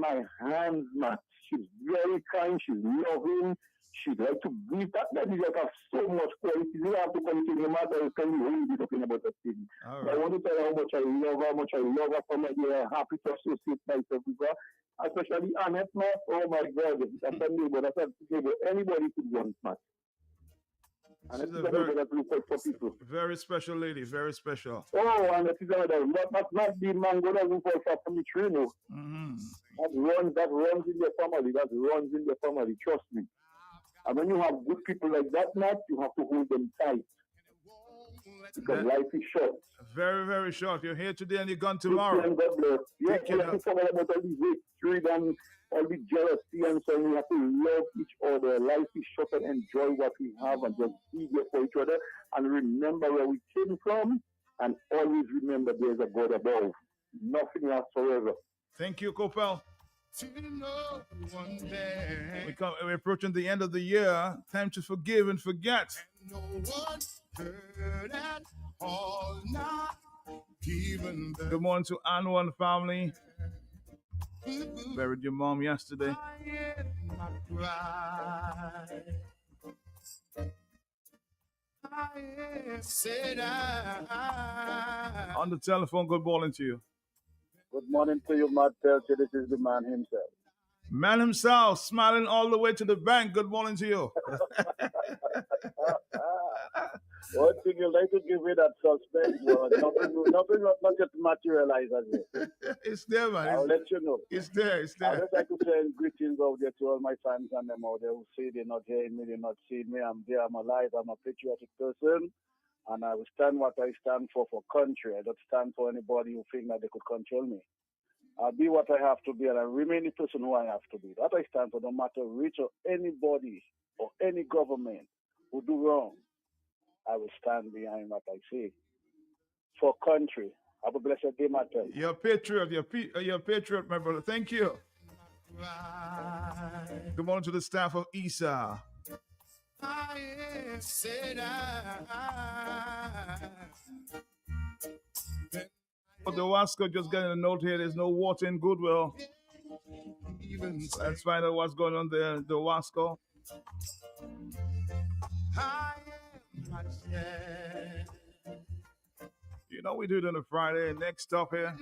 my hands, man. She's very kind. She's loving. She like to give. That is like have so much quality. You have to continue no matter how can you really be talking about that thing. All But I right. want to tell her how much I love her from my dear. Happy to associate myself with her. Especially Annette, man. Oh my God. That's a neighbor. That's a neighbor. Anybody could want, man. And She's it's a a neighbor that look out for people. very special lady. Very special. Oh, and it is another. Not the mango that look out for the tree, no. Mm-hmm. That runs in their family. That runs in their family. Trust me. And when you have good people like that, Matt, you have to hold them tight because life is short. Very, very short. You're here today and you're gone Take care tomorrow. and God bless. Yes, Take we care have to now. forget about all the hatred and all the jealousy and so on. We have to love each other. Life is short and enjoy what we have and just be there for each other and remember where we came from and always remember there's a God above. Nothing else forever. Thank you, Copel. We're approaching the end of the year. Time to forgive and forget. No one heard at all, not even the Good morning to Anwan family. Buried your mom yesterday. On the telephone, good morning to you. Good morning to you, Matt Pelcher. This is the man himself. Man himself, smiling all the way to the bank. Good morning to you. One thing you like to give me that suspense, but nothing not yet materialized as yet. It's there, man. I'll let you know. It's there. I'd just like to send greetings out there to all my fans and them out there who say they're not hearing me, they're not seeing me. I'm there, I'm alive, I'm a patriotic person. And I will stand what I stand for country. I don't stand for anybody who think that they could control me. I'll be what I have to be, and I remain the person who I have to be. That I stand for, no matter which or anybody or any government who do wrong. I will stand behind what I say. For country. Have a blessed day, my friend. You're a patriot. You're a patriot, my brother. Thank you. Good morning to the staff of ESA. The Wasco just getting a note here. There's no water in Goodwill. Let's find out what's going on there. The Wasco. You know we do it on a Friday. Next up here,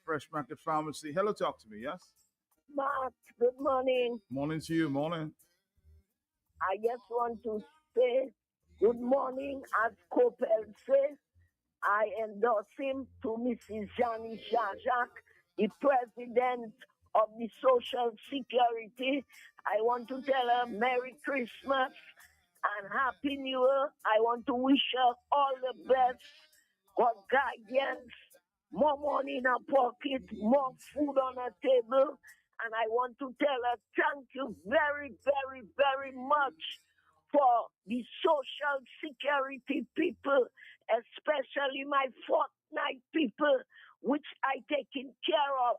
Fresh Market Pharmacy. Hello, talk to me, yes? Mark, good morning. Morning to you, morning. I just want to say good morning, as Copel says. I endorse him to Mrs. Jani Jajak, the president of the Social Security. I want to tell her Merry Christmas and Happy New Year. I want to wish her all the best, God guidance, more money in her pocket, more food on her table. And I want to tell her thank you very, very, very much for the Social Security people, especially my fortnight people, which I taken care of,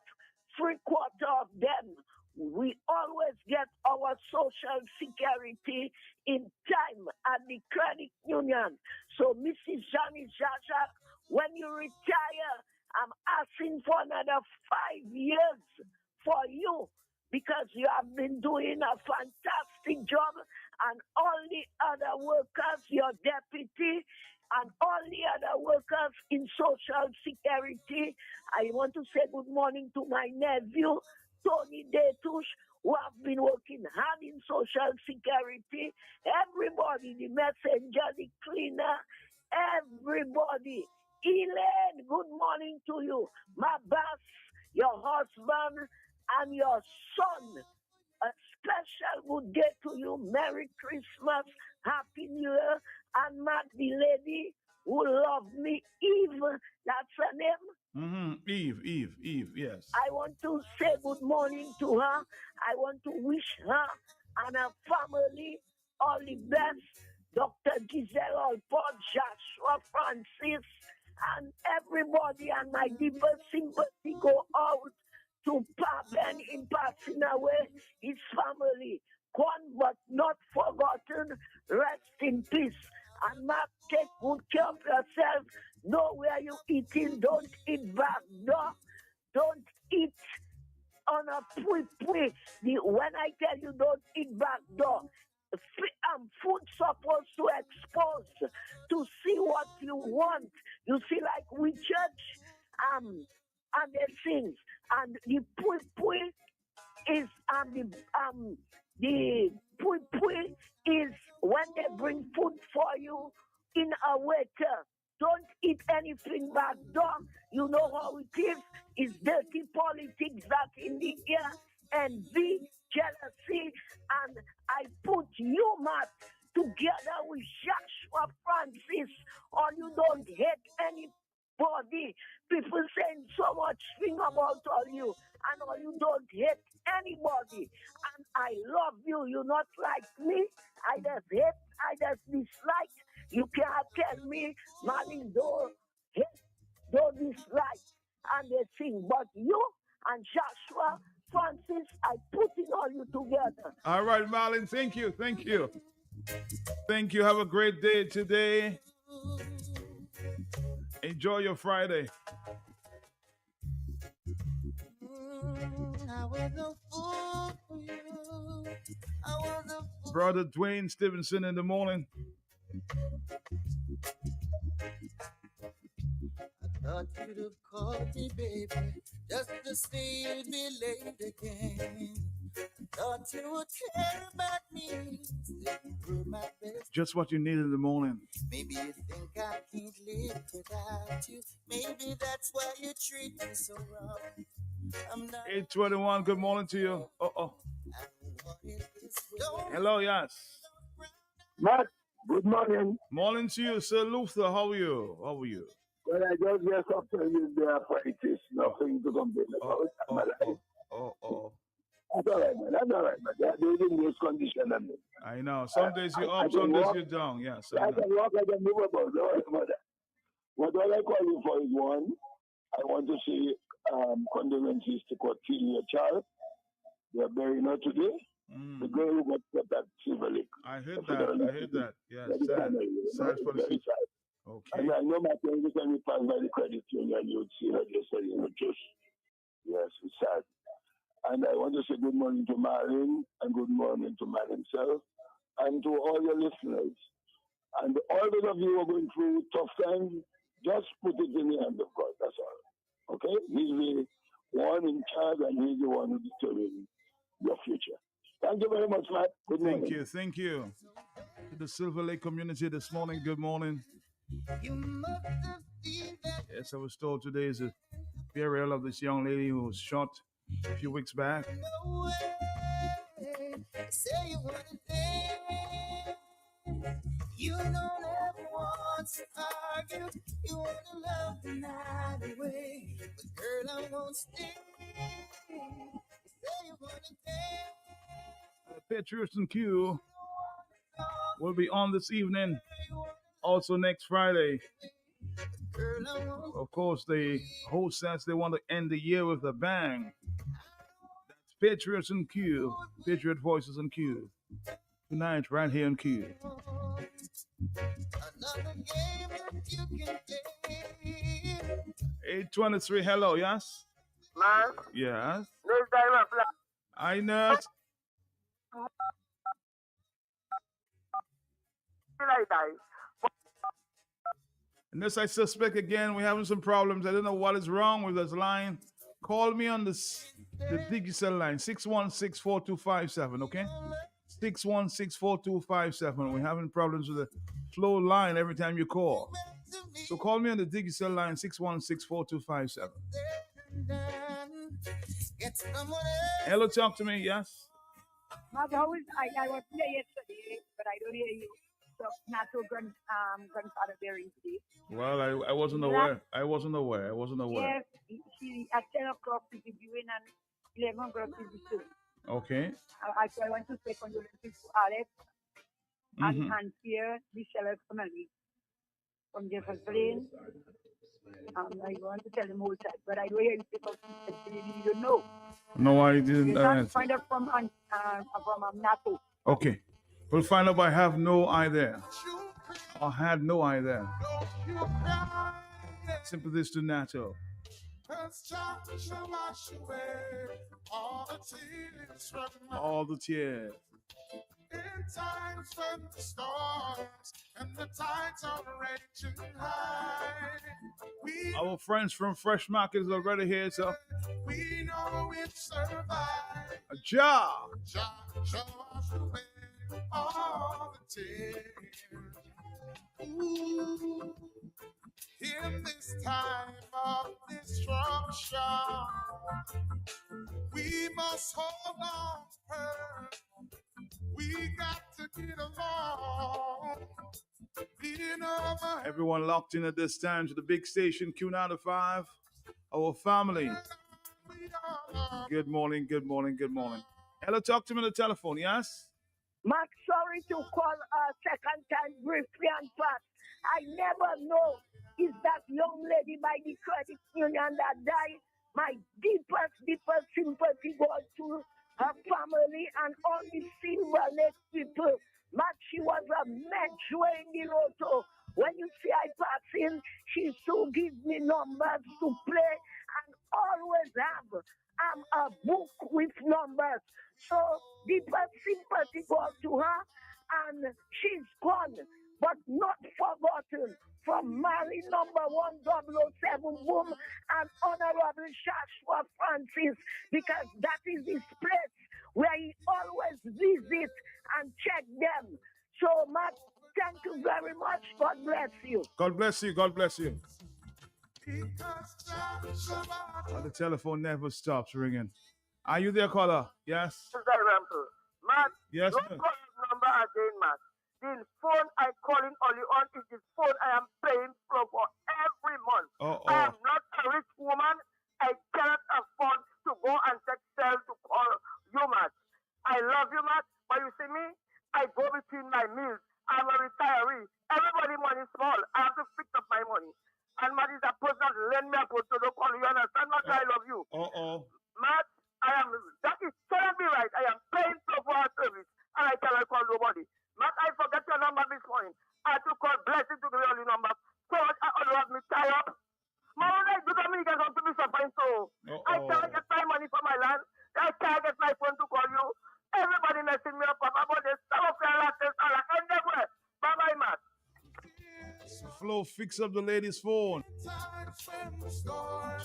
3/4 of them. We always get our Social Security in time at the credit union. So, Mrs. Johnny Jajak, when you retire, I'm asking for another 5 years for you because you have been doing a fantastic job, and all the other workers, your deputy, and all the other workers in Social Security. I want to say good morning to my nephew, Tony Detush, who have been working hard in Social Security. Everybody, the messenger, the cleaner, everybody. Elaine, good morning to you. My boss, your husband, and your son. A special good day to you. Merry Christmas, Happy New Year, and Matt, the lady who loved me, Eve, that's her name. Mm-hmm. Eve, yes. I want to say good morning to her. I want to wish her and her family all the best. Dr. Giselle Alport, Joshua Francis, and everybody, and my deepest sympathy go out to Paben in passing away, his family. Gone but not forgotten. Rest in peace. And Mark, take good care of yourself. Know where you eating. Don't eat back door. Don't eat on a pui. When I tell you don't eat back door, food supposed to expose to see what you want. You see, like we judge and the things, and the pui is the pui is when they bring food for you in a waiter. Don't eat anything back door. You know how it is. It's dirty politics that in the air, envy, jealousy, and I put you, Matt, together with Joshua Francis, or you don't hate anybody. People saying so much thing about all you, and all you don't hate anybody. And I love you. You're not like me. I just hate, I just dislike. You can't tell me, Marlin, don't hate, don't dislike, and they sing. But you and Joshua Francis, I put it all you together. All right, Marlin, thank you. Thank you. Thank you. Have a great day today. Enjoy your Friday. Brother Dwayne Stevenson in the morning. I thought you'd have called me, baby, just to say you'd be late again. Thought you would care about me, still my best. Just what you need in the morning. Maybe you think I can't live without you. Maybe that's why you treat me so wrong. 821, good morning to you. Hello, yes. Matt, good morning. Morning to you, Sir Luther. How are you? How are you? Well, I just get something with the arthritis. Nothing to complain about. That's all right, man. That's all right, man. They're in this condition. I know. Some days you're up, some days you're down. Yes. I can walk, I can move about. Don't worry about that. What all I call you for is one, I want to say condolences to Cortelia Child. They are burying her today. The girl who got kept at Silver Lake. I heard that. Yeah, sad for the future. Okay. And I know my friend every time you pass by the credit union, you would see her just saying, just, yes, it's sad. And I want to say good morning to Marlin and good morning to man himself and to all your listeners. And all those of you who are going through tough times, just put it in the hands of God. That's all. Okay? He's the one in charge and he's the one who determines your future. Thank you very much, Matt. Good morning. Thank you. To the Silver Lake community this morning, good morning. Yes, I was told today is a burial of this young lady who was shot a few weeks back. You don't ever want to argue. You want to love the night away. But girl, I won't stay. You say you want to dance. Patriots and Q will be on this evening. Also next Friday. Of course, the host says they want to end the year with a bang. That's Patriots and Q. Patriot Voices and Q. Tonight, right here on Q. 823, hello, yes? Man? Yes. No time of life. I know. Like that. Unless I suspect again, we're having some problems. I don't know what is wrong with this line. Call me on the Digicel line, 616-4257, okay? 616-4257. We're having problems with the flow line every time you call. So call me on the Digicel line, 616-4257. Hello, talk to me, yes? I was here yesterday, but I don't hear you. So not so grandfather burying today. Well, I wasn't aware. I wasn't aware. Yes, she at 10 o'clock is the viewing and 11 o'clock is the service. Okay. I want to say condolences to Alex and here, Michelle family from Jefferson Plain. I want to tell them whole time, but I don't hear you say something you don't know. No, I didn't. Find out from NATO. Okay. We'll find out. I have no idea. I had no idea. Simple this to NATO. All the tears. In times when the storms and the tides are raging high, our friends from Fresh Market is already here, so we know we've survived. a job. Josh away all the tears. Ooh, in this time of destruction, we must hold on to her. We got to get along. Everyone locked in at this time to the big station Q95. Our family. Good morning, good morning, good morning. Hello, talk to me on the telephone, yes? Max, sorry to call a second time briefly and fast. I never know is that young lady by the credit union that died. My deepest sympathy goes to her family and all the Silver Lake people. Max, she was a metro in the lotto. When you see I pass in, she still gives me numbers to play and always have a book with numbers. So deepest sympathy goes to her and she's gone, but not forgotten. From Mary number 1007 Boom and Honorable Joshua Francis, because that is his place where he always visits and check them. So, Matt, thank you very much. God bless you. God bless you. God bless you. The telephone never stops ringing. Are you there, caller? Yes. Matt, yes, don't call his number again, Matt. The phone I calling only on is the phone I am paying for every month. I am not a rich woman. I cannot afford to go and take cell to call you, Matt. I love you, Matt, but you see me, I go between my meals. I'm a retiree. Everybody money small. I have to fix up my money. And Matt is a person that lend me a post to call you. Understand, Matt? I love you. Matt, that cannot be right. I am paying for our service and I cannot call nobody. Matt, I forget your number this morning. I had to call Blessing to give you your number. So much I have me tie up. My own I do not mean get to be suffering so. I can't get my money for my land. I can't get my phone to call you. Everybody messing me up about this. Some of your last days are like everywhere. Bye-bye, Matt. Flo, fix up the lady's phone.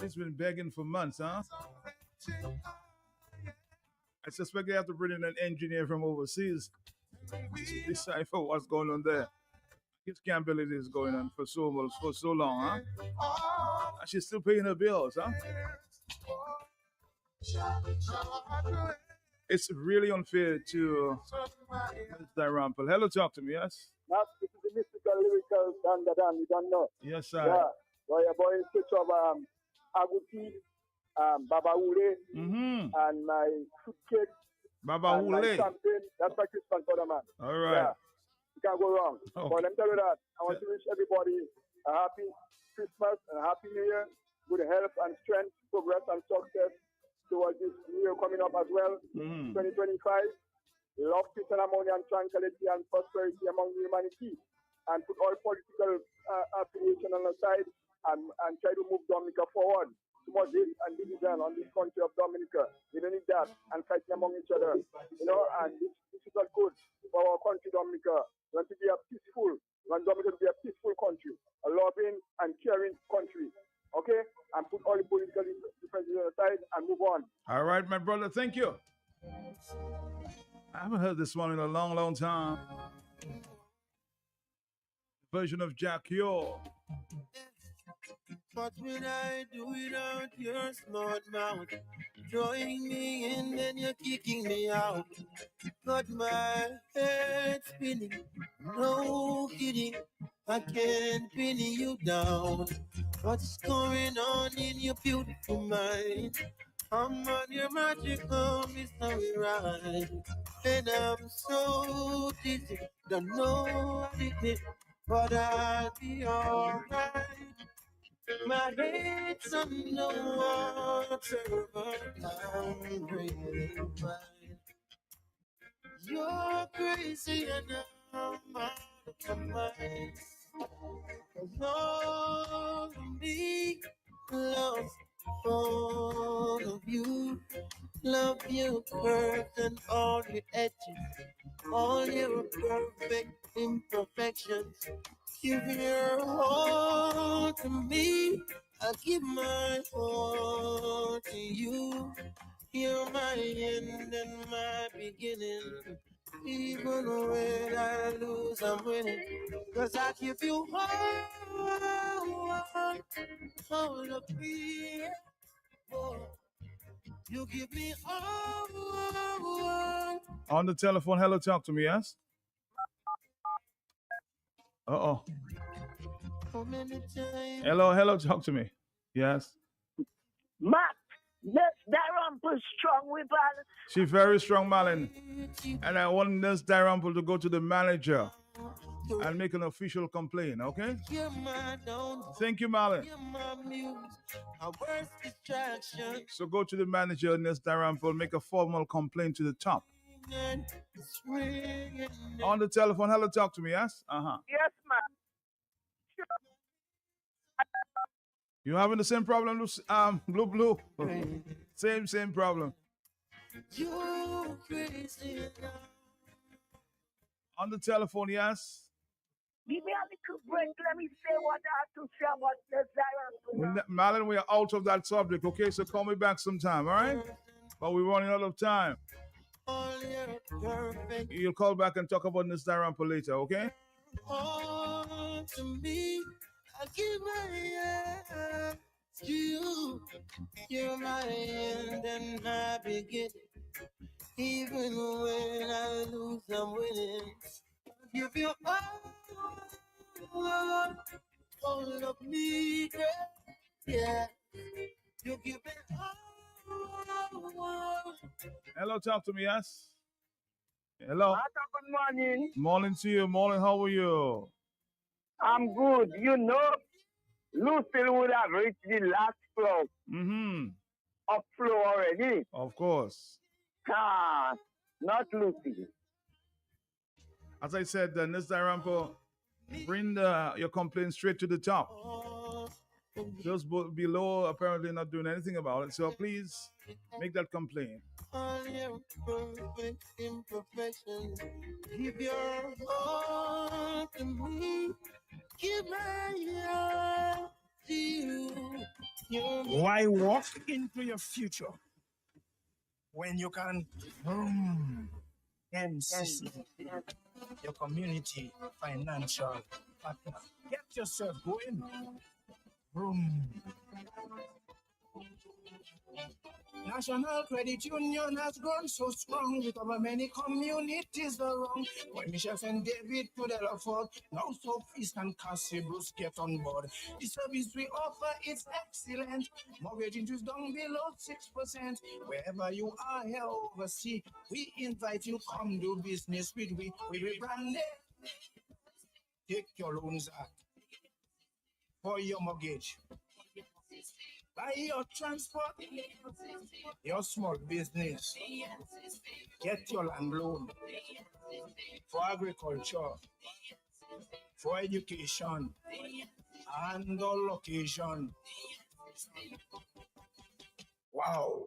She's been begging for months, huh? I suspect they have to bring in an engineer from overseas to decipher what's going on there. Just can't believe this is going on for so long, huh? And she's still paying her bills, huh? It's really unfair to Mr. Rampel. Hello, talk to me, yes? This is the mystical, lyrical Dan, you don't know. Yes, sir. Yeah. So your boy in search of Aguti, Baba Ule, and my fruitcake, Baba and Ule. my champagne. That's my Christmas for the man. All right. Yeah. You can't go wrong. Okay. But let me tell you that. I want to wish everybody a happy Christmas and a happy New Year, with health and strength, progress and success towards this year coming up as well. 2025. Love, peace and harmony and tranquility and prosperity among humanity. And put all political affiliation on the side and try to move Dominica forward. Too much hate and division on this country of Dominica. We don't need that. And fighting among each other. You know, and this is not good for our country, Dominica. We want to be a peaceful. We want Dominica to be a peaceful country. A loving and caring country. Okay? And put all the political differences on the side and move on. All right, my brother. Thank you. I haven't heard this one in a long, long time. Version of Jack Yor. What will I do without your smart mouth? Drawing me in, then you're kicking me out. Got my head spinning, no kidding. I can't pin you down. What's going on in your beautiful mind? I'm on your magical mystery ride. And I'm so dizzy, don't know it, but I'll be alright. My head's on the water, but I'm really fine. You're crazy and I'm out of my mind. 'Cause all of me loves all of you. Love your curves and all your edges, all your perfect imperfections. Give your all to me, I give my all to you. You're my end and my beginning. Even when I lose, I'm winning. 'Cause I give you all of me. Oh, you give me all. On the telephone, hello, talk to me, yes? Uh-oh. Hello, talk to me. Yes. Matt, this Darample strong with her. She's very strong, Malin. And I want this Darample to go to the manager and make an official complaint, okay? Thank you, Malin. So go to the manager, Ness Darample, make a formal complaint to the top. On the telephone, hello, talk to me, yes? Uh-huh. Yes, ma'am. You having the same problem, Blue? Same problem. On the telephone, yes? Give me a little break. Let me say what I have to say about this Darample. Malin, we are out of that subject, okay? So call me back sometime, all right? But we're running out of time. You'll call back and talk about this Darample later, okay? All to me, I give my hand to you. You're my end and my beginning. Even when I lose, I'm winning. Give you all of me, yeah. You give me all. Hello, talk to me, yes? Hello. Good morning. Morning to you. Morning, how are you? I'm good. You know, Lucille would have reached the last floor. Up floor already. Of course. Not Lucy. As I said, Ms. Darampo, bring your complaint straight to the top. Those below apparently not doing anything about it. So please make that complaint. All your perfect imperfections. Give your all to me. Give my all to you. Why walk into your future when you can MC your community financial partner? Get yourself going. National Credit Union has grown so strong. We cover many communities around. When Michelle and David put it afford, now so East and Cassie Bruce get on board. The service we offer is excellent. Mortgage interest down below 6%. Wherever you are here overseas, we invite you come do business with we. We will brand it. Take your loans out for your mortgage. Buy your transport, your small business, get your land loan for agriculture, for education, and all occasion. Wow.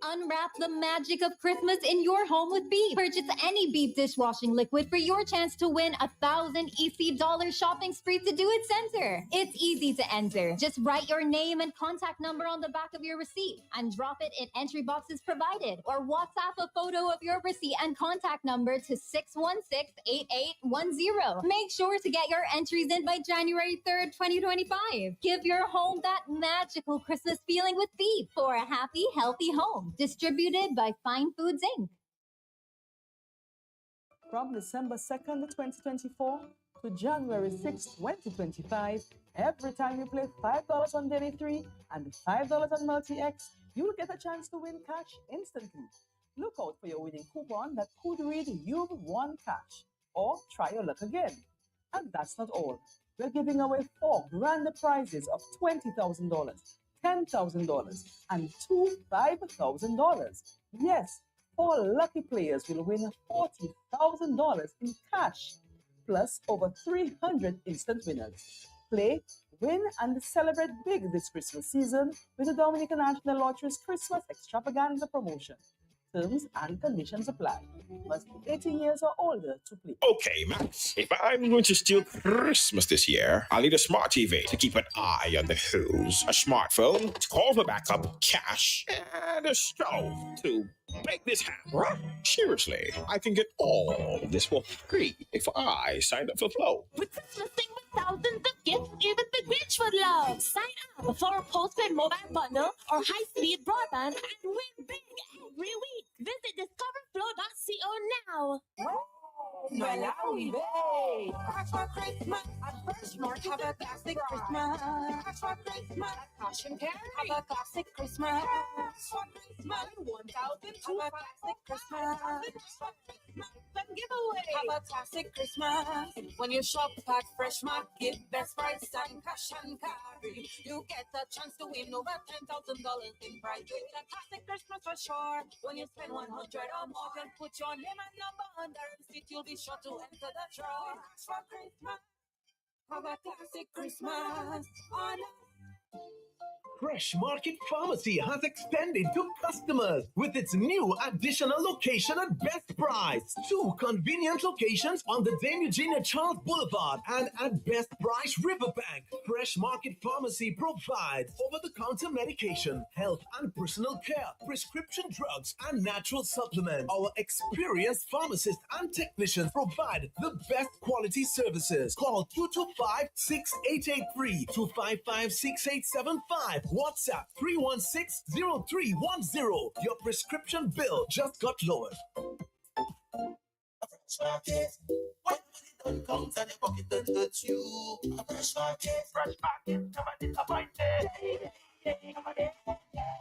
Unwrap the magic of Christmas in your home with Beep. Purchase any Beep dishwashing liquid for your chance to win 1,000 EC dollar shopping spree to do it center. It's easy to enter. Just write your name and contact number on the back of your receipt and drop it in entry boxes provided, or WhatsApp a photo of your receipt and contact number to 616-8810. Make sure to get your entries in by January 3rd, 2025. Give your home that magical Christmas feeling with Beep for a happy, healthy home. Distributed by Fine Foods, Inc. From December 2nd, 2024 to January 6th, 2025, every time you play $5 on Daily 3 and $5 on Multi-X, you'll get a chance to win cash instantly. Look out for your winning coupon that could read "You've won cash," or try your luck again. And that's not all. We're giving away 4 grand prizes of $20,000. $10,000 and two $5,000. Yes, 4 lucky players will win $40,000 in cash, plus over 300 instant winners. Play, Win and celebrate big this Christmas season with the Dominican National Lottery's Christmas Extravaganza promotion. Terms and conditions apply. Must be 18 years or older to play. Okay, Max. If I'm going to steal Christmas this year, I'll need a smart TV to keep an eye on the who's, a smartphone to call for backup, cash, and a stove to bake this hamper. Seriously, I can get all of this for free if I sign up for Flow. With Christmas thing with thousands of gifts, even the Grinch would love. Sign up for a postpaid mobile bundle or high-speed broadband and win big every week. Visit discoverflow.co now. Malawi Bay. Catch for Christmas at First Mark. Have a classic Christmas. Catch for Christmas at Cash and Carry. Have a classic Christmas. Catch for Christmas 1,002. Have a classic Christmas. Then giveaway. Have a classic Christmas. When you shop at Fresh Market, best price and Cash and Carry, you get a chance to win over $10,000 in prize. With a classic Christmas for sure. When you spend 100 or more, then put your name and number under receipt. You'll be sure to enter the draw. For Christmas, have a classic Christmas on Fresh Market Pharmacy has extended to customers with its new additional location at best price. 2 convenient locations on the Dame Eugenia Charles Boulevard and at Best Price Riverbank. Fresh Market Pharmacy provides over-the-counter medication, health and personal care, prescription drugs, and natural supplements. Our experienced pharmacists and technicians provide the best quality services. Call 225-6883, 255-6875. WhatsApp 316-0310. Your prescription bill just got lowered. Fresh Market. When money don't count and your pocket don't hurt you. Fresh Market. Fresh Market. Never disappointed.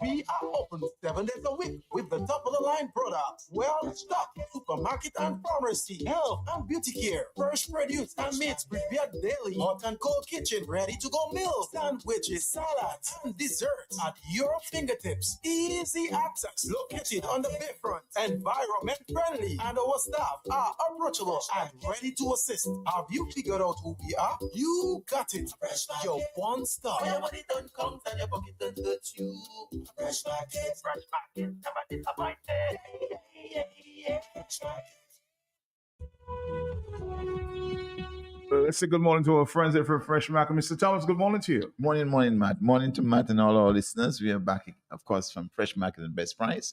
We are open 7 days a week with the top of the line products. Well stock, supermarket and pharmacy, health and beauty care, fresh produce and meats prepared daily, hot and cold kitchen, ready to go meals, sandwiches, salads, and desserts at your fingertips. Easy access, located on the bayfront, environment friendly, and our staff are approachable and ready to assist. Have you figured out who we are? You got it. Your one stop. Your money don't count and your pocket don't hurt you. Fresh Market. Fresh Market. Never disappointed. Fresh Let's say good morning to our friends here from Fresh Market. Mr. Thomas, good morning to you. Morning, Matt. Morning to Matt and all our listeners. We are back, of course, from Fresh Market and Best Price.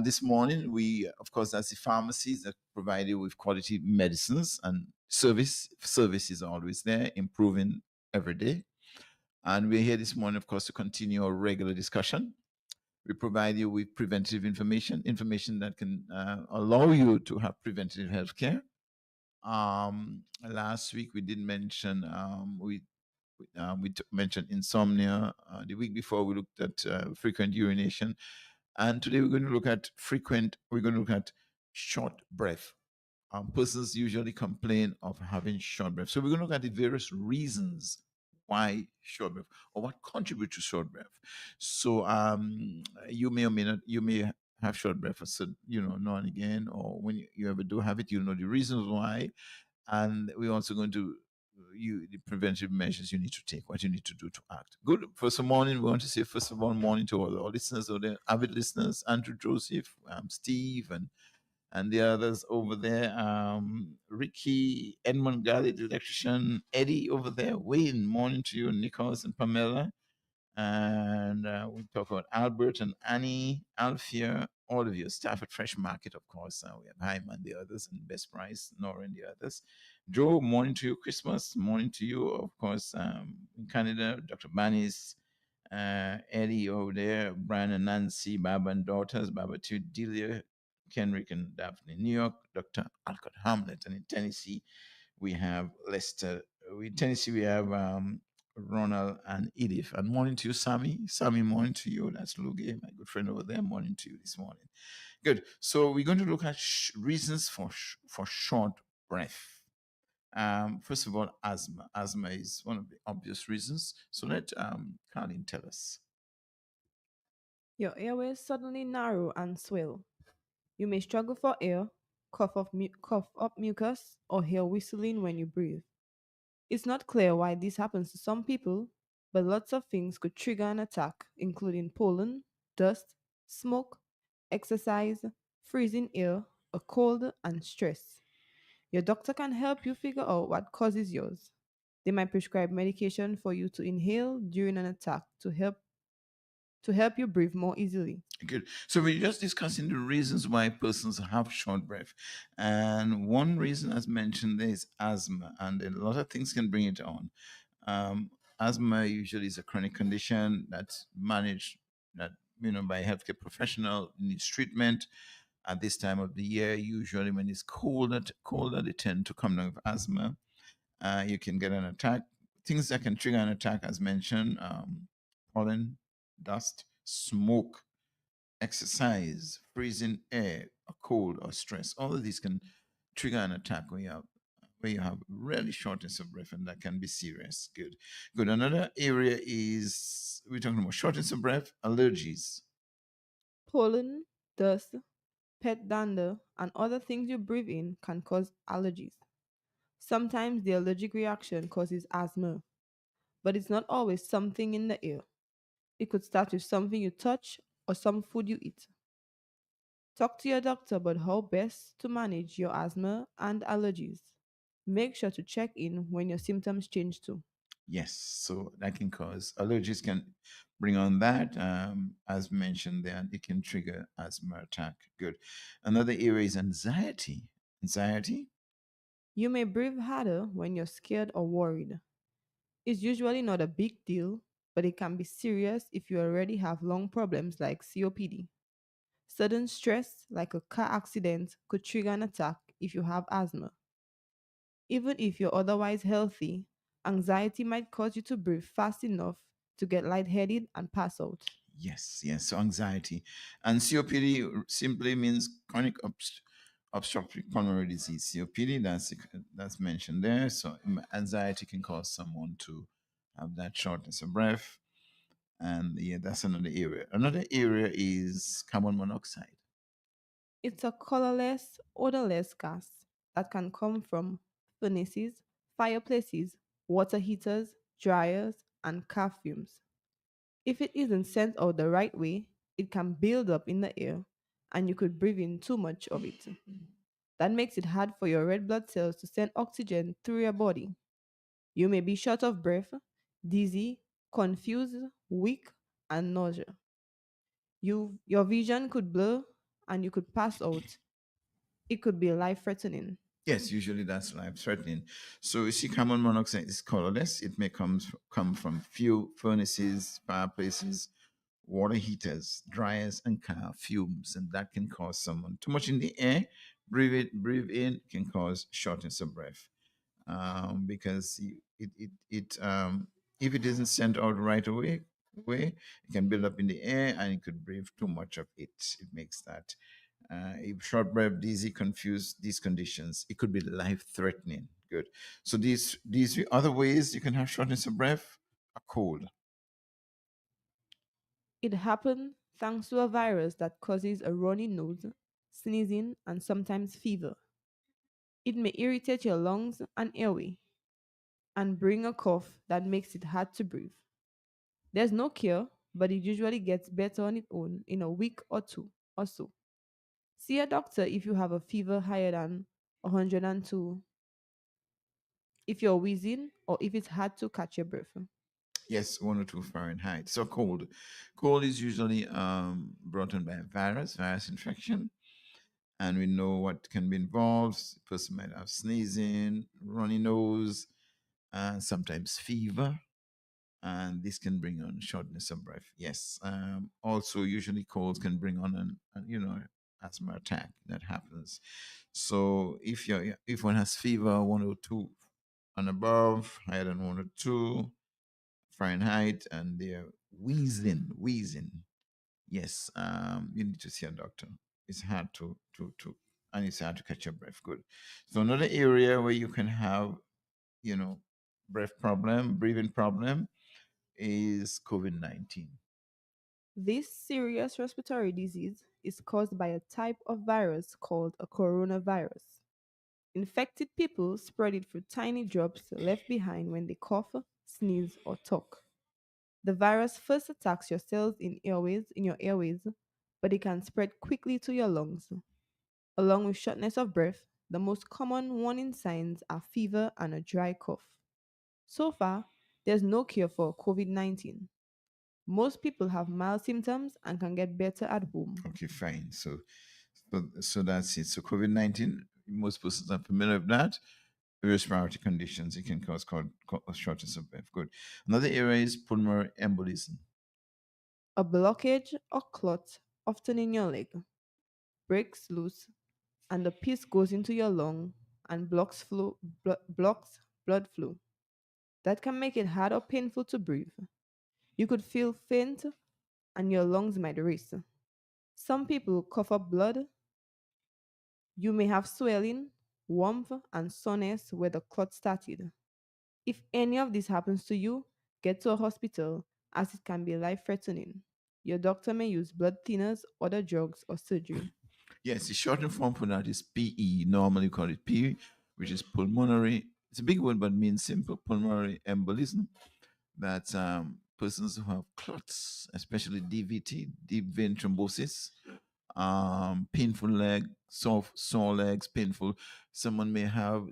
This morning, we, of course, as the pharmacies that provide you with quality medicines and service is always there, improving every day. And we're here this morning, of course, to continue our regular discussion. We provide you with preventive information that can allow you to have preventative health care. Last week we did mention we mentioned insomnia. The week before we looked at frequent urination, and today we're going to look at short breath. Persons usually complain of having short breath, so we're going to look at the various reasons why short breath or what contributes to short breath. So you may or may not, you may have short breath, so now and again, or when you ever do have it, know the reasons why. And we're also going to the preventive measures you need to take, what you need to do to act. Good. First of morning, we want to say first of all morning to all our listeners, or the avid listeners, Andrew, Joseph, Steve, and the others over there, Ricky, Edmund Galley, the electrician, Eddie over there, Wayne, morning to you, Nicholas and Pamela. And we talk about Albert and Annie, Alfia, all of you, staff at Fresh Market, of course. We have Hyman and the others, and Best Price, Nora and the others. Joe, morning to you, Christmas, morning to you, of course, in Canada, Dr. Banis, Eddie over there, Brian and Nancy, Baba and daughters, Baba to Delia, Kenrick and Daphne, New York, Dr. Alcott Hamlet, and in Tennessee, we have Lester. In Tennessee, we have Ronald and Edith. And morning to you, Sammy. Sammy, morning to you. That's Luge, my good friend over there. Morning to you this morning. Good. So we're going to look at reasons for short breath. First of all, asthma. Asthma is one of the obvious reasons. So let Carlin tell us. Your airways suddenly narrow and swell. You may struggle for air, cough up mucus, or hear whistling when you breathe. It's not clear why this happens to some people, but lots of things could trigger an attack, including pollen, dust, smoke, exercise, freezing air, a cold, and stress. Your doctor can help you figure out what causes yours. They might prescribe medication for you to inhale during an attack to help you breathe more easily. Good. So we're just discussing the reasons why persons have short breath. And one reason, as mentioned, is asthma, and a lot of things can bring it on. Asthma usually is a chronic condition that's managed that by a healthcare professional, needs treatment at this time of the year. Usually, when it's colder, they tend to come down with asthma. You can get an attack. Things that can trigger an attack, as mentioned, pollen, dust, smoke, exercise, freezing air, a cold or stress. All of these can trigger an attack where you have really shortness of breath, and that can be serious. Good. Good. Another area is we're talking about shortness of breath, allergies. Pollen, dust, pet dander, and other things you breathe in can cause allergies. Sometimes the allergic reaction causes asthma, but it's not always something in the air. It could start with something you touch or some food you eat. Talk to your doctor about how best to manage your asthma and allergies. Make sure to check in when your symptoms change too. Yes, so that can cause allergies can bring on that. As mentioned, there it can trigger asthma attack. Good. Another area is anxiety. Anxiety. You may breathe harder when you're scared or worried. It's usually not a big deal, but it can be serious if you already have lung problems like COPD. Sudden stress, like a car accident, could trigger an attack if you have asthma. Even if you're otherwise healthy, anxiety might cause you to breathe fast enough to get lightheaded and pass out. Yes, yes. So anxiety and COPD simply means chronic obstructive pulmonary disease. COPD, that's mentioned there. So anxiety can cause someone to have that shortness of breath, and yeah, that's another area. Another area is carbon monoxide. It's a colorless, odorless gas that can come from furnaces, fireplaces, water heaters, dryers, and car fumes. If it isn't sent out the right way, it can build up in the air and you could breathe in too much of it. That makes it hard for your red blood cells to send oxygen through your body. You may be short of breath, dizzy, confused, weak, and nausea. Your vision could blur and you could pass out. It could be life threatening. Yes, usually that's life threatening. So you see, carbon monoxide is colorless. It may come from fuel furnaces, fireplaces, water heaters, dryers, and car fumes, and that can cause someone too much in the air. Breathe in can cause shortness of breath, because if it isn't sent out right away, it can build up in the air, and you could breathe too much of it. It makes that. If short breath, dizzy, confused, these conditions, it could be life threatening. Good. So these other ways you can have shortness of breath: a cold. It happened thanks to a virus that causes a runny nose, sneezing, and sometimes fever. It may irritate your lungs and airway and bring a cough that makes it hard to breathe. There's no cure, but it usually gets better on its own in a week or two or so. See a doctor if you have a fever higher than 102, if you're wheezing, or if it's hard to catch your breath. Yes, 102 Fahrenheit. So cold. Cold is usually brought on by a virus infection. And we know what can be involved. The person might have sneezing, runny nose, and sometimes fever. And this can bring on shortness of breath. Yes. Also, usually colds can bring on asthma attack. That happens. So if one has fever 102 and above, higher than 102 Fahrenheit, and they're wheezing. Yes, you need to see a doctor. It's hard and it's hard to catch your breath. Good. So another area where you can have, you know, breathing problem is COVID-19. This serious respiratory disease is caused by a type of virus called a coronavirus. Infected people spread it through tiny drops left behind when they cough, sneeze, or talk. The virus first attacks your cells in your airways, but it can spread quickly to your lungs. Along with shortness of breath, the most common warning signs are fever and a dry cough. So far, there's no cure for COVID-19. Most people have mild symptoms and can get better at home. Okay, fine. So that's it. So COVID-19, most persons are familiar with that. Respiratory conditions, it can cause shortness of breath. Good. Another area is pulmonary embolism. A blockage or clot, often in your leg, breaks loose and the piece goes into your lung and blocks blood flow. That can make it hard or painful to breathe. You could feel faint and your lungs might race. Some people cough up blood. You may have swelling, warmth, and soreness where the clot started. If any of this happens to you, get to a hospital as it can be life threatening. Your doctor may use blood thinners, other drugs, or surgery. Yes, the shortened form for that is PE. Normally we call it P, which is pulmonary. It's a big word, but means simple pulmonary embolism. That's persons who have clots, especially DVT, deep vein thrombosis, painful leg, sore legs, painful. Someone may have,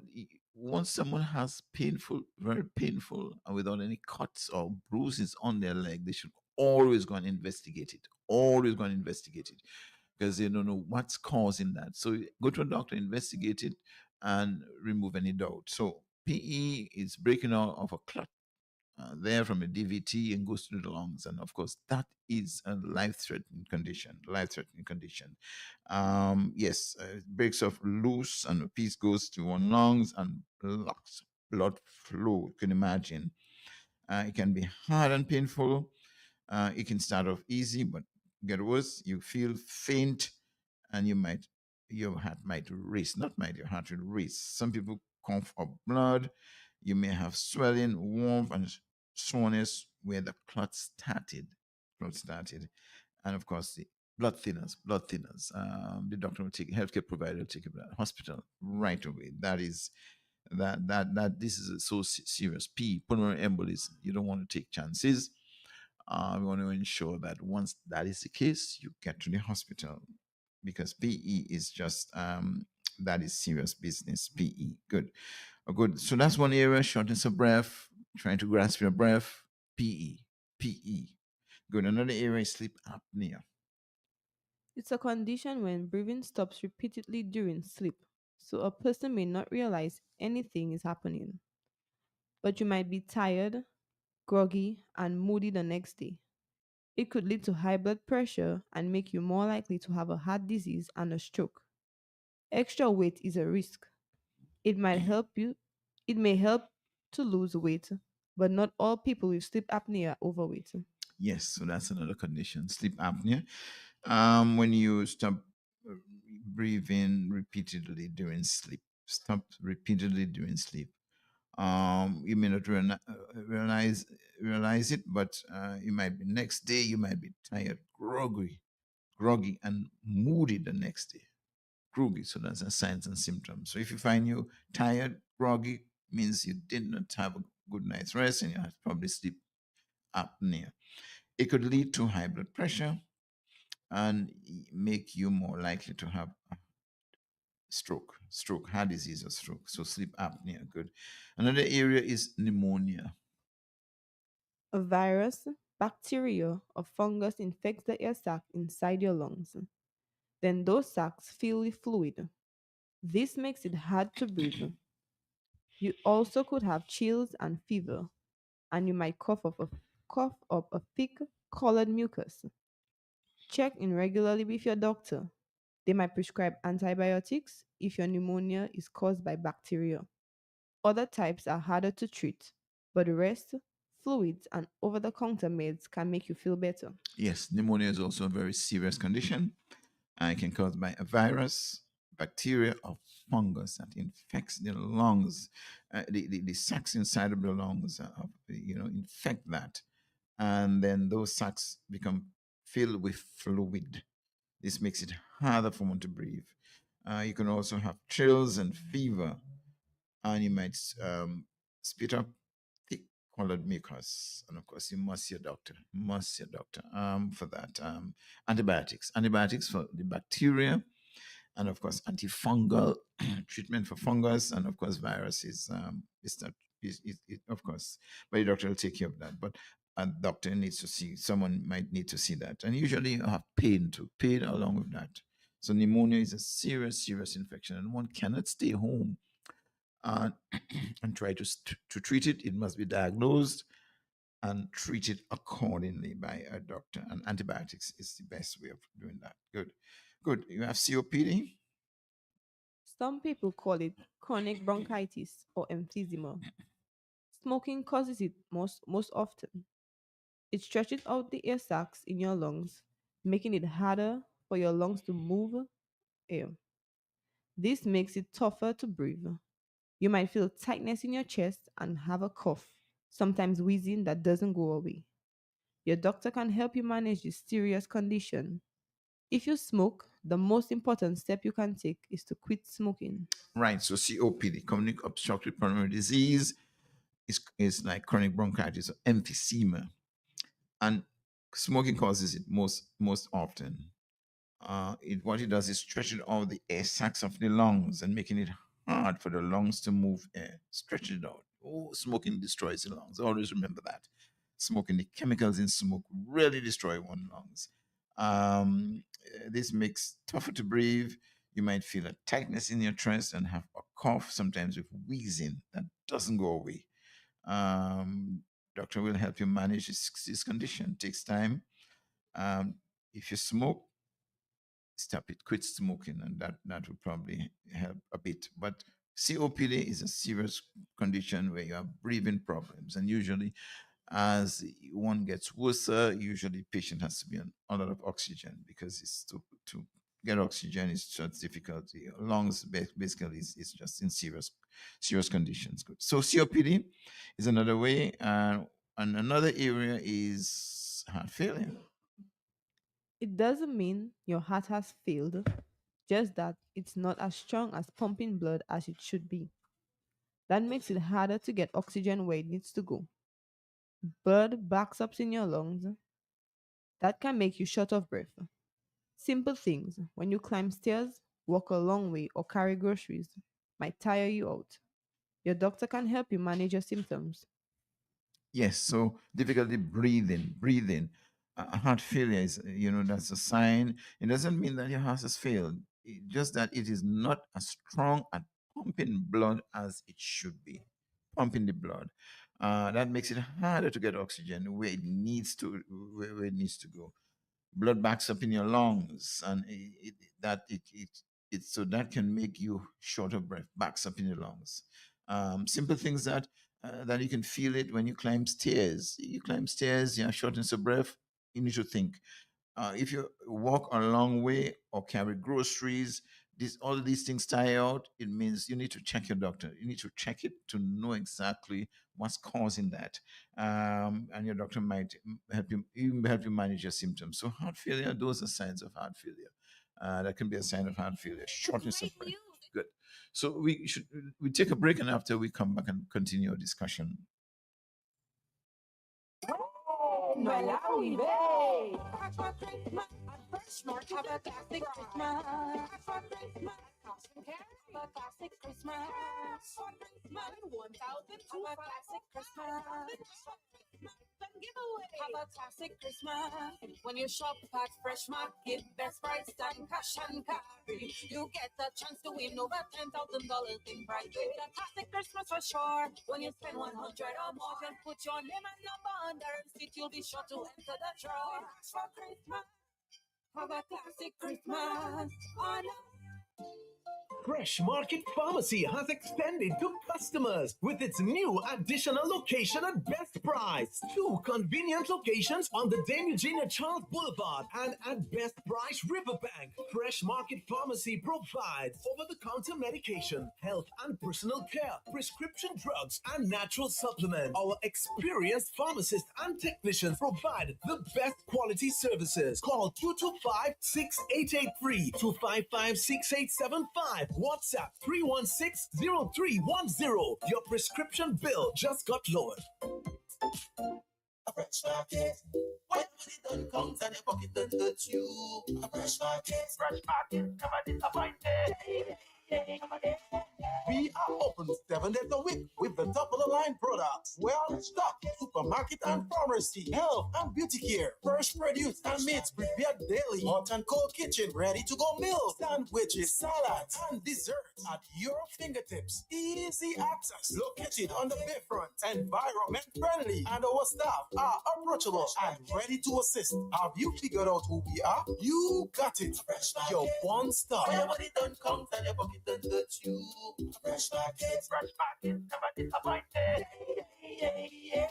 once someone has painful, very painful, and without any cuts or bruises on their leg, they should always go and investigate it. Always go and investigate it because they don't know what's causing that. So go to a doctor, investigate it, and remove any doubt. So PE is breaking out of a clot there from a DVT and goes through the lungs. And of course, that is a life-threatening condition. Life-threatening condition. Yes, it breaks off loose, and a piece goes to one lungs and blocks blood flow. You can imagine. It can be hard and painful. It can start off easy, but get worse. You feel faint, and your heart might race. Not might, your heart will race. Some people cough up blood. You may have swelling, warmth, and soreness where the clot started. And of course the blood thinners. The doctor will take, healthcare provider will take you to the hospital right away. That is that this is so serious. Pulmonary embolism. You don't want to take chances. We want to ensure that once that is the case, you get to the hospital because PE is just that is serious business. PE, good, good. So that's one area: shortness of breath, trying to grasp your breath. PE, good. Another area is sleep apnea. It's a condition when breathing stops repeatedly during sleep, so a person may not realize anything is happening. But you might be tired, groggy, and moody the next day. It could lead to high blood pressure and make you more likely to have a heart disease and a stroke. Extra weight is a risk. It might help you, it may help to lose weight, but not all people with sleep apnea are overweight. Yes, so that's another condition, sleep apnea. When you stop breathing repeatedly during sleep, stop repeatedly during sleep. You may not realize it, but you might be next day. You might be tired, groggy, and moody the next day. Groggy, so that's a signs and symptoms. So if you find you tired, groggy, means you did not have a good night's rest, and you have probably sleep apnea. It could lead to high blood pressure and make you more likely to have stroke, heart disease or stroke. So sleep apnea, good. Another area is pneumonia. A virus, bacteria, or fungus infects the air sac inside your lungs. Then those sacs fill with fluid. This makes it hard to breathe. You also could have chills and fever, and you might cough up a thick, colored mucus. Check in regularly with your doctor. They might prescribe antibiotics if your pneumonia is caused by bacteria. Other types are harder to treat, but rest, fluids, and over the counter meds can make you feel better. Yes, pneumonia is also a very serious condition and it can cause by a virus, bacteria, or fungus that infects the lungs. The sacs inside of the lungs, infect that. And then those sacs become filled with fluid. This makes it harder for one to breathe. You can also have chills and fever, and you might spit up thick colored mucus. And of course, you must see a doctor. For that. Antibiotics for the bacteria, and of course, antifungal treatment for fungus, and of course, viruses. Of course, but the doctor will take care of that. But a doctor needs to see, someone might need to see that. And usually you have pain too, pain along with that. So pneumonia is a serious, serious infection, and one cannot stay home and, and try to treat it. It must be diagnosed and treated accordingly by a doctor. And antibiotics is the best way of doing that. Good. Good. You have COPD? Some people call it chronic bronchitis or emphysema. Smoking causes it most often. It stretches out the air sacs in your lungs, making it harder for your lungs to move air. This makes it tougher to breathe. You might feel tightness in your chest and have a cough, sometimes wheezing that doesn't go away. Your doctor can help you manage this serious condition. If you smoke, the most important step you can take is to quit smoking. Right. So COPD, chronic obstructive pulmonary disease, is like chronic bronchitis or emphysema. And smoking causes it most often. What it does is stretching out the air sacs of the lungs and making it hard for the lungs to move air. Stretch it out. Oh, smoking destroys the lungs. Always remember that. Smoking, the chemicals in smoke really destroy one's lungs. This makes it tougher to breathe. You might feel a tightness in your chest and have a cough, sometimes with wheezing that doesn't go away. Doctor will help you manage this condition. It takes time. If you smoke, stop it, quit smoking, and that would probably help a bit. But COPD is a serious condition where you have breathing problems, and usually, as one gets worse, usually patient has to be on a lot of oxygen because it's to get oxygen is just difficult. The lungs basically is just in serious conditions. Good. So COPD is another way, and another area is heart failure. It doesn't mean your heart has failed, just that it's not as strong as pumping blood as it should be. That makes it harder to get oxygen where it needs to go. Blood backs up in your lungs. That can make you short of breath. Simple things, when you climb stairs, walk a long way, or carry groceries, might tire you out. Your doctor can help you manage your symptoms. Yes, so difficulty breathing. Heart failure is, that's a sign. It doesn't mean that your heart has failed. Just that it is not as strong at pumping blood as it should be. Pumping the blood. That makes it harder to get oxygen where it needs to, where it needs to go. Blood backs up in your lungs, and so that can make you short of breath. Backs up in your lungs. Simple things that you can feel it when you climb stairs. You climb stairs, you're shortness of breath. You need to think. If you walk a long way or carry groceries, all of these things tire out. It means you need to check your doctor. You need to check it to know exactly what's causing that, and your doctor might help you, even help you manage your symptoms. So heart failure, those are signs of heart failure. That can be a sign of heart failure. Shortness of breath. Good. So we take a break, and after we come back and continue our discussion. Malawi, babe. Catch my Christmas at Fresh Mart. Have a classic Christmas. Catch my Christmas at Custom Carry. Have a classic Christmas. 1,002 have a classic Christmas. Then giveaway. Have a classic Christmas. When you shop at Fresh Market, best price and cash and carry. You get the chance to win over $10,000 in prize. With a classic Christmas for sure. When you spend 100 or more, just put your name and number on the receipt. You'll be sure to enter the draw. For Christmas, have a classic Christmas. Oh no. Fresh Market Pharmacy has extended to customers with its new additional location at best price. 2 convenient locations on the Dame Eugenia Charles Boulevard and at Best Price Riverbank. Fresh Market Pharmacy provides over-the-counter medication, health and personal care, prescription drugs, and natural supplements. Our experienced pharmacists and technicians provide the best quality services. Call 225-6883, 255-6875, WhatsApp 316-0310. Your prescription bill just got lowered. A fresh market. When money don't count and your pocket don't hurt you. A fresh market. Fresh market. Never disappointed. We are open 7 days a week with the top of the line products. Well stocked supermarket and pharmacy, health and beauty care, fresh produce and meats prepared daily, hot and cold kitchen, ready to go meals, sandwiches, salads, and desserts at your fingertips. Easy access, located on the bayfront, environment friendly, and our staff are approachable and ready to assist. Have you figured out who we are? You got it. Your one stop. Your money don't count and your pocket don't hurt you. Fresh market. Fresh market. Never disappointed.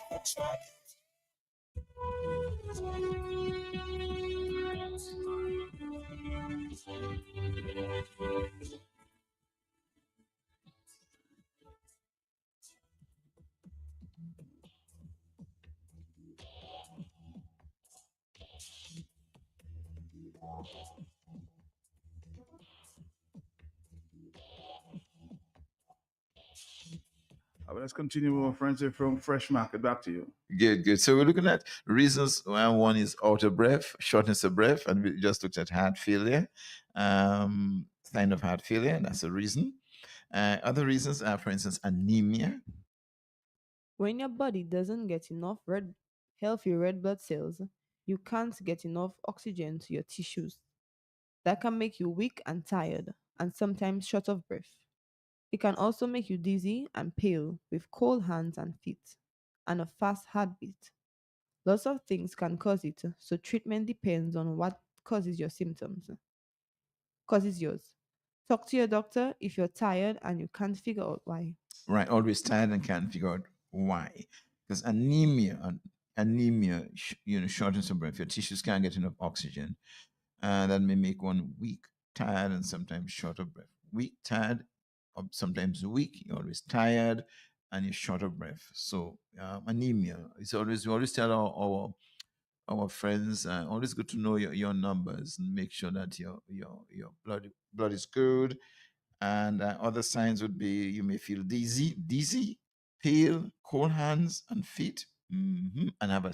Fresh market. Let's continue with our friends here from Fresh Market. Back to you. Good. So we're looking at reasons why one is out of breath, shortness of breath, and we just looked at heart failure, sign of heart failure. That's a reason. Other reasons are, for instance, anemia. When your body doesn't get enough healthy red blood cells, you can't get enough oxygen to your tissues. That can make you weak and tired, and sometimes short of breath. It can also make you dizzy and pale with cold hands and feet, and a fast heartbeat. Lots of things can cause it, so treatment depends on what causes your symptoms. Causes yours. Talk to your doctor if you're tired and you can't figure out why. Right, always tired and can't figure out why. Because anemia, shortness of breath, your tissues can't get enough oxygen. That may make one weak, tired, and sometimes short of breath. Weak, tired, or sometimes weak. You're always tired, and you're short of breath. So anemia. We always tell our friends, always good to know your numbers and make sure that your blood is good. And other signs would be you may feel dizzy, pale, cold hands and feet, and have a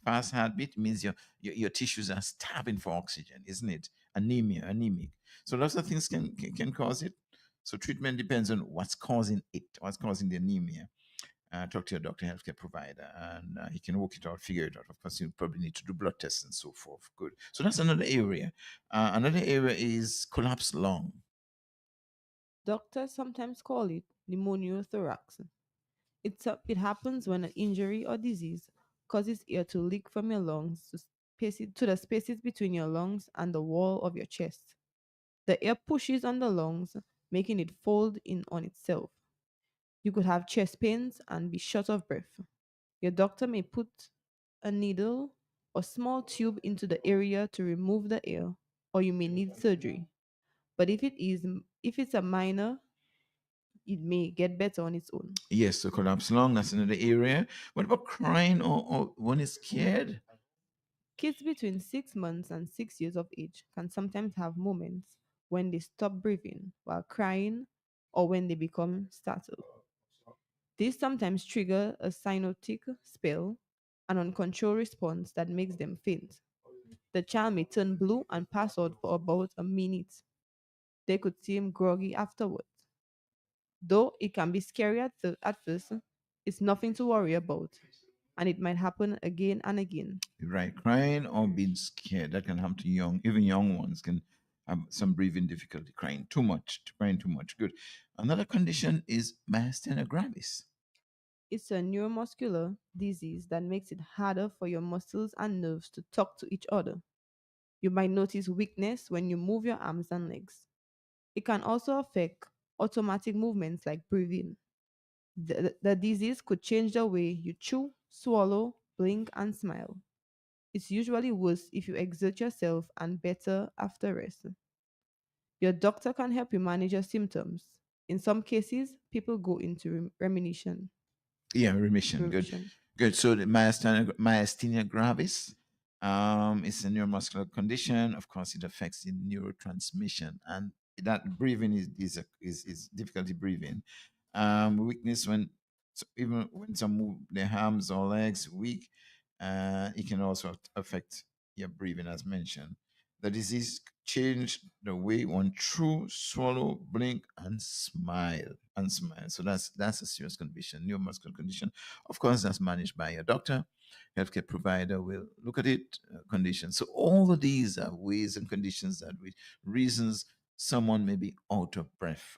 fast heartbeat. Means your tissues are starving for oxygen, isn't it? Anemic. So lots of things can cause it. So treatment depends on what's causing it, what's causing the anemia. Talk to your doctor, healthcare provider, and he can work it out, figure it out. Of course, you probably need to do blood tests and so forth. Good. So that's another area. Another area is collapsed lung. Doctors sometimes call it pneumothorax. It happens when an injury or disease causes air to leak from your lungs to the spaces between your lungs and the wall of your chest. The air pushes on the lungs, making it fold in on itself. You could have chest pains and be short of breath. Your doctor may put a needle or small tube into the area to remove the air, or you may need surgery. But if it's a minor, it may get better on its own. Yes, so collapse lung, that's another area. What about crying or when it's scared? Kids between 6 months and 6 years of age can sometimes have moments when they stop breathing while crying or when they become startled. This sometimes trigger a cyanotic spell, an uncontrolled response that makes them faint. The child may turn blue and pass out for about a minute. They could seem groggy afterwards. Though it can be scary at first, it's nothing to worry about, and it might happen again and again. Right, crying or being scared, that can happen to even young ones can have some breathing difficulty, crying too much. Good. Another condition is myasthenia gravis. It's a neuromuscular disease that makes it harder for your muscles and nerves to talk to each other. You might notice weakness when you move your arms and legs. It can also affect automatic movements like breathing. The disease could change the way you chew, swallow, blink, and smile. It's usually worse if you exert yourself and better after rest. Your doctor can help you manage your symptoms. In some cases, people go into remission. Yeah, remission. Good. Remission. Good. So the myasthenia gravis is a neuromuscular condition. Of course, it affects the neurotransmission, and that breathing is difficulty breathing. Weakness when even when some move their arms or legs weak, it can also affect your breathing, as mentioned. The disease changed the way one chew, swallow, blink, and smile. And smile. So that's a serious condition, neuromuscular condition. Of course, that's managed by your doctor. Healthcare provider will look at it, conditions. So all of these are ways and conditions that we reasons someone may be out of breath.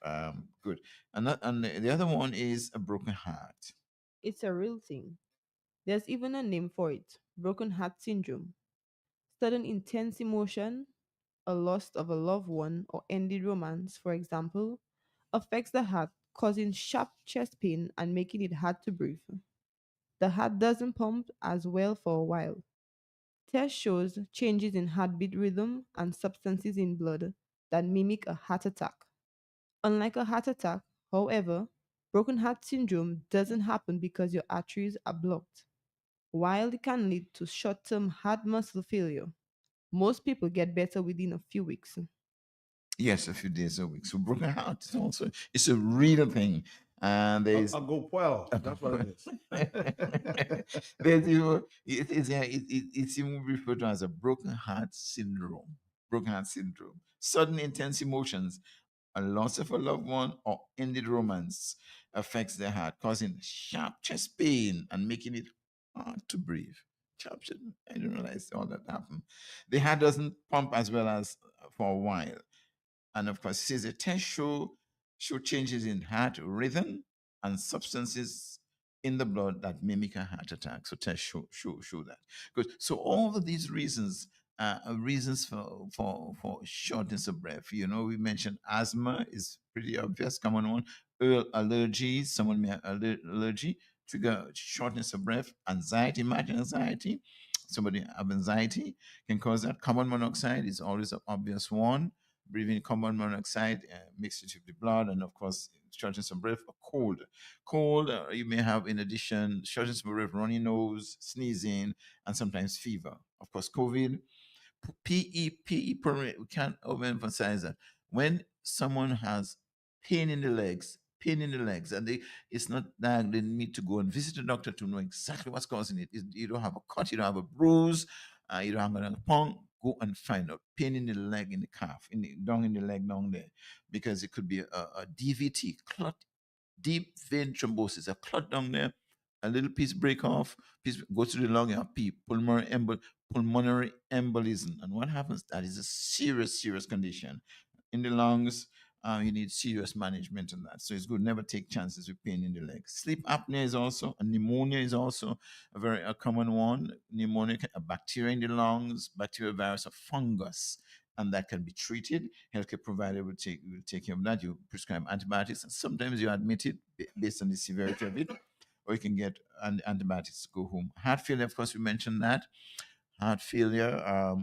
Good. And the other one is a broken heart. It's a real thing. There's even a name for it, broken heart syndrome. Sudden intense emotion, a loss of a loved one, or ended romance, for example, affects the heart, causing sharp chest pain and making it hard to breathe. The heart doesn't pump as well for a while. Test shows changes in heartbeat rhythm and substances in blood that mimic a heart attack. Unlike a heart attack, however, broken heart syndrome doesn't happen because your arteries are blocked. While it can lead to short term heart muscle failure, most people get better within a few weeks. Yes, a few days a week. So broken heart is also it's a real thing. And there's A go well. That's what it is. there's even it's even referred to as a broken heart syndrome. Broken heart syndrome. Sudden intense emotions, a loss of a loved one, or ended romance affects the heart, causing sharp chest pain and making it hard to breathe. Sharp chest. I didn't realize all that happened. The heart doesn't pump as well as for a while. And of course, says a test show changes in heart rhythm and substances in the blood that mimic a heart attack. So tests show that. Good. So all of these reasons are reasons for shortness of breath. You know, we mentioned asthma is pretty obvious, common one. Allergies, someone may have allergy, trigger shortness of breath. Anxiety, imagine anxiety. Somebody have anxiety can cause that. Carbon monoxide is always an obvious one. Breathing carbon monoxide mixed it with the blood, and of course, shortness of breath, a cold. Cold, you may have in addition shortness of breath, runny nose, sneezing, and sometimes fever. Of course, COVID, we can't overemphasize that. When someone has pain in the legs, and it's not that they need to go and visit a doctor to know exactly what's causing it. You don't have a cut, you don't have a bruise, you don't have a punk. Go and find out pain in the leg, in the calf, down in the leg, down there, because it could be a DVT, clot, deep vein thrombosis, a clot down there, a little piece break off, piece go to the lung, you have pulmonary embolism. And what happens? That is a serious condition in the lungs. You need serious management on that. So it's good. Never take chances with pain in the legs. Sleep apnea is also, and pneumonia is also a common one. Pneumonia, a bacteria in the lungs, bacterial virus, or fungus, and that can be treated. Healthcare provider will take care of that. You prescribe antibiotics, and sometimes you admit it based on the severity of it, or you can get antibiotics to go home. Heart failure, of course, we mentioned that. Heart failure,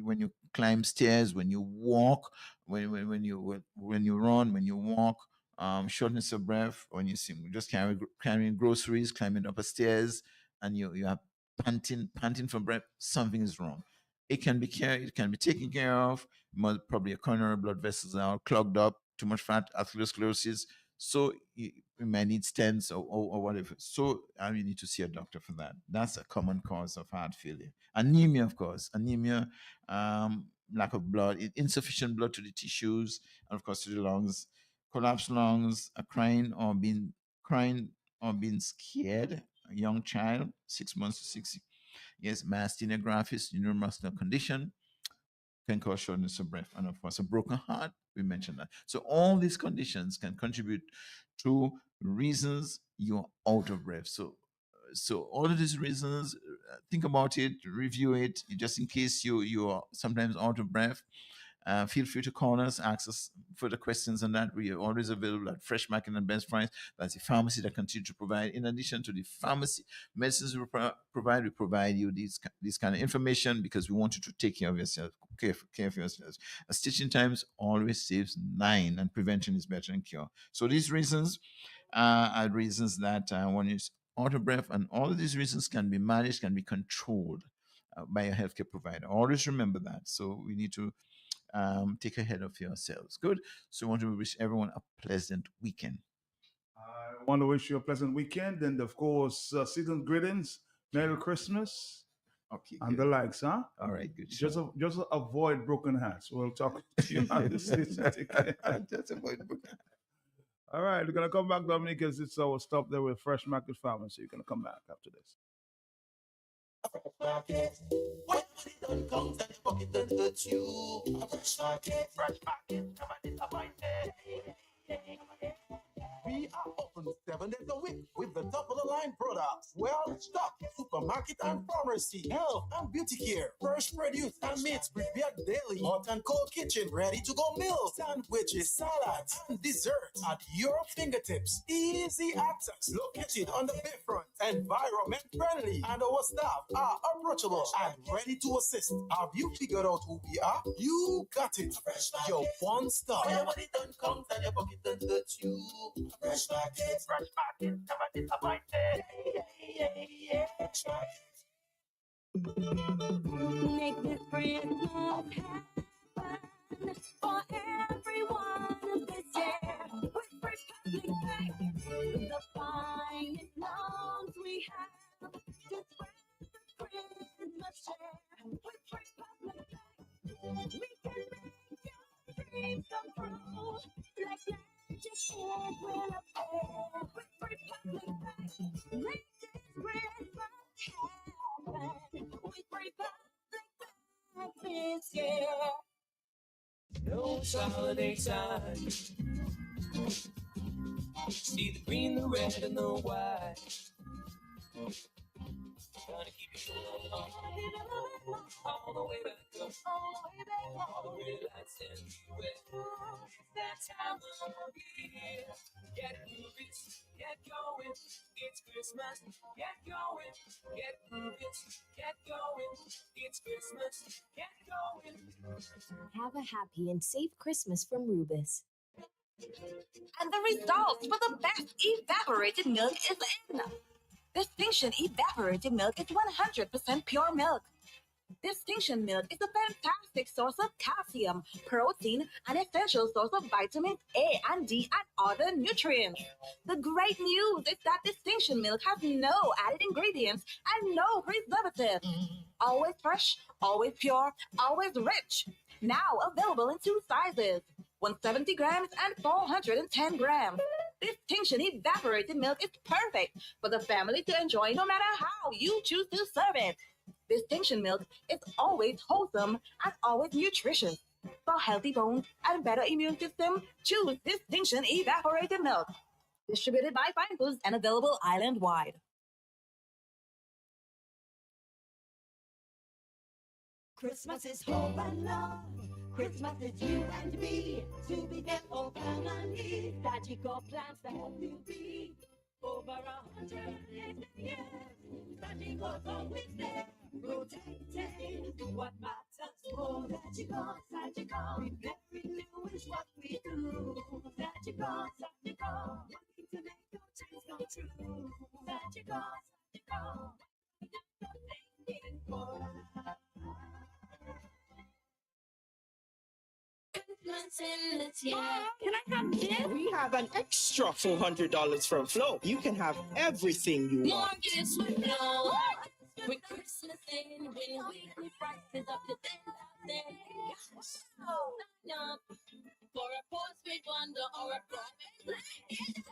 when you climb stairs, when you walk, when you run, when you walk, shortness of breath, when you see just carrying groceries, climbing up a stairs, and you are panting for breath, something is wrong. It can be taken care of. Probably a coronary blood vessels are clogged up, too much fat, atherosclerosis. So you might need stents or whatever. So you need to see a doctor for that. That's a common cause of heart failure. Anemia, of course. Anemia, lack of blood, insufficient blood to the tissues, and of course to the lungs. Collapsed lungs, crying or being scared. A young child, 6 months to 6 years, myasthenia gravis, neuromuscular condition, can cause shortness of breath, and of course, a broken heart. We mentioned that. So all these conditions can contribute to reasons you're out of breath. So all of these reasons, think about it, review it, just in case you are sometimes out of breath. Feel free to call us, ask us further questions on that. We are always available at Fresh Market and Best Price. That's the pharmacy that continue to provide. In addition to the pharmacy medicines we provide you this kind of information because we want you to take care of yourself, care for yourselves. Stitching times always saves 9, and prevention is better than cure. So these reasons are reasons that one is out of breath, and all of these reasons can be managed, can be controlled by a healthcare provider. Always remember that. So we need to take ahead of yourselves. Good. So I want to wish everyone a pleasant weekend. I want to wish you a pleasant weekend, and of course, season greetings, Merry Christmas, and the likes, huh? All right, good. Just avoid broken hearts. We'll talk to you on this. Just avoid broken hearts. All right, we're gonna come back, Dominic, because it's our stop there with Fresh Market Farming. So you're gonna come back after this. Market. When money don't come, then your pocket don't hurt you. A fresh market, never disappointed. We are open 7 days a week with the top of the line products. Well stocked supermarket and pharmacy, health and beauty care, fresh produce and meats prepared daily, hot and cold kitchen, ready to go meals, sandwiches, salads, and desserts at your fingertips. Easy access, located on the bayfront, environment friendly, and our staff are approachable and ready to assist. Have you figured out who we are? You got it. Your one stop. When your money don't come, then your pocket don't hurt you. Fresh market, never disappointed. Fresh market. Make this Christmas happen for everyone this year. With Fresh Public Bank, the finest loans we have to spread the Christmas cheer. With Fresh Public Bank, we can make your dreams come true. Like just can't win a pair. With Fresh Public Bank, make this Christmas happen. With Fresh Public Bank this year. No, it's holiday time. See the green, the red, and the white. Gonna keep it going all the way back up. All the red lights and the red. It's that time of year. Get moving, get going. It's Christmas. Get going, get moving, get going. It's Christmas. Get going. Have a happy and safe Christmas from Rubus. And the results for the best evaporated milk is in. Distinction evaporated milk is 100% pure milk. Distinction milk is a fantastic source of calcium, protein, and essential source of vitamins A and D and other nutrients. The great news is that Distinction milk has no added ingredients and no preservatives. Always fresh, always pure, always rich. Now available in 2 sizes, 170 grams and 410 grams. Distinction evaporated milk is perfect for the family to enjoy no matter how you choose to serve it. Distinction milk is always wholesome and always nutritious. For healthy bones and better immune system, choose Distinction evaporated milk. Distributed by Fine Foods and available island-wide. Christmas is hope and love. Christmas is you and me. To be there for family. Magical plans to help you be. Over 100 years. Magical's always there. Protecting what matters more. Magical. Very new is what we do. Magical. Working to make your dreams come true. Magical. Thinking for Can I have this? We have an extra $400 from Flow. You can have everything you More want. gifts with Flow. With Christmas in, when weekly prices up to 10,000. Sign up for a postpaid bundle or a private plan.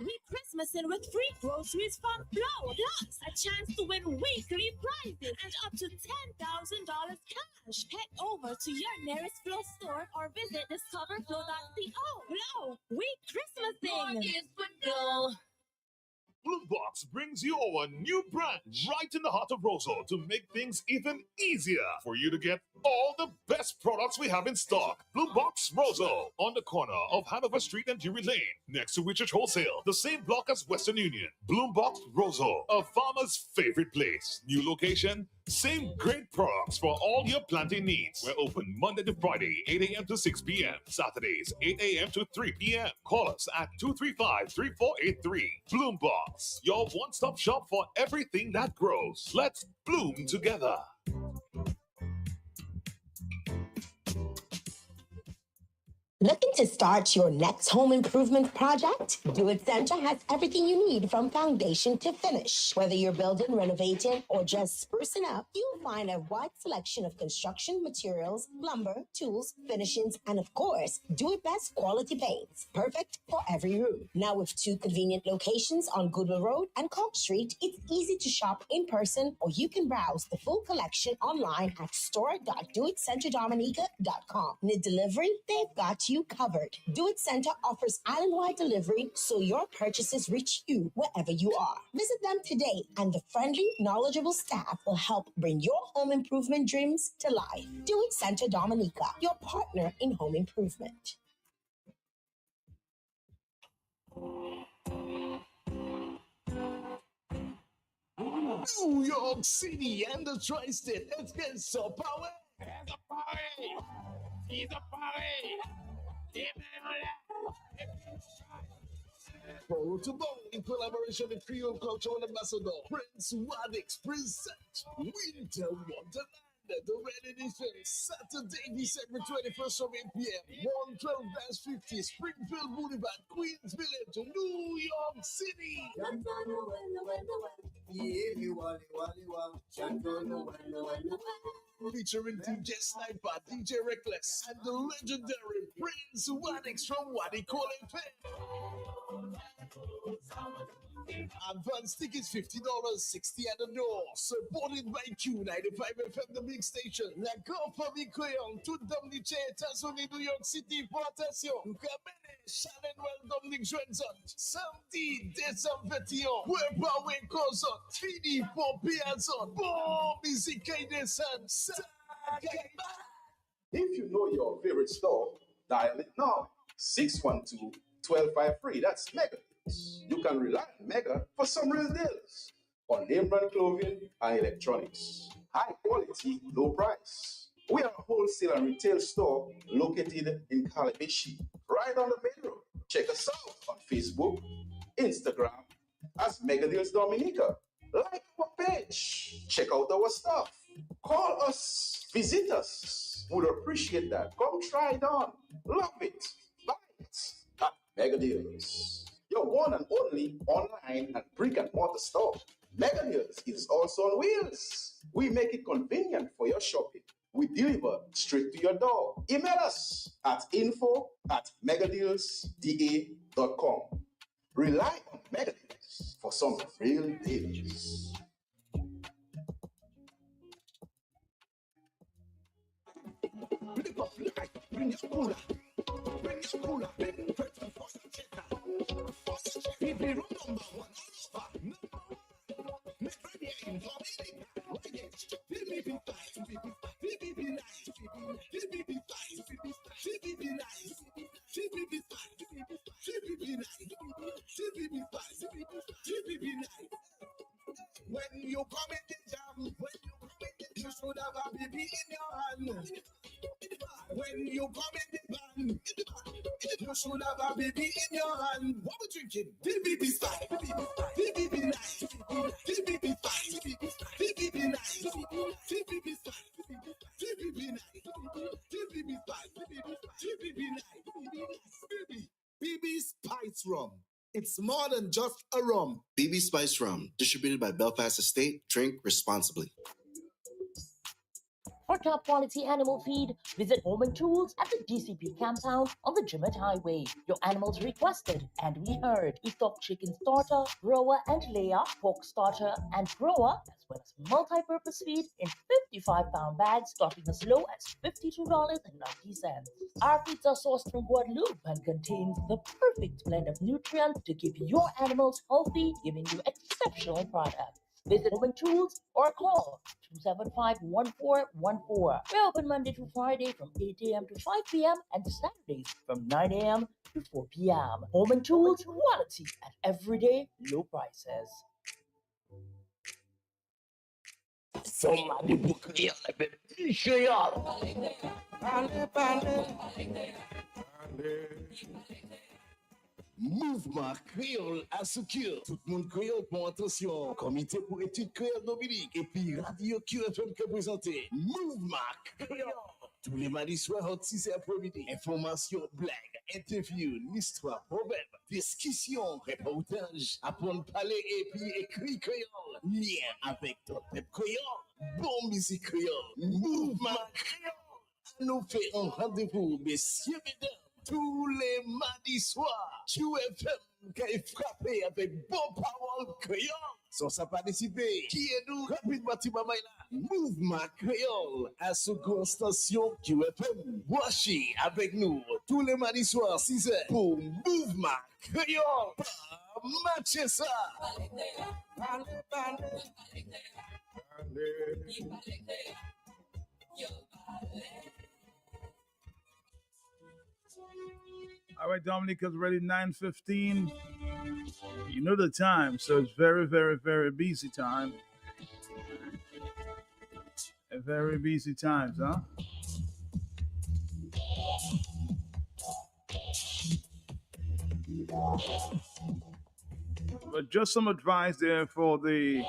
We Christmas in with free groceries from Flow. Plus, a chance to win weekly prizes and up to $10,000 cash. Head over to your nearest Flow store or visit discoverflow.co. Flow, we Christmasing. More gifts with Flow. Blue Box brings you our new branch right in the heart of Rosal to make things even easier for you to get all the best products we have in stock. Blue Box Roseau on the corner of Hanover Street and Dewey Lane, next to Richard Wholesale, the same block as Western Union. Blue Box Roseau, a farmer's favorite place. New location, same great products for all your planting needs. We're open Monday to Friday, 8 a.m. to 6 p.m. Saturdays, 8 a.m. to 3 p.m. Call us at 235-3483. Bloom Box, your one-stop shop for everything that grows. Let's bloom together. Looking to start your next home improvement project? Do It Center has everything you need from foundation to finish. Whether you're building, renovating, or just sprucing up, you'll find a wide selection of construction materials, lumber, tools, finishings, and of course, Do It Best quality paints. Perfect for every room. Now with 2 convenient locations on Goodwill Road and Cork Street, it's easy to shop in person, or you can browse the full collection online at store.doitcenterdominica.com. Need delivery? They've got you covered. Do It Center offers island-wide delivery, so your purchases reach you wherever you are. Visit them today, and the friendly, knowledgeable staff will help bring your home improvement dreams to life. Do It Center Dominica, your partner in home improvement. New York City and the Tri-State, let's get so power. It's a party. It's a party. Borrow to Borrow in collaboration with Creole Cultural Ambassador Prince Wadix present Winter Wonderland. The Red Edition, Saturday, December 21st from 8 p.m. 112-50 Springfield Boulevard, Queens Village, New York City. Featuring DJ Sniper, DJ Reckless, and the legendary Prince Wadix from Wadi Calling Pen. Advance tickets $50, $60 at the door. Supported by Q95 FM, the big station. La Famille Créole, toute Dominique États-Unis, New York City, portation. Nous camene, Shannon Dominique Johnson. Samedi, décembre 21. Weber Kozot, Fini Pompiazon. Bon, musique et descente. If you know your favorite store, dial it now. 612-1253. That's Mega. You can rely on Mega for some real deals on name brand clothing and electronics. High quality, low price. We are a wholesale and retail store located in Calabishi, right on the main road. Check us out on Facebook, Instagram as Mega Deals Dominica. Like our page. Check out our stuff. Call us. Visit us. Would appreciate that. Come try it on. Love it. Buy it at Mega Deals. Your one and only online and brick and mortar store. Mega Deals is also on wheels. We make it convenient for your shopping. We deliver straight to your door. Email us at info@megadealsda.com. Rely on Mega Deals for some real deals. When you come in the jam, you should have a baby in your hand. When you come in the band, you should have a baby in your hand. What we drinking? DBB style, DBB nice, DBB fine, DBB nice, DBB style, DBB nice, DBB fine, DBB nice, BB Spice Rum. It's more than just a rum. BB Spice Rum, distributed by Belfast Estate. Drink responsibly. For top quality animal feed, visit Home and Tools at the DCP compound on the Jimmet Highway. Your animals requested and we heard. We stock chicken starter, grower and layer, pork starter and grower, as well as multi-purpose feed in 55-pound bags starting as low as $52.90. Our feeds are sourced from Guadeloupe and contains the perfect blend of nutrients to keep your animals healthy, giving you exceptional products. Visit Home Tools or call 275-1414. We're open Monday to Friday from 8 a.m. to 5 p.m. and Saturdays from 9 a.m. to 4 p.m. Home Tools, quality at everyday low prices. Somebody book me on the baby. Show y'all. Mouvement créole à Soukir. Tout le monde créole pour attention. Comité pour études créole Dominique. Et puis Radio QFM qui présenté. Mouvement créole. Tous les mardis soirs, entre 6 et après-midi. Information, blague, interview, l'histoire, problème, discussion, reportage, apprendre à parler et puis écrit créole. Lien avec ton peuple créole. Bon musique créole. Mouvement créole. Nous fait un rendez-vous, messieurs, mesdames. Tous les mardis soirs, QFM qui est frappé avec bon parole créole. Sans ça participer, qui est nous rapidement Mouvement créole à ce grand station QFM. Voici avec nous tous les mardis soirs 6h pour Mouvement créole. Matchez ça. All right, Dominica's ready, 9:15. You know the time, so it's very, very, very busy time. A very busy times, huh? But just some advice there for the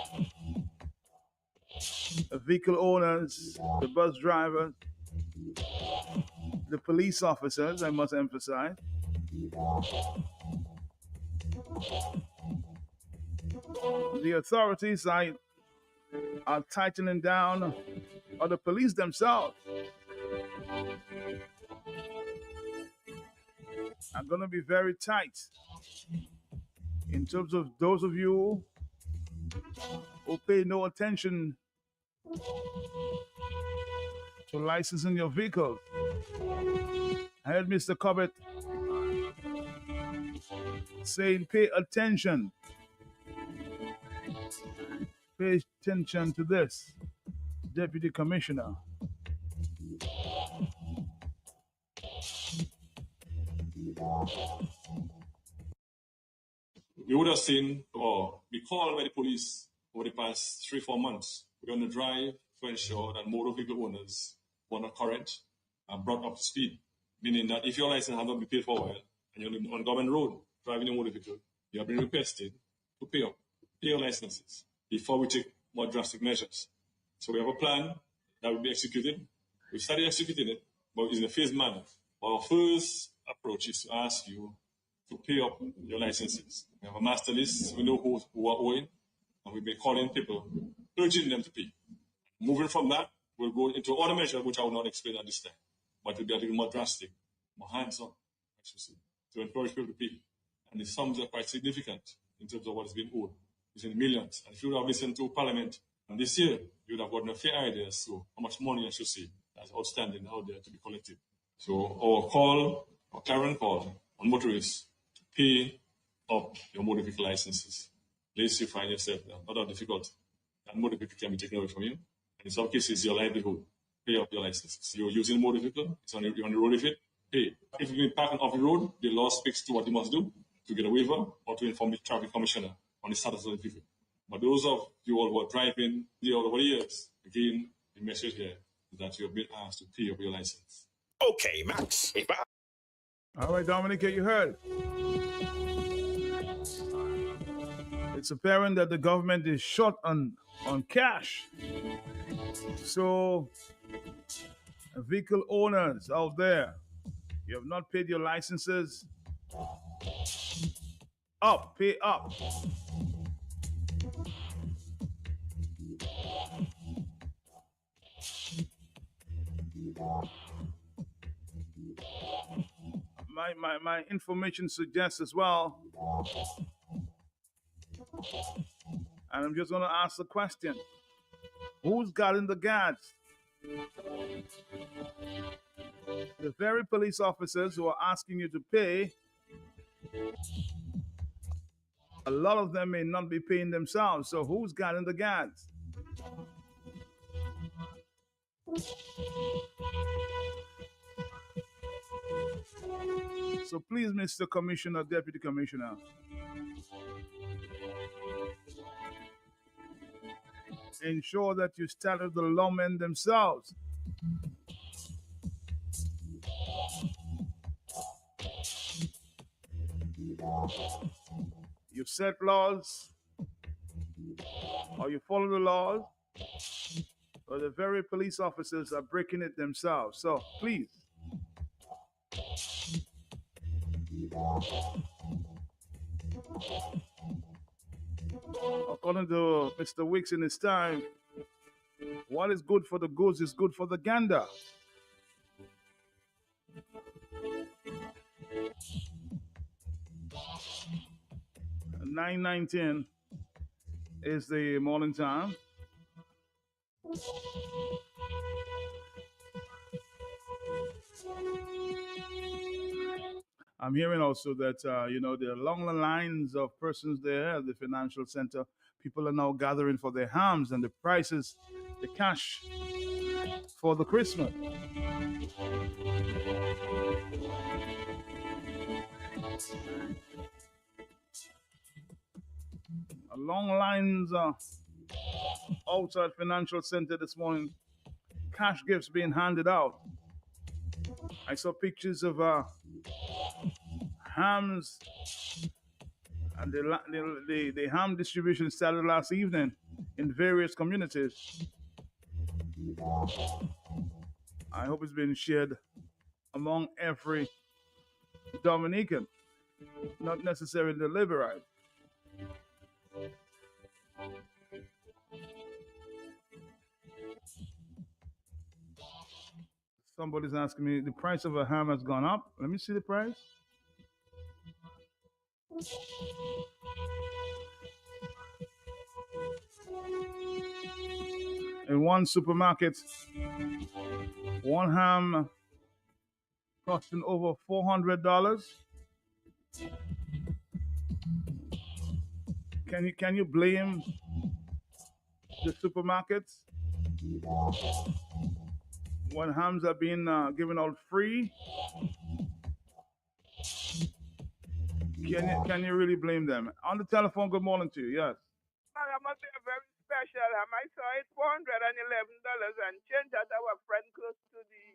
vehicle owners, the bus drivers, the police officers, I must emphasize. The authorities are tightening down, or the police themselves are going to be very tight in terms of those of you who pay no attention to licensing your vehicles. I heard Mr. Cobbett saying, pay attention. Pay attention to this, Deputy Commissioner. We would have seen or be called by the police over the past 3-4 months. We're on the drive to ensure that motor vehicle owners who are not current are brought up to speed. Meaning that if your license has not been paid for a while and you're on government road driving your motor vehicle, you have been requested to pay your licenses before we take more drastic measures. So we have a plan that will be executed. We started executing it, but it's in a phased manner. Our first approach is to ask you to pay up your licenses. We have a master list. We know who are owing, and we've been calling people, urging them to pay. Moving from that, we'll go into other measures, which I will not explain at this time, but will be a little more drastic, more hands-on, I should say, to encourage people to pay. And the sums are quite significant in terms of what is being owed. It's in millions. And if you would have listened to Parliament and this year, you would have gotten a fair idea as to how much money, I should say, that's outstanding out there to be collected. So our current call on motorists, pay up your motor vehicle licenses. Lest you find yourself not that difficult. That motor vehicle can be taken away from you. And in some cases, your livelihood. Pay up your licenses. You're using a motor vehicle, you're on the road with it, pay. If you've been parking off the road, the law speaks to what you must do to get a waiver or to inform the traffic commissioner on the status of the vehicle. But those of you all who are driving all over the years, again, the message here is that you have been asked to pay up your license. Okay, Max. All right, Dominica, you heard. It's apparent that the government is short on cash. So, vehicle owners out there, you have not paid your licenses, pay up. My information suggests as well, and I'm just going to ask the question, who's guarding the guards? The very police officers who are asking you to pay a lot of them may not be paying themselves. So who's gotten the gas? So please, Mr. Commissioner, Deputy Commissioner, ensure that you start with the lawmen themselves. You set laws, or you follow the laws, or the very police officers are breaking it themselves. So please. According to Mr. Wicks in his time, what is good for the goose is good for the gander. At 9:19 is the morning time. I'm hearing also that there are long lines of persons there at the financial center. People are now gathering for their hams and the prices, the cash for the Christmas. Long lines outside financial center this morning. Cash gifts being handed out. I saw pictures of hams, and the ham distribution started last evening in various communities. I hope it's been shared among every Dominican, not necessarily the Liberite. Somebody's asking me, the price of a ham has gone up. Let me see the price. In one supermarket, one ham costing over $400. Can you blame the supermarkets when hams are being given out free? Can you really blame them? On the telephone, good morning to you. Yes. That must be a very special ham. I saw it $411 and change that our friend close to the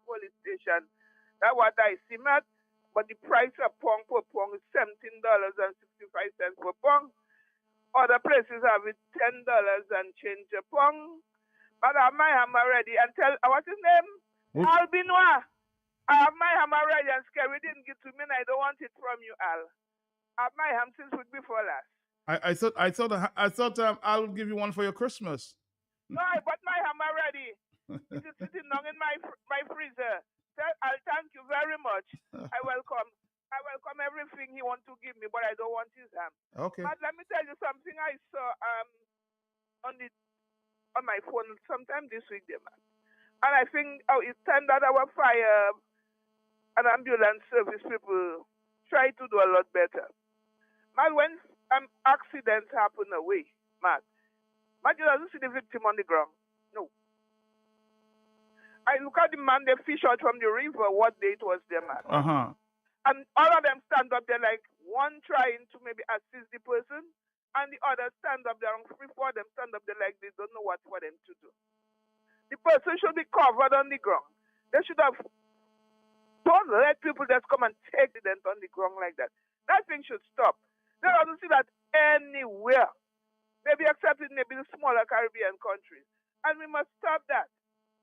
police station. That's what I see, Matt. But the price of pong per pong is $17.65 per pong. Other places have it $10 and change a pong. But I have my ham already and tell what's his name? Al Benoit. I have my ham already and Scary didn't give to me and I don't want it from you, Al. I have my ham since week before last. I thought I would give you one for your Christmas. No, I bought my ham already. It is sitting down in my freezer. I'll thank you very much. I welcome everything he wants to give me, but I don't want his ham. Okay. But let me tell you something I saw on my phone sometime this week, there, man. And I think it's time that our fire and ambulance service people try to do a lot better. Man, when accidents happen away, man you doesn't see the victim on the ground. No. I look at the man they fish out from the river, what day it was there, man. Uh-huh. And all of them stand up there like one trying to maybe assist the person, and the other stand up there, and 3-4 of them stand up there like they don't know what for them to do. The person should be covered on the ground. They should have, don't let people just come and take the dent on the ground like that. That thing should stop. They don't see that anywhere. Maybe except in maybe the smaller Caribbean countries. And we must stop that.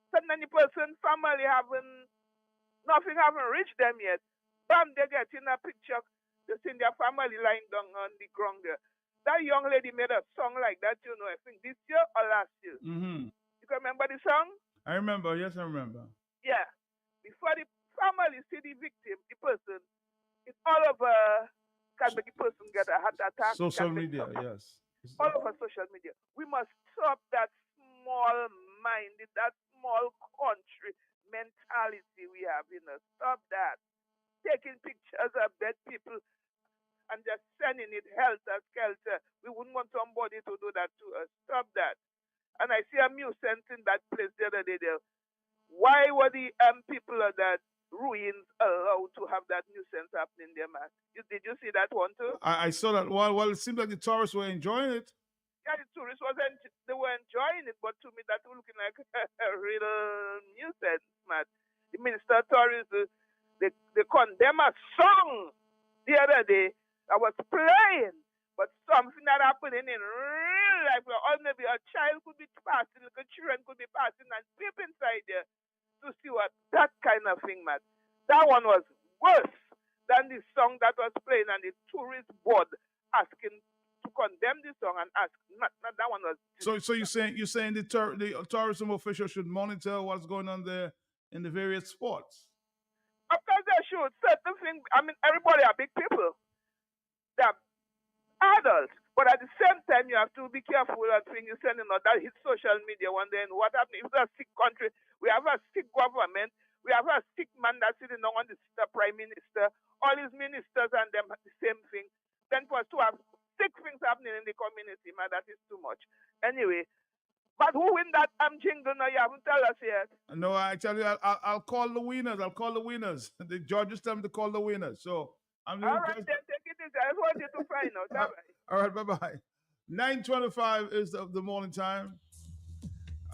So many person, family nothing haven't reached them yet. Bam, they get in a picture, they see their family lying down on the ground there. That young lady made a song like that, I think this year or last year. Mm-hmm. You can remember the song? I remember, yes, I remember. Yeah. Before the family see the victim, the person, it's all over, can make the person get a heart attack. Social media, yes. All over social media. We must stop that small-minded, that small country mentality we have, Stop that. Taking pictures of dead people. and just sending it helter-skelter. We wouldn't want somebody to do that to us. Stop that. And I see a nuisance in that place the other day there. Why were the people of that ruins allowed to have that nuisance happening there, man? Did you see that one too? I saw that. Well, it seems like the tourists were enjoying it. Yeah, the tourists they were enjoying it, but to me that looking like a real nuisance, man. The Minister of Tourism, they condemn a song the other day that was playing, but something that happening in real life, or maybe a child could be passing, little children could be passing and peep inside there to see what that kind of thing, man. That one was worse than the song that was playing and the tourist board asking to condemn the song and ask. Not that one was. So you're saying the tourism officials should monitor what's going on there in the various spots? Of course they should. Certain things. I mean, everybody are big people. They're adults, but at the same time, you have to be careful that thing you're sending out. That hits social media one day. And what happens if it's a sick country? We have a sick government. We have a sick man that's sitting on the prime minister. All his ministers and them the same thing. Then for us to have sick things happening in the community, man, that is too much. Anyway, but who win that jingle now? You haven't tell us yet. No, actually, I'll call the winners. I'll call the winners. The judges tell me to call the winners. So I'm all right, then take it easy. I want you to find out. All right, bye-bye. 9:25 is the morning time.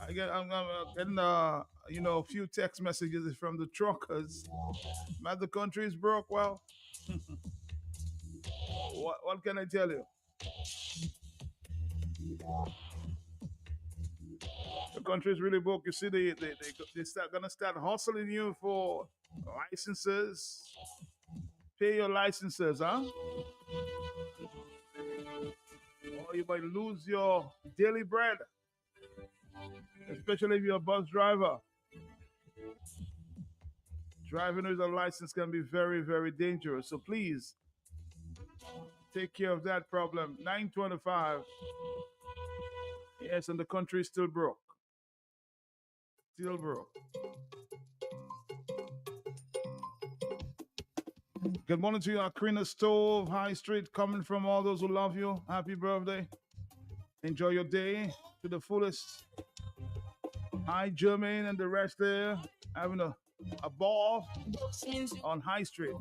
I'm getting a few text messages from the truckers. Man, the country is broke. Well, what can I tell you? The country is really broke. You see, they gonna start hustling you for licenses. Pay your licenses, huh? Or you might lose your daily bread, especially if you're a bus driver. Driving with a license can be very, very dangerous. So please take care of that problem. 9:25. Yes, and the country is still broke. Still broke. Good morning to you, Akrina Stove, High Street, coming from all those who love you. Happy birthday. Enjoy your day to the fullest. Hi, Jermaine and the rest there, having a ball on High Street.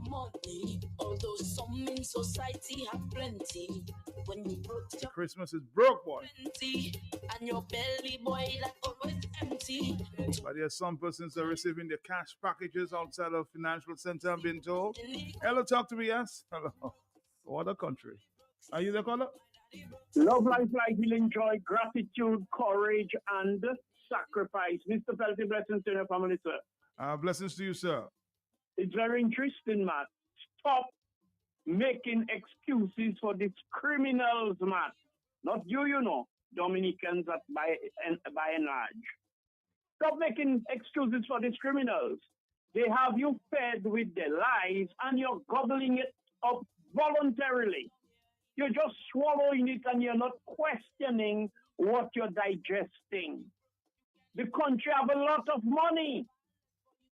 Although some in society have plenty, when you put Christmas is broke, boy. And your belly, boy, that always empty. But there's some persons are receiving their cash packages outside of financial center, I'm being told. Hello, talk to me, yes? Hello. What a country. Are you the caller? Love, life, healing, joy, gratitude, courage, and sacrifice. Mr. Pelty, blessings to your family, sir. Blessings to you, sir. It's very interesting, Matt. Stop making excuses for these criminals, Matt. Not you, Dominicans by and large. Stop making excuses for these criminals. They have you fed with their lies and you're gobbling it up voluntarily. You're just swallowing it and you're not questioning what you're digesting. The country have a lot of money,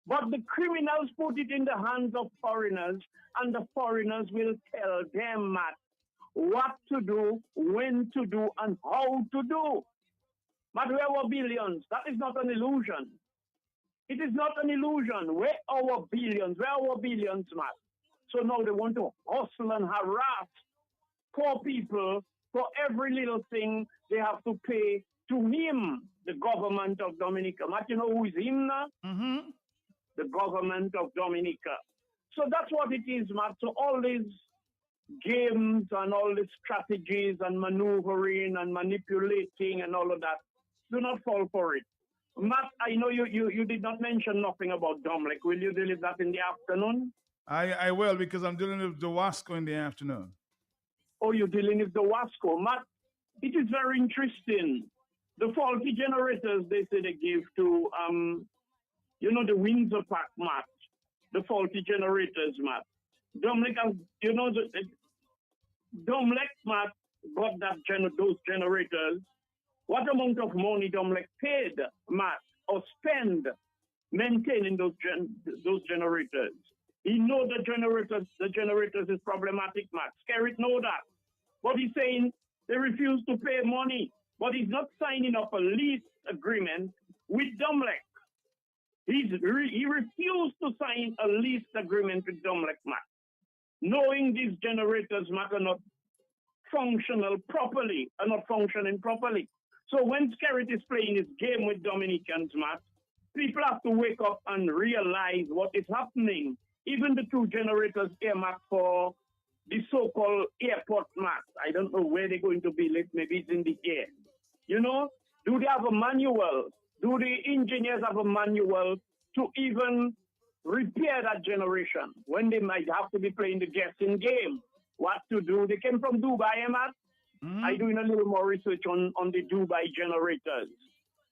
but the criminals put it in the hands of foreigners, and the foreigners will tell them, Matt, what to do, when to do, and how to do. But where are our billions? That is not an illusion. It is not an illusion. Where are our billions? Where are our billions, Matt? So now they want to hustle and harass poor people for every little thing they have to pay to him, the government of Dominica. Matt, you know who is him now? Mm-hmm. The government of Dominica. So that's what it is, Matt. So all these games and all these strategies and maneuvering and manipulating and all of that, do not fall for it. Matt, I know you did not mention nothing about Domlek. Will you deal with that in the afternoon? I will, because I'm dealing with the Wasco in the afternoon. Oh, you're dealing with the Wasco. Matt, it is very interesting. The faulty generators, they say they give to, the Windsor Park, Matt. The faulty generators, Matt. Domlek, Domlek, Matt, got those generators. What amount of money Domlek paid, Matt, or spend maintaining those generators? He know the generators is problematic, Matt. Skerrit know that. But he's saying they refuse to pay money. But he's not signing up a lease agreement with Domlec. He refused to sign a lease agreement with Domlec, Matt. Knowing these generators, Matt, are not functional properly, are not functioning properly. So when Skerrit is playing his game with Dominicans, Matt, people have to wake up and realize what is happening. Even the two generators earmarked for the so-called airport, Matt, I don't know where they're going to be lit. Maybe it's in the air. You know, do they have a manual? Do the engineers have a manual to even repair that generation when they might have to be playing the guessing game? What to do? They came from Dubai, Matt. I'm doing a little more research on the Dubai generators.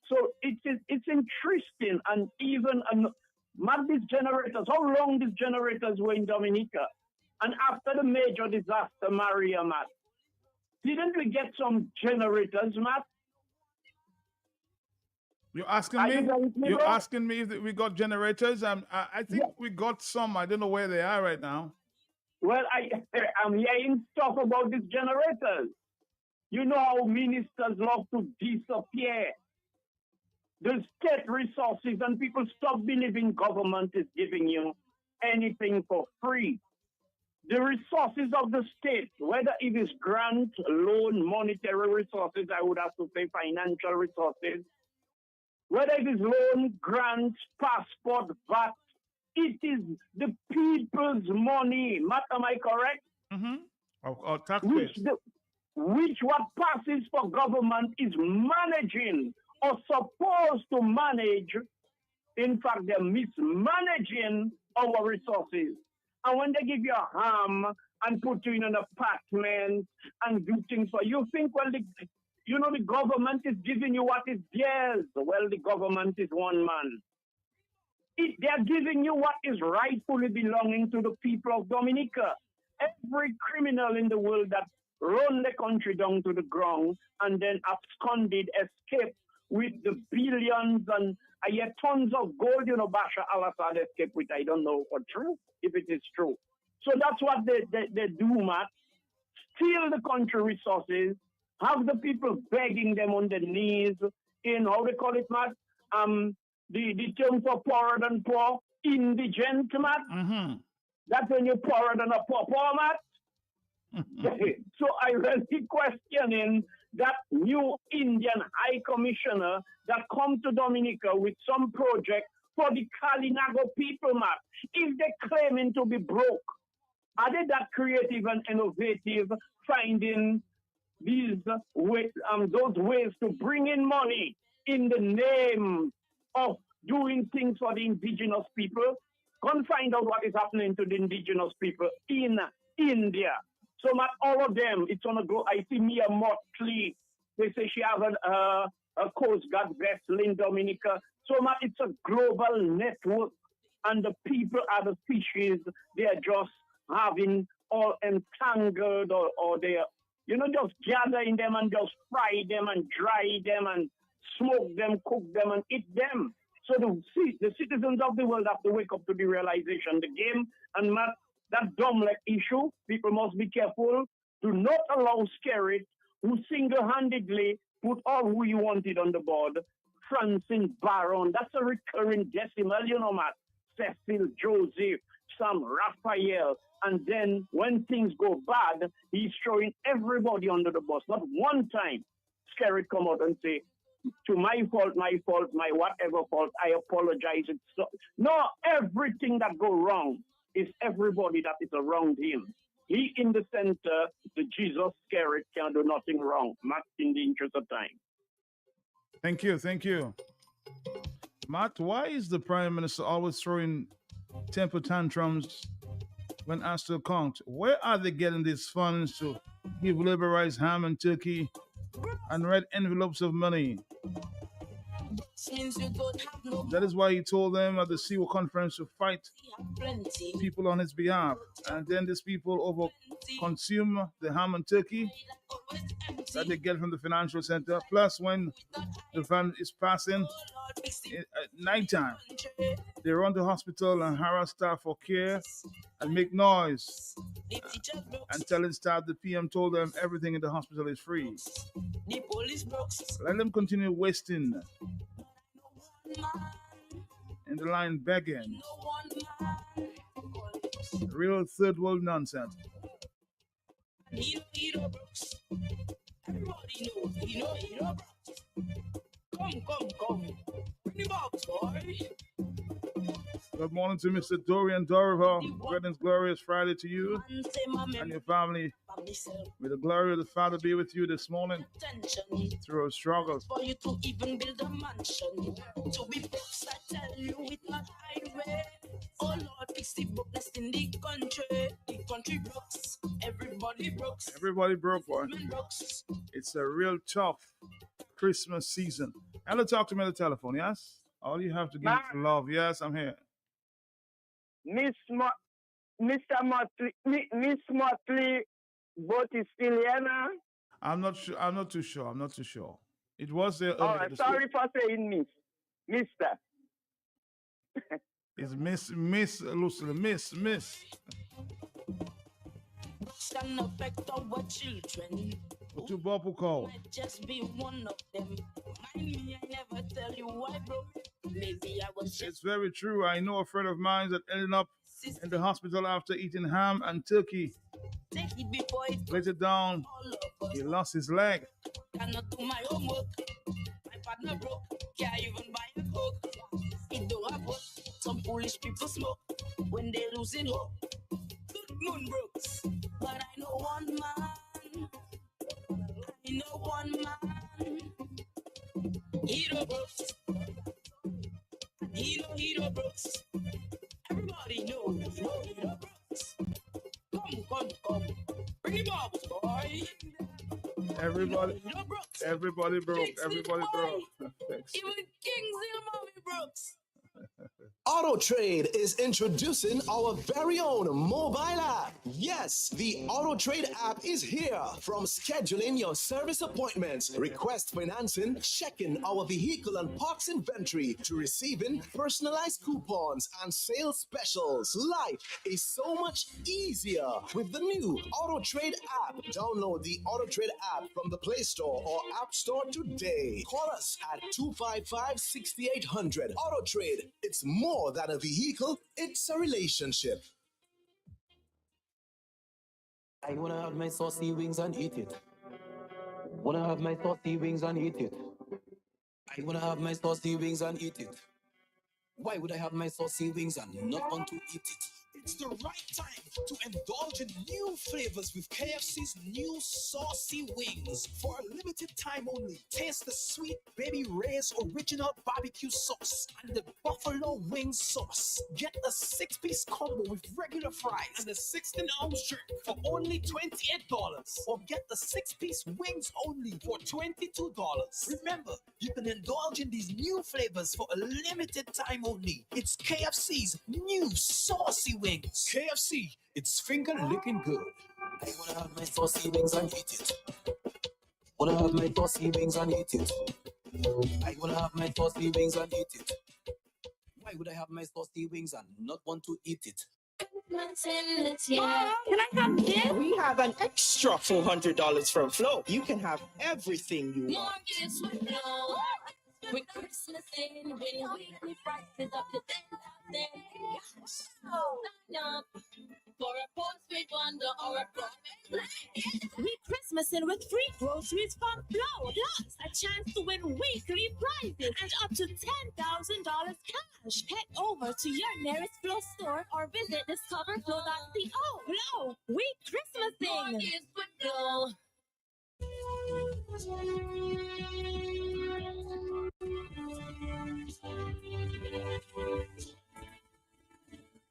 So it's interesting, and even Matt, these generators, how long these generators were in Dominica? And after the major disaster, Maria, Matt, didn't we get some generators, Matt? You're asking me? You're asking me if we got generators? I think we got some. I don't know where they are right now. Well, I'm hearing stuff about these generators. You know how ministers love to disappear. The state resources, and people stop believing government is giving you anything for free. The resources of the state, whether it is grant, loan, monetary resources, I would have to say financial resources, whether it is loan, grant, passport, VAT, it is the people's money. Matt, am I correct? Mm-hmm. Or taxpayers. Which what passes for government is managing or supposed to manage. In fact, they're mismanaging our resources. And when they give you a ham and put you in an apartment and do things for you, think, well, the government is giving you what is theirs. Well, the government is one man. They're giving you what is rightfully belonging to the people of Dominica. Every criminal in the world that run the country down to the ground and then absconded, escaped with the billions and tons of gold, Bashar al-Assad escaped with, I don't know for true, if it is true. So that's what they do, Matt. Steal the country resources, have the people begging them on their knees in, how they call it, Matt? The term for poorer than poor, indigent, Matt. Mm-hmm. That's when you're poorer than a poor, Matt. So I really questioning that new Indian High Commissioner that come to Dominica with some project for the Kalinago people, Matt. If they're claiming to be broke, are they that creative and innovative, finding these those ways to bring in money in the name of doing things for the indigenous people? Go and find out what is happening to the indigenous people in India. So, Matt, all of them, it's on a go. I see Mia Motley. They say she has a Coast Guard vessel in Dominica. So, Matt, it's a global network. And the people are the fishes. They are just having all entangled or they are, just gathering them and just fry them and dry them and smoke them, cook them and eat them. So the citizens of the world have to wake up to the realization, the game, and Matt, that Domlec issue, people must be careful. Do not allow Skerrit, who single-handedly put all who you wanted on the board. Francine Baron, that's a recurring decimal, Matt. Cecil Joseph, Sam Raphael. And then when things go bad, he's throwing everybody under the bus. Not one time Skerrit come out and say, to my fault, my whatever fault, I apologize. No, everything that go wrong is everybody that is around him. He in the center, the Jesus Skerrit can do nothing wrong. Matt, in the interest of time. Thank you. Matt, why is the Prime Minister always throwing temper tantrums when asked to account? Where are they getting these funds to give liberalized ham and turkey and red envelopes of money? Means you don't have no That is why he told them at the CEO conference to fight plenty. people on his behalf. And then these people over consume the ham and turkey that they get from the financial center. Plus, when the van is passing at nighttime, they run to hospital and harass staff for care and make noise and telling staff the PM told them everything in the hospital is free. Let them continue wasting in the line begging. Real third world nonsense. Come. Bring the box, boy. Good morning to Mr. Dorian Dorival. Greetings, glorious Friday to you and your family. May the glory of the Father be with you this morning through our struggles. For you to even build a mansion, to be books, I tell you it's not highway. Oh Lord, fix the brokenness in the country. The country brooks, everybody brooks. Everybody broke, boy. It's a real tough Christmas season. Ella, talk to me on the telephone, yes? All you have to give is love. Yes, I'm here. Mr. Motley, boat is still here now? I'm not sure. I'm not too sure. It was there Oh, earlier. sorry for saying Mister. It's Miss Lucilla, Miss. Can affect our children. To Bob call. Might just be one of them. Mind me, I never tell you why, bro. Maybe I was just. It's very true. I know a friend of mine that ended up in the hospital after eating ham and turkey. Take it before it Later down, he lost his leg. Cannot do my homework. My partner broke. Can't even buy a coke. It don't have work. Some foolish people smoke when they losing hope. Good moon Brooks. But I know one man. Hero Brooks. Hero Brooks. Everybody knows Hero Brooks. Come. Bring him up, boy. Everybody broke. Even Kingsville Mommy Brooks. Auto Trade is introducing our very own mobile app. Yes, the Auto Trade app is here. From scheduling your service appointments, request financing, checking our vehicle and parts inventory, to receiving personalized coupons and sales specials. Life is so much easier with the new Auto Trade app. Download the Auto Trade app from the Play Store or App Store today. Call us at 255-6800. Auto Trade, it's more than a vehicle, it's a relationship. I wanna have my saucy wings and eat it. Wanna have my saucy wings and eat it. I wanna have my saucy wings and eat it. Why would I have my saucy wings and not want to eat it? It's the right time to indulge in new flavors with KFC's new saucy wings. For a limited time only, taste the sweet Baby Ray's original barbecue sauce and the buffalo wing sauce. Get a 6-piece combo with regular fries and a 16-ounce drink for only $28. Or get the 6-piece wings only for $22. Remember, you can indulge in these new flavors for a limited time only. It's KFC's new saucy wings. KFC, it's finger licking good. I wanna have my saucy wings and eat it. Wanna have my saucy wings and eat it. I wanna have my saucy wings and eat it. Why would I have my saucy wings and not want to eat it? Can I have this? We have an extra $400 from Flow. You can have everything you want. With Christmas in, when your weekly price is up to 10,000. Sign up for a postpaid bundle or a promo. We Christmasing with free groceries from Flow. Plus, a chance to win weekly prizes and up to $10,000 cash. Head over to your nearest Flow store or visit discoverflow.co. Flow, we Christmasing. More gifts with Flow.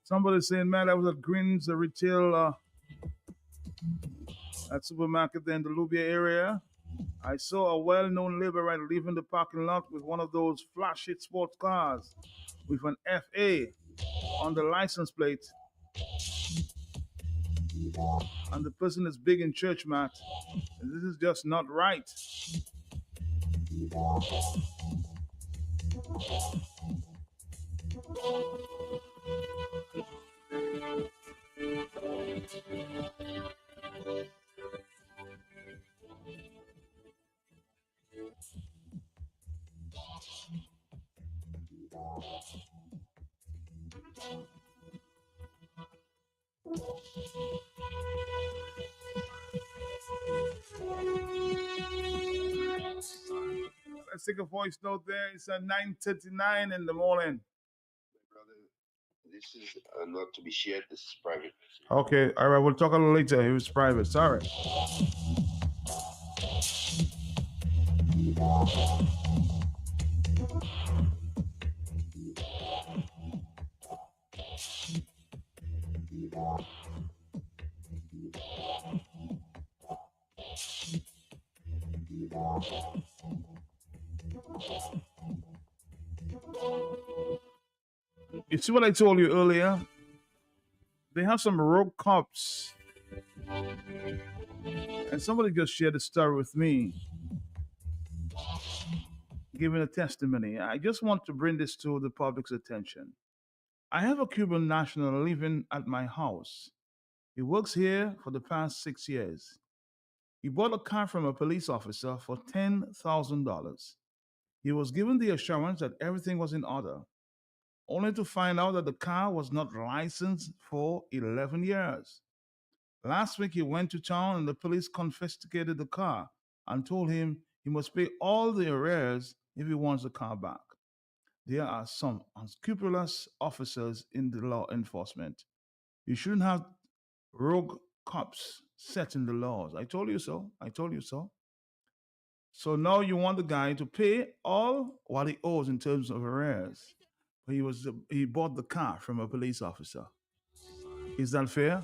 Somebody saying, man, I was at Green's retail at supermarket there in the Lubia area. I saw a well-known laborer leaving the parking lot with one of those flashy sports cars with an FA on the license plate, and the person is big in church, Matt. And this is just not right. Let's take a voice note there. It's at 9:39 in the morning. This is not to be shared. This is private. Okay, all right, we'll talk a little later. It was private. Sorry. You see what I told you earlier? They have some rogue cops. And somebody just shared a story with me, giving a testimony. I just want to bring this to the public's attention. I have a Cuban national living at my house. He works here for the past 6 years. He bought a car from a police officer for $10,000. He was given the assurance that everything was in order, only to find out that the car was not licensed for 11 years. Last week, he went to town and the police confiscated the car and told him he must pay all the arrears if he wants the car back. There are some unscrupulous officers in the law enforcement. You shouldn't have rogue cops setting the laws. I told you so. I told you so. So now you want the guy to pay all what he owes in terms of arrears. He bought the car from a police officer. Is that fair?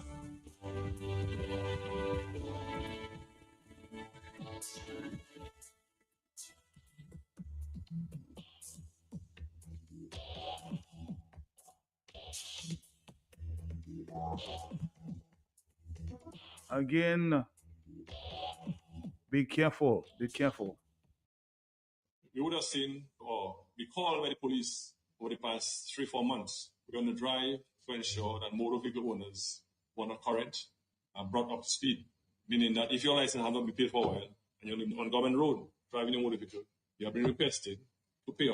Again, be careful. Be careful. You would have seen or be called by the police over the past 3-4 months. We're on the drive to ensure that motor vehicle owners were not current and brought up to speed, meaning that if your license has not been paid for a while and you're on government road driving your motor vehicle, you have been requested to pay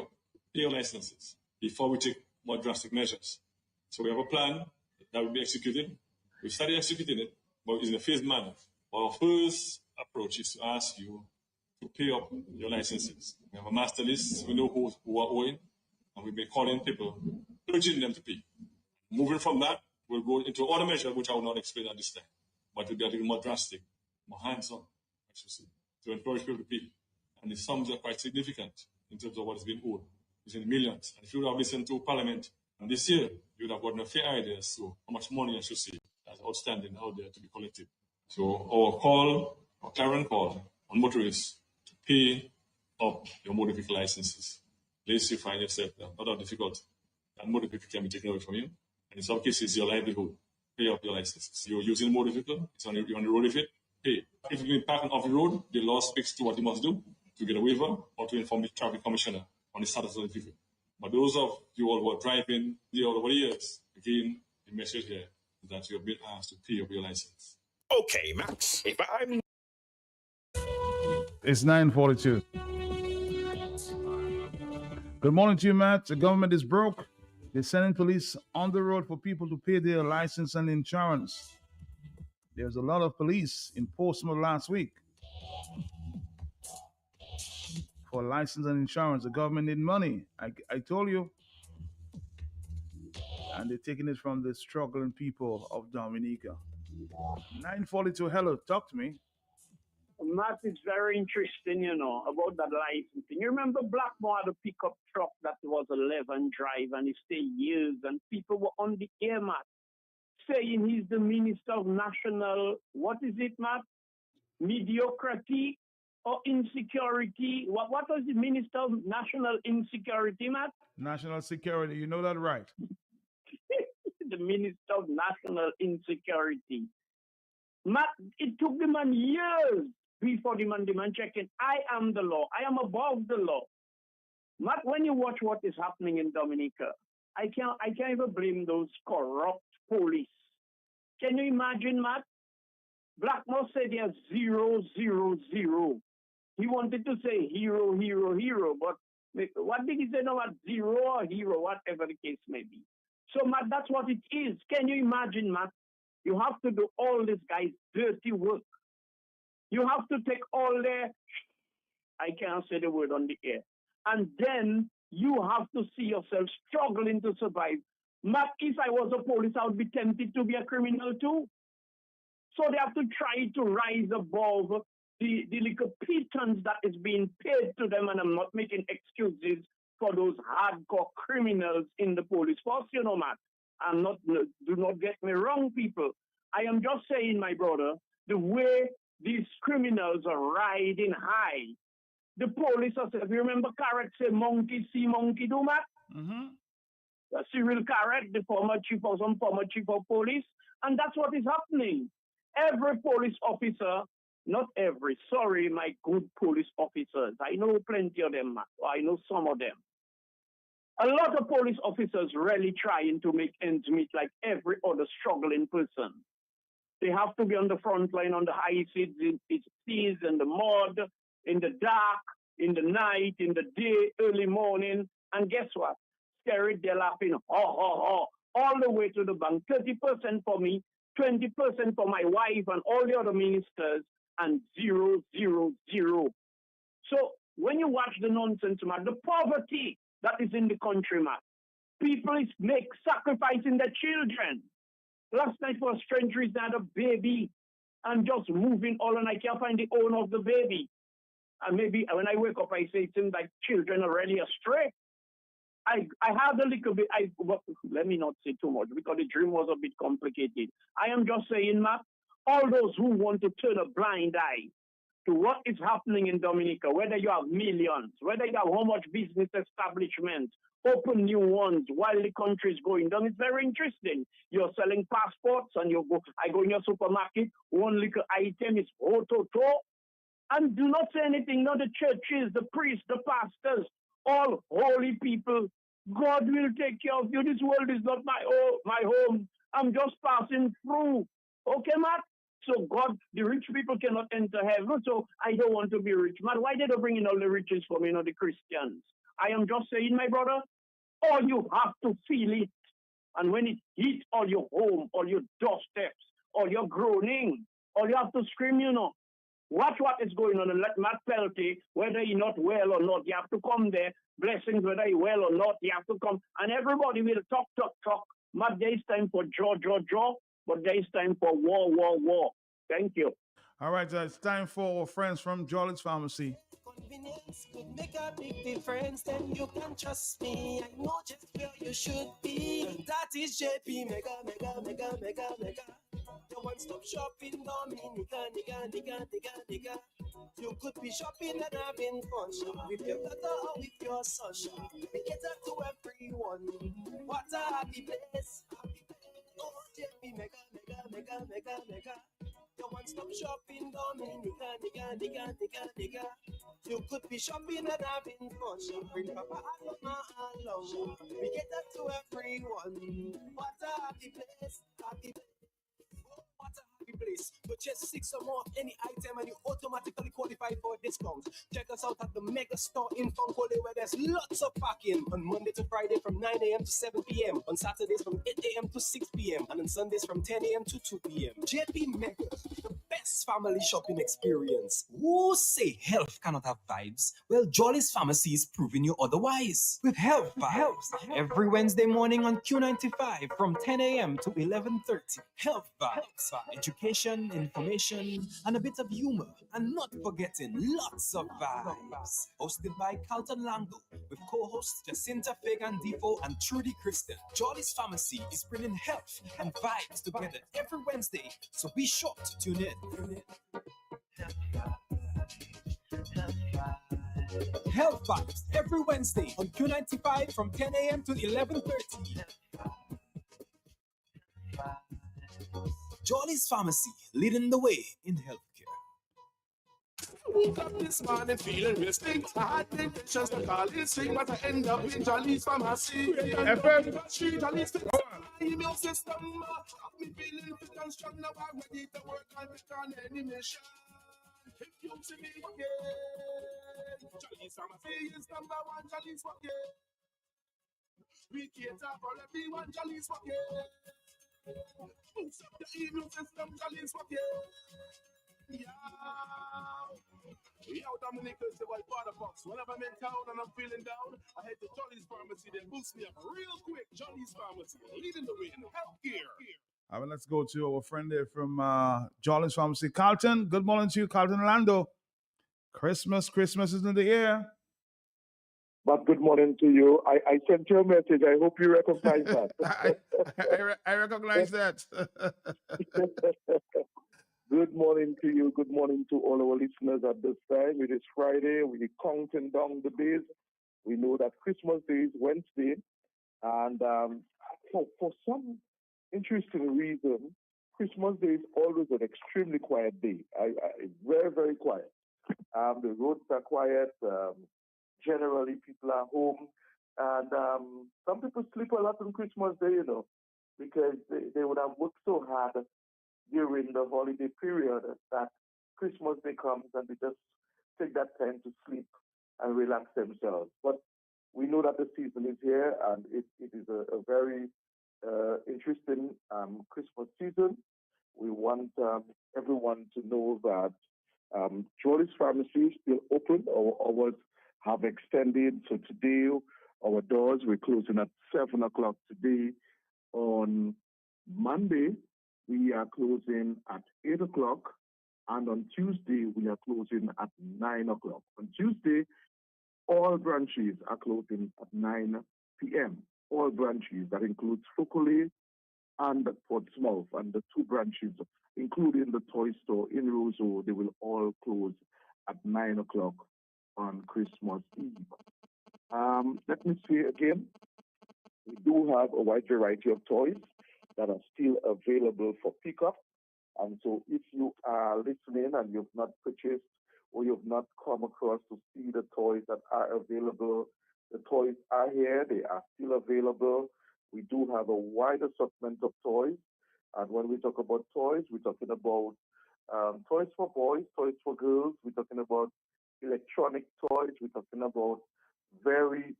your licenses before we take more drastic measures. So we have a plan that will be executed. We started executing it, but it's in a phased manner. Our first approach is to ask you to pay up your licenses. We have a master list. We know who are owing, and we've been calling people, urging them to pay. Moving from that, we'll go into other measures, which I will not explain at this time, but we'll be a little more drastic, more hands-on, I should say, to encourage people to pay. And the sums are quite significant in terms of what is being owed. It's in millions. And if you would have listened to Parliament, and this year, you would have gotten a fair idea as to how much money, I should say, that's outstanding out there to be collected. So our current call on motorists to pay up your motor vehicle licenses. Lest you find yourself not that difficult, and motor vehicle can be taken away from you. And in some cases, your livelihood, pay up your licenses. You're using a motor vehicle, you're on the road with it, pay. If you've been parking off the road, the law speaks to what you must do to get a waiver or to inform the traffic commissioner on the status of the vehicle. But those of you all who are driving the over the years, again, the message here is that you're being asked to pay up your license. Okay, Max, if I'm... It's 9:42. Good morning to you, Matt. The government is broke. They're sending police on the road for people to pay their license and insurance. There's a lot of police in Portsmouth last week for license and insurance. The government need money. I told you. And they're taking it from the struggling people of Dominica. 9:42. Hello, talk to me. Matt, it's very interesting, about that licensing. You remember Blackmore had a pickup truck that was 11 drive and he stayed years, and people were on the air, Matt, saying he's the Minister of National, what is it, Matt? Mediocrity. or insecurity. What was the Minister of National Insecurity, Matt? National Security. You know that right. The Minister of National Insecurity. Matt, it took the man years before the man checking, I am the law. I am above the law. Matt, when you watch what is happening in Dominica, I can't even blame those corrupt police. Can you imagine, Matt? Blackmore said he has 0, 0, 0. He wanted to say hero, hero, hero, but what did he say now? What, 0 or hero, whatever the case may be. So, Matt, that's what it is. Can you imagine, Matt? You have to do all this guy's dirty work. You have to take all their, I can't say the word on the air, and then you have to see yourself struggling to survive. Matt, if I was a police, I would be tempted to be a criminal too. So they have to try to rise above the little pittance that is being paid to them, and I'm not making excuses for those hardcore criminals in the police force, you know, Matt. Do not get me wrong, people. I am just saying, my brother, the way these criminals are riding high. The police are saying, if you remember Carrot say, monkey see, monkey do, Matt? Mm-hmm. Cyril Carrot, the former chief of police, and that's what is happening. Every police officer, not every, sorry, my good police officers, I know plenty of them, Matt, or I know some of them. A lot of police officers really trying to make ends meet like every other struggling person. They have to be on the front line on the high seas, in the mud, in the dark, in the night, in the day, early morning. And guess what? Scary, they're laughing, all the way to the bank. 30% for me, 20% for my wife and all the other ministers, and 0, 0, 0. So when you watch the nonsense, man, the poverty that is in the country, man, people is make sacrificing their children. Last night for a strange reason, I had a baby and just moving all, and I can't find the owner of the baby. And maybe when I wake up, I say it seems like children are really astray. I had a little bit, let me not say too much because the dream was a bit complicated. I am just saying, Matt, all those who want to turn a blind eye to what is happening in Dominica, whether you have millions, whether you have how much business establishments, open new ones while the country is going down. It's very interesting. You're selling passports and I go in your supermarket, one little item is to. And do not say anything, not the churches, the priests, the pastors, all holy people. God will take care of you. This world is not my home. I'm just passing through. Okay, Matt? So God, the rich people cannot enter heaven. So I don't want to be rich. Matt, why did they bring in all the riches for me, the Christians? I am just saying, my brother, all you have to feel it. And when it hits all your home, all your doorsteps, all your groaning, all you have to scream, watch what is going on and let Matt Pelty, whether he's not well or not, you have to come there. Blessings, whether he's well or not, you have to come. And everybody will talk. Matt, there is time for draw, but there is time for war. Thank you. All right, it's time for our friends from Jolly's Pharmacy. Convenience could make a big difference, then you can trust me. I know just where you should be. And that is JP Mega. Your one-stop shopping, Dominica, nigga. You could be shopping and having fun with your daughter or with your son. We cater to everyone. What a happy place. Oh, JP Mega. Your one-stop shopping, Dominica, nigga. You could be shopping and having fun. Bring Papa and Mama along. We cater to everyone. What a happy place. What a happy place. Purchase 6 or more of any item and you automatically qualify for a discount. Check us out at the Mega Store in Funkole where there's lots of parking on Monday to Friday from 9 a.m. to 7 p.m. On Saturdays from 8 a.m. to 6 p.m. and on Sundays from 10 a.m. to 2 p.m. JP Mega, the best family shopping experience. Who say health cannot have vibes? Well, Jolly's Pharmacy is proving you otherwise. With Health Vibes, every Wednesday morning on Q95 from 10 a.m. to 11:30. Health Vibes, education, information, and a bit of humor. And not forgetting lots of vibes. Hosted by Carlton Lango with co-hosts Jacinta Fagan Defoe and Trudy Kristen. Jolly's Pharmacy is bringing health and vibes together every Wednesday, so be sure to tune in. Health Vibes every Wednesday on Q95 from 10 a.m. to 11:30. Jolly's Pharmacy, leading the way in healthcare. Woke up this morning feeling resting. I had the intentions to call it swing, but I end up in Jolly's Pharmacy. Street, Jolly's fix my immune system. Got me feeling fit and strong. Now I'm ready to work and take on any mission. If you see me again, Jolly's Pharmacy is number one. Jolly's working. We cater for everyone. Jolly's working. Boost up the immune system. Jolly's working. Yeah. Yo, Dominic is the white water box. Whenever I'm in town and I'm feeling down, I head to Jolly's Pharmacy. They boost me up real quick. Jolly's Pharmacy, leading the way in healthcare. All right, let's go to our friend there from Jolly's Pharmacy. Carlton, good morning to you, Carlton Orlando. Christmas is in the air. But good morning to you. I sent you a message. I hope you recognize that. I recognize that. Good morning to you. Good morning to all our listeners at this time. It is Friday. We're counting down the days. We know that Christmas Day is Wednesday. And for some interesting reason, Christmas Day is always an extremely quiet day. Very, very quiet. The roads are quiet. Generally, people are home. And some people sleep a lot on Christmas Day, because they would have worked so hard during the holiday period that Christmas Day comes and they just take that time to sleep and relax themselves. But we know that the season is here and it is a very interesting Christmas season. We want everyone to know that Jolly's Pharmacy is still open. Our hours have extended. So today, our doors, we're closing at 7 o'clock today. On Monday, we are closing at 8 o'clock. And on Tuesday, we are closing at 9 o'clock. On Tuesday, all branches are closing at 9 p.m. All branches. That includes Fokole and Portsmouth. And the two branches, including the toy store in Roseau, they will all close at 9 o'clock on Christmas Eve. Let me say again, we do have a wide variety of toys that are still available for pickup. And so if you are listening and you've not purchased or you've not come across to see the toys that are available, the toys are here. They are still available. We do have a wide assortment of toys. And when we talk about toys, we're talking about toys for boys, toys for girls. We're talking about electronic toys. We're talking about very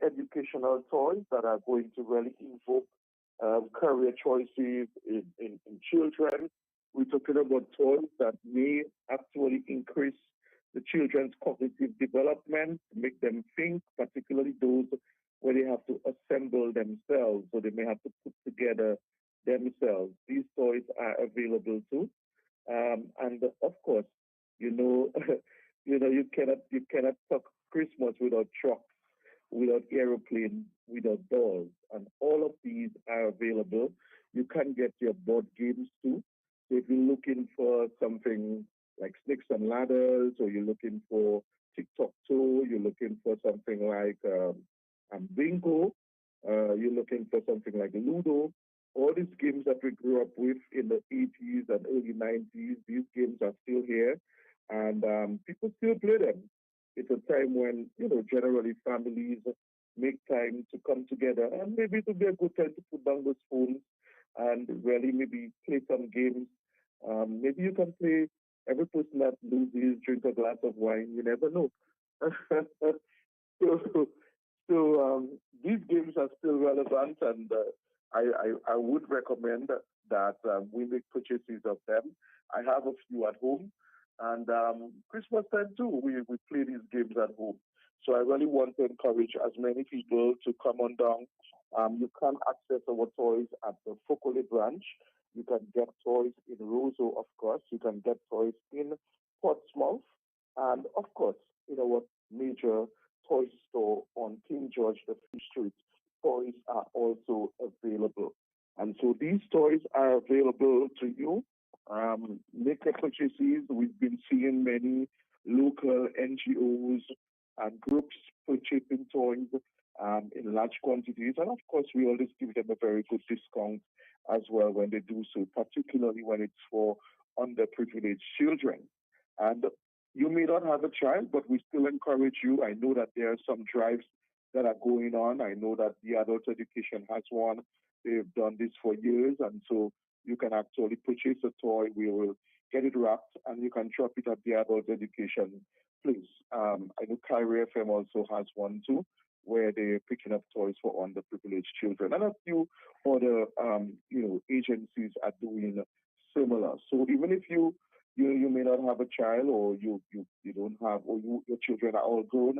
educational toys that are going to really invoke career choices in children. We're talking about toys that may actually increase the children's cognitive development, make them think, particularly those where they have to assemble themselves, so they may have to put together themselves. These toys are available too. And of course, you cannot talk Christmas without trucks, without aeroplanes, without dolls. And all of these are available. You can get your board games too. So if you're looking for something like Snakes and Ladders, or you're looking for Tic-Tac-Toe, you're looking for something like Bingo, you're looking for something like Ludo, all these games that we grew up with in the 80s and early 90s, these games are still here, and people still play them. It's a time when, generally families make time to come together, and maybe it would be a good time to put down those phones and really maybe play some games. Maybe you can play every person that loses, drink a glass of wine. You never know. So these games are still relevant, and I would recommend that we make purchases of them. I have a few at home, and Christmas time too, we play these games at home. So I really want to encourage as many people to come on down. You can access our toys at the Fokole branch. You can get toys in Roseau, of course. You can get toys in Portsmouth. And, of course, in our major toy store on King George III Street, toys are also available. And so these toys are available to you. Make your purchases. We've been seeing many local NGOs and groups purchasing toys in large quantities. And of course, we always give them a very good discount as well when they do so, particularly when it's for underprivileged children. And you may not have a child, but we still encourage you. I know that there are some drives that are going on. I know that the adult education has one. They've done this for years, and so you can actually purchase a toy. We will get it wrapped, and you can drop it at the adult education place. I know Kyrie FM also has one too, where they're picking up toys for underprivileged children, and a few other agencies are doing similar. So even if you may not have a child, or you don't have, or your children are all grown,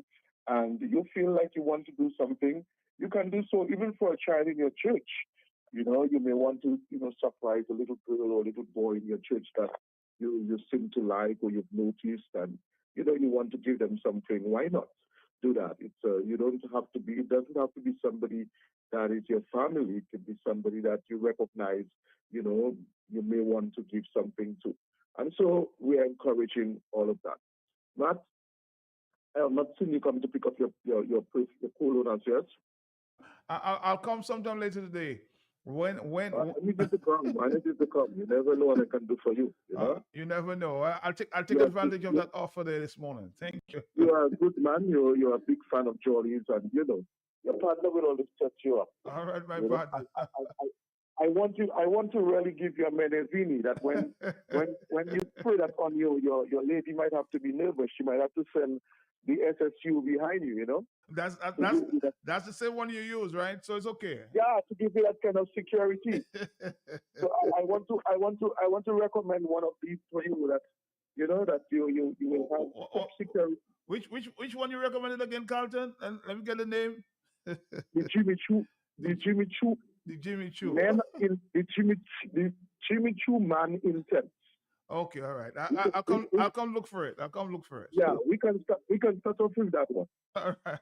and you feel like you want to do something, you can do so even for a child in your church. You may want to, surprise a little girl or a little boy in your church that you seem to like, or you've noticed, and you want to give them something. Why not do that? It's it doesn't have to be somebody that is your family. It could be somebody that you recognize. You may want to give something to, and so we are encouraging all of that. Matt, I have not seen you come to pick up your co-owners yet. I'll come sometime later today. When I need you to come. You never know what I can do for you. You never know. I'll take advantage of that offer there this morning. Thank you. You are a good man. You're a big fan of Jolly's, and your partner will always set you up. All right, my partner. I want to really give you a menezini that when you spray that on you, your lady might have to be nervous. She might have to send the SSU behind you. That's the same one you use, right? So it's okay. Yeah, to give you that kind of security. So I want to recommend one of these for you that that you will have top security. Which one you recommended again, Carlton? And let me get the name. The Jimmy Choo. The Jimmy Choo. The Jimmy Choo. The Jimmy Choo man intense. Okay, all right. I'll come look for it. Yeah, we can start off with that one. All right.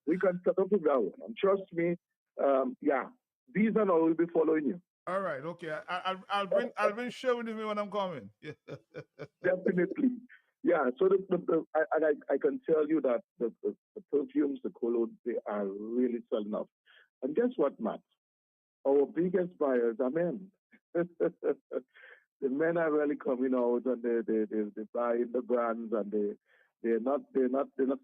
We can start off with that one. And trust me, these and all will be following you. All right, okay. I'll bring Sherwin with me when I'm coming. Definitely. Yeah, so I can tell you that the perfumes, the colognes, they are really selling out. And guess what, Matt? Our biggest buyers are men. The men are really coming out, and they buy the brands, and they're not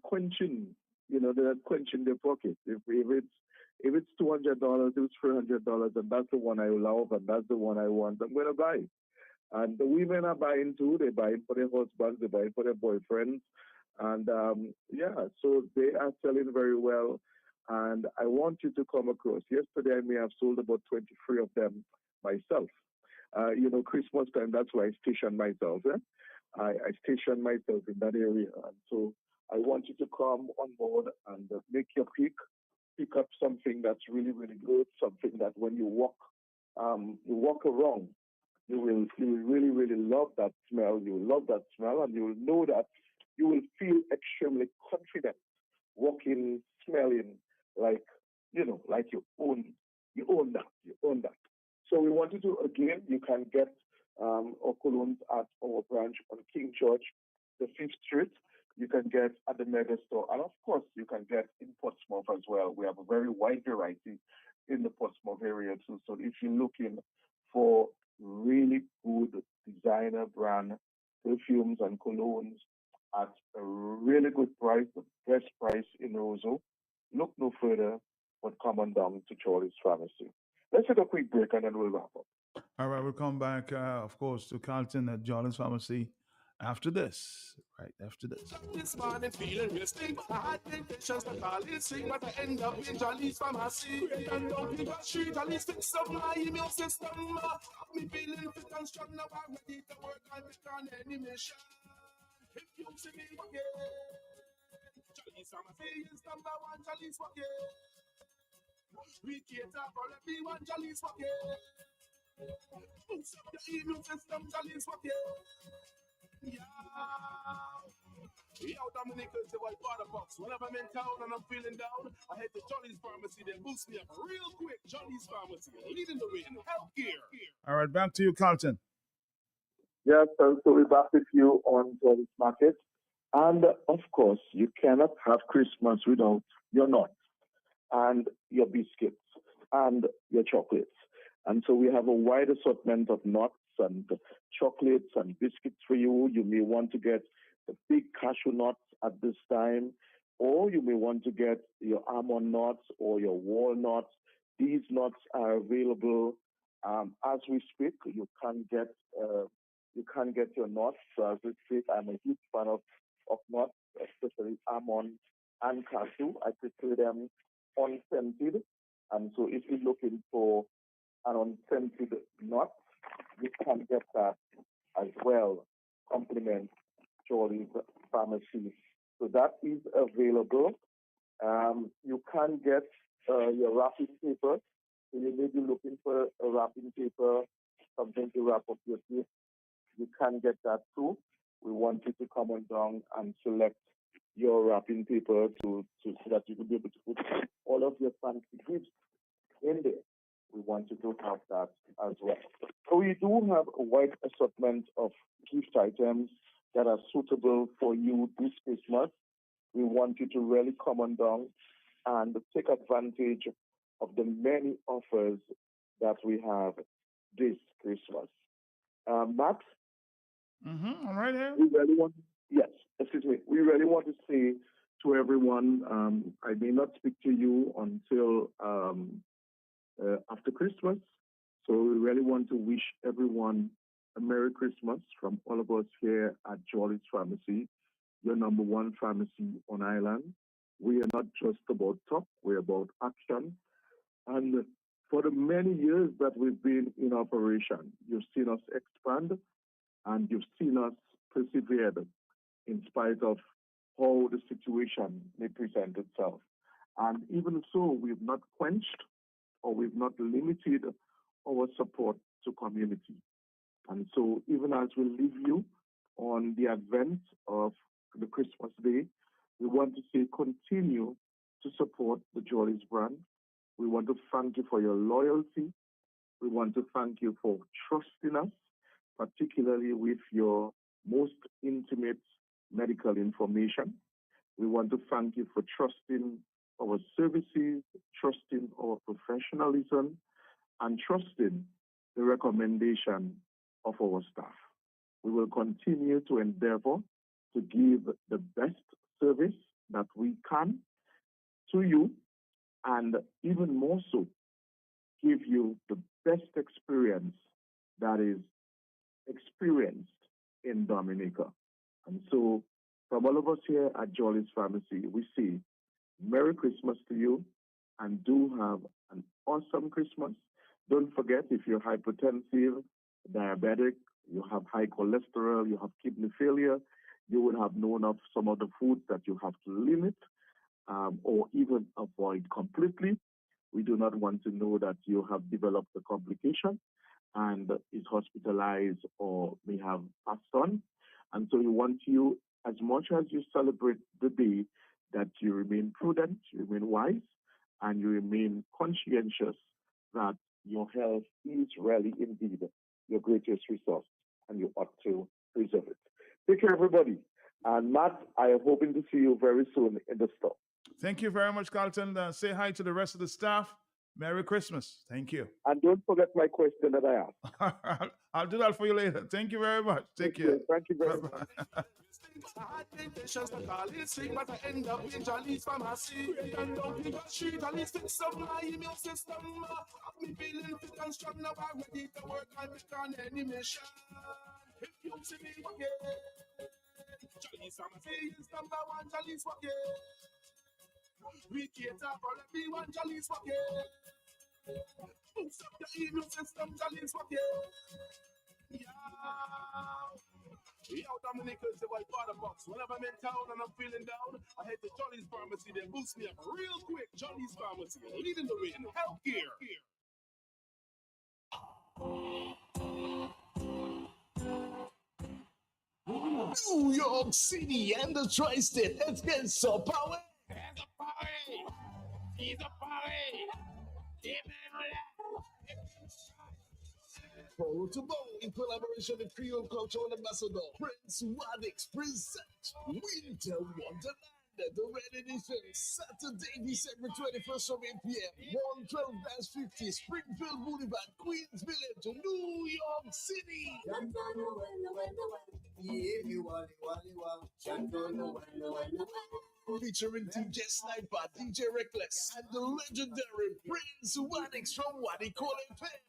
quenching, they're not quenching their pockets. If it's $200, if it's $300, and that's the one I love, and that's the one I want, I'm going to buy it. And the women are buying too. They're buying for their husbands, they're buying for their boyfriends, and so they are selling very well. And I want you to come across. Yesterday, I may have sold about 23 of them myself. Christmas time, that's why I stationed myself. I stationed myself in that area. And so I want you to come on board and make your pick up something that's really, really good, something that when you walk around, you will really, really love that smell. You will love that smell, and you will know that you will feel extremely confident walking, smelling like you own that. So we wanted to, again, you can get our colognes at our branch on King George, the 5th Street. You can get at the Mega Store. And of course, you can get in Portsmouth as well. We have a very wide variety in the Portsmouth area too. So if you're looking for really good designer brand perfumes and colognes at a really good price, the best price in Roseau, look no further but come on down to Charlie's Pharmacy. Let's take a quick break and then we'll wrap up. All right, we'll come back, of course, to Carlton at Charlie's Pharmacy after this. Right after this. This morning feeling real stink. I had temptations to call it sick, but I end up in Jolly's Pharmacy. And down in the street, Jolly's fix up my immune system. Me feeling fit and strong now. I'm ready to work and return any mission. If you see me again, Jolly's Pharmacy is number one. Jolly's again. We cater for everyone. Jolly's again. Boost up your immune system. Jolly's again. Yeah. Yo, Dominic is the white water box. Whenever I'm in town and I'm feeling down, I head to Jolly's Pharmacy. They boost me up real quick. Jolly's Pharmacy, leading the way in healthcare. All right, back to you, Carlton. Yes, so we're back with you on Jolly's Market. And of course, you cannot have Christmas without your nuts and your biscuits and your chocolates. And so we have a wide assortment of nuts and chocolates and biscuits for you. You may want to get the big cashew nuts at this time, or you may want to get your almond nuts or your walnuts. These nuts are available as we speak. You can get your nuts as we speak. I'm a huge fan of nuts, especially almond and cashew. I prefer them unscented. And so if you're looking for an unscented nut, you can get that as well. Complement Jolly's Pharmacy. So that is available. You can get your wrapping paper. So you may be looking for a wrapping paper, something to wrap up your gift. You can get that too. We want you to come on down and select your wrapping paper so that you will be able to put all of your fancy gifts in there. We want you to have that as well. So we do have a wide assortment of gift items that are suitable for you this Christmas. We want you to really come on down and take advantage of the many offers that we have this Christmas. Max? I'm right here. We really want to say to everyone, I may not speak to you until after Christmas. So we really want to wish everyone a Merry Christmas from all of us here at Jolly's Pharmacy, your number one pharmacy on island. We are not just about talk, we're about action. And for the many years that we've been in operation, you've seen us expand and you've seen us persevere in spite of how the situation may present itself. And even so, we've not quenched or we've not limited our support to community. And so even as we leave you on the advent of the Christmas day, we want to say continue to support the Jolly's brand. We want to thank you for your loyalty. We want to thank you for trusting us, particularly with your most intimate medical information. We want to thank you for trusting our services, trusting our professionalism, and trusting the recommendation of our staff. We will continue to endeavor to give the best service that we can to you, and even more so, give you the best experience that is experienced in Dominica. And so, from all of us here at Jolly's Pharmacy, we say Merry Christmas to you, and do have an awesome Christmas. Don't forget, if you're hypertensive, diabetic, you have high cholesterol, you have kidney failure, you would have known of some of the foods that you have to limit or even avoid completely. We do not want to know that you have developed a complication and is hospitalized or may have passed on. And so we want you, as much as you celebrate the day, that you remain prudent, you remain wise, and you remain conscientious that your health is really indeed your greatest resource, and you ought to preserve it. Take care, everybody. And Matt, I am hoping to see you very soon in the store. Thank you very much, Carlton. Say hi to the rest of the staff. Merry Christmas. Thank you. And don't forget my question that I asked. I'll do that for you later. Thank you very much. Take care. Thank you very much. I had temptations to call it sick, but I end up in Jolly's Pharmacy. And down in the street, at least fix up my immune system. Have me feeling fit and strong, now I'm ready to work on any mission. If you see me again, Jolly's Pharmacy is number one, Jolly's again. We cater for everyone, Jolly's again. Boost up your immune system, Jolly's again. Yeah. Yo, Dominica, it's the white water box. Whenever I'm in town and I'm feeling down, I head to Jolly's Pharmacy. They boost me up real quick. Jolly's Pharmacy, leading the way in healthcare. New York City and the Tri-State, let's get so power. There's a party. He's a party. Borough to Borough in collaboration with Creole Cultural Ambassador Prince Wadix present Winter Wonderland. The Red Edition, Saturday, December 21st from 8 p.m. 112-50 Springfield Boulevard, Queens Village, New York City. Featuring DJ Sniper, DJ Reckless, and the legendary Prince Wadix from Wadikole Pen.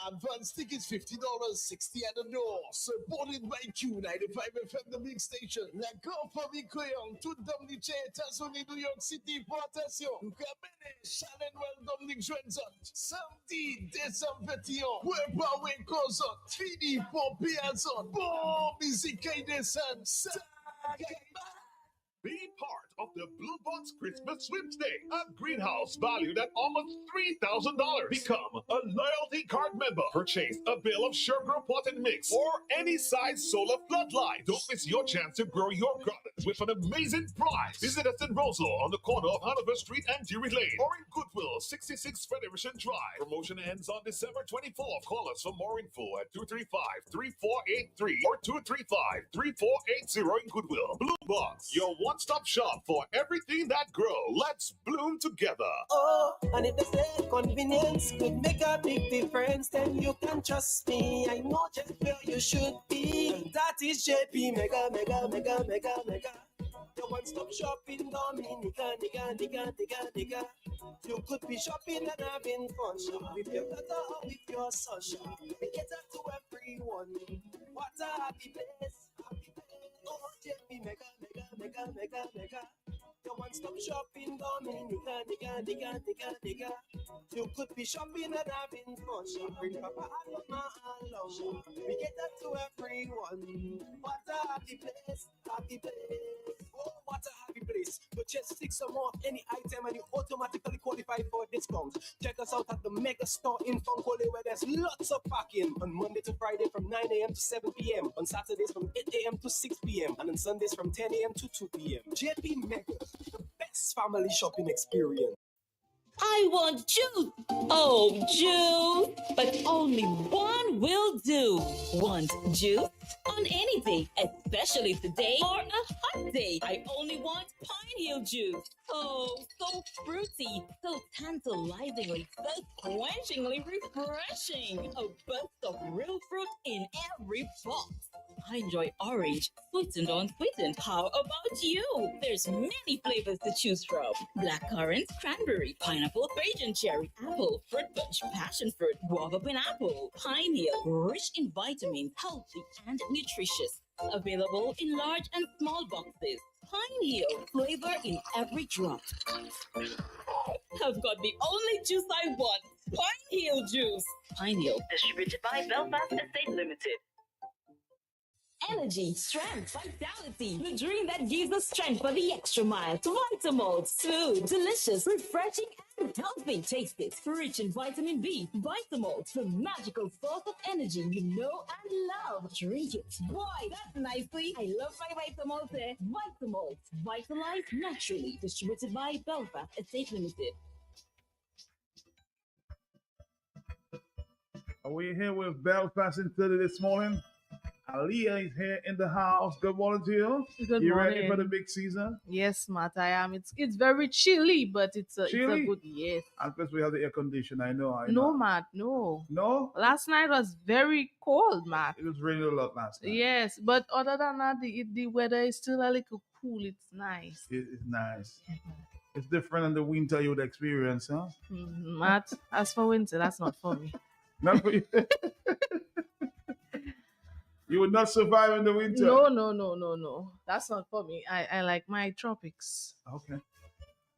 Advance tickets $50, 60 at the door. Supported by Q95 FM, the big station. La Confamille Créole, tout Dominique États-Unis, New York City, portation. Kamene, Shannon Dominique Johnson. Samedi, décembre 21. Wepawe Kozot. Fini Pompiazon. Bon, musique et descente. Be part of the Blue Box Christmas Sweepstakes, a greenhouse valued at almost $3,000. Become a loyalty card member. Purchase a bill of sugar potted mix or any size solar floodlight. Don't miss your chance to grow your garden with an amazing prize. Visit us in Roseville on the corner of Hanover Street and Dewey Lane, or in Goodwill, 66 Federation Drive. Promotion ends on December 24th. Call us for more info at 235-3483 or 235-3480 in Goodwill. Blue Box, your one-stop shop for everything that grows. Let's bloom together. Oh, and if they say convenience could make a big difference, then you can trust me. I know just where you should be. And that is JP Mega. The one-stop shopping Dominica, nigga. You could be shopping and having fun with your daughter or with your son. We cater to everyone. What a happy place. Oh, JP Mega. The one-stop shopping Dominica, nigga. You could be shopping and having fun. Bring Papa and Mama along. We cater to everyone. What a happy place. Oh, what a happy place. Purchase 6 or more of any item and you automatically qualify for a discount. Check us out at the Mega Store in Funkole, where there's lots of parking on Monday to Friday from 9 a.m. to 7 p.m. On Saturdays from 8 a.m. to 6 p.m. and on Sundays from 10 a.m. to 2 p.m. JP Mega, the best family shopping experience. I want juice. Oh, juice. But only one will do. Want juice? On any day, especially today or a hot day. I only want Pine Hill juice. Oh, so fruity, so tantalizingly, so quenchingly refreshing. A burst of real fruit in every box. I enjoy orange, sweetened or unsweetened. How about you? There's many flavors to choose from. Blackcurrant, cranberry, pineapple, Bajan cherry, apple, fruit punch, passion fruit, guava pineapple, Pine Hill. Rich in vitamins, healthy and nutritious. Available in large and small boxes. Pine Hill, flavor in every drop. I've got the only juice I want. Pine Hill juice. Pine Hill, distributed by Belfast Estate Limited. Energy, strength, vitality. The drink that gives us strength for the extra mile. Vitamalt, smooth, delicious, refreshing, and healthy. Taste it. Rich in vitamin B. Vitamalt, the magical source of energy you know and love. Drink it. Boy, that's nicely. I love my Vitamalt. Vitamalt, vitalized naturally. Distributed by Belfast Estate Limited. Are we here with Belfast in 30 this morning? Aliyah is here in the house. Good morning to you. Good you morning. Ready for the big season? Yes, Matt, I am. It's very chilly, but it's a good yes. And plus we have the air conditioner. I know. No, Matt, no. No? Last night was very cold, Matt. It was raining a lot last night. Yes, but other than that, the weather is still a little cool. It's nice. It's nice. It's different than the winter you would experience, huh? Matt, as for winter, that's not for me. Not for you. You would not survive in the winter. No. That's not for me. I like my tropics. Okay.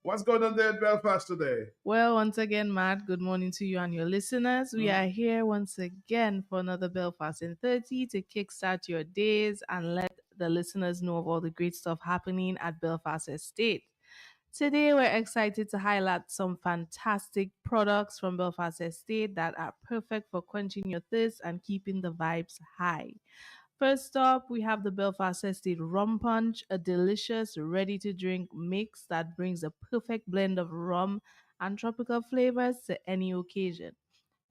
What's going on there in Belfast today? Well, once again, Matt, good morning to you and your listeners. We are here once again for another Belfast in 30 to kickstart your days and let the listeners know of all the great stuff happening at Belfast Estate. Today, we're excited to highlight some fantastic products from Belfast Estate that are perfect for quenching your thirst and keeping the vibes high. First up, we have the Belfast Estate Rum Punch, a delicious, ready-to-drink mix that brings a perfect blend of rum and tropical flavors to any occasion.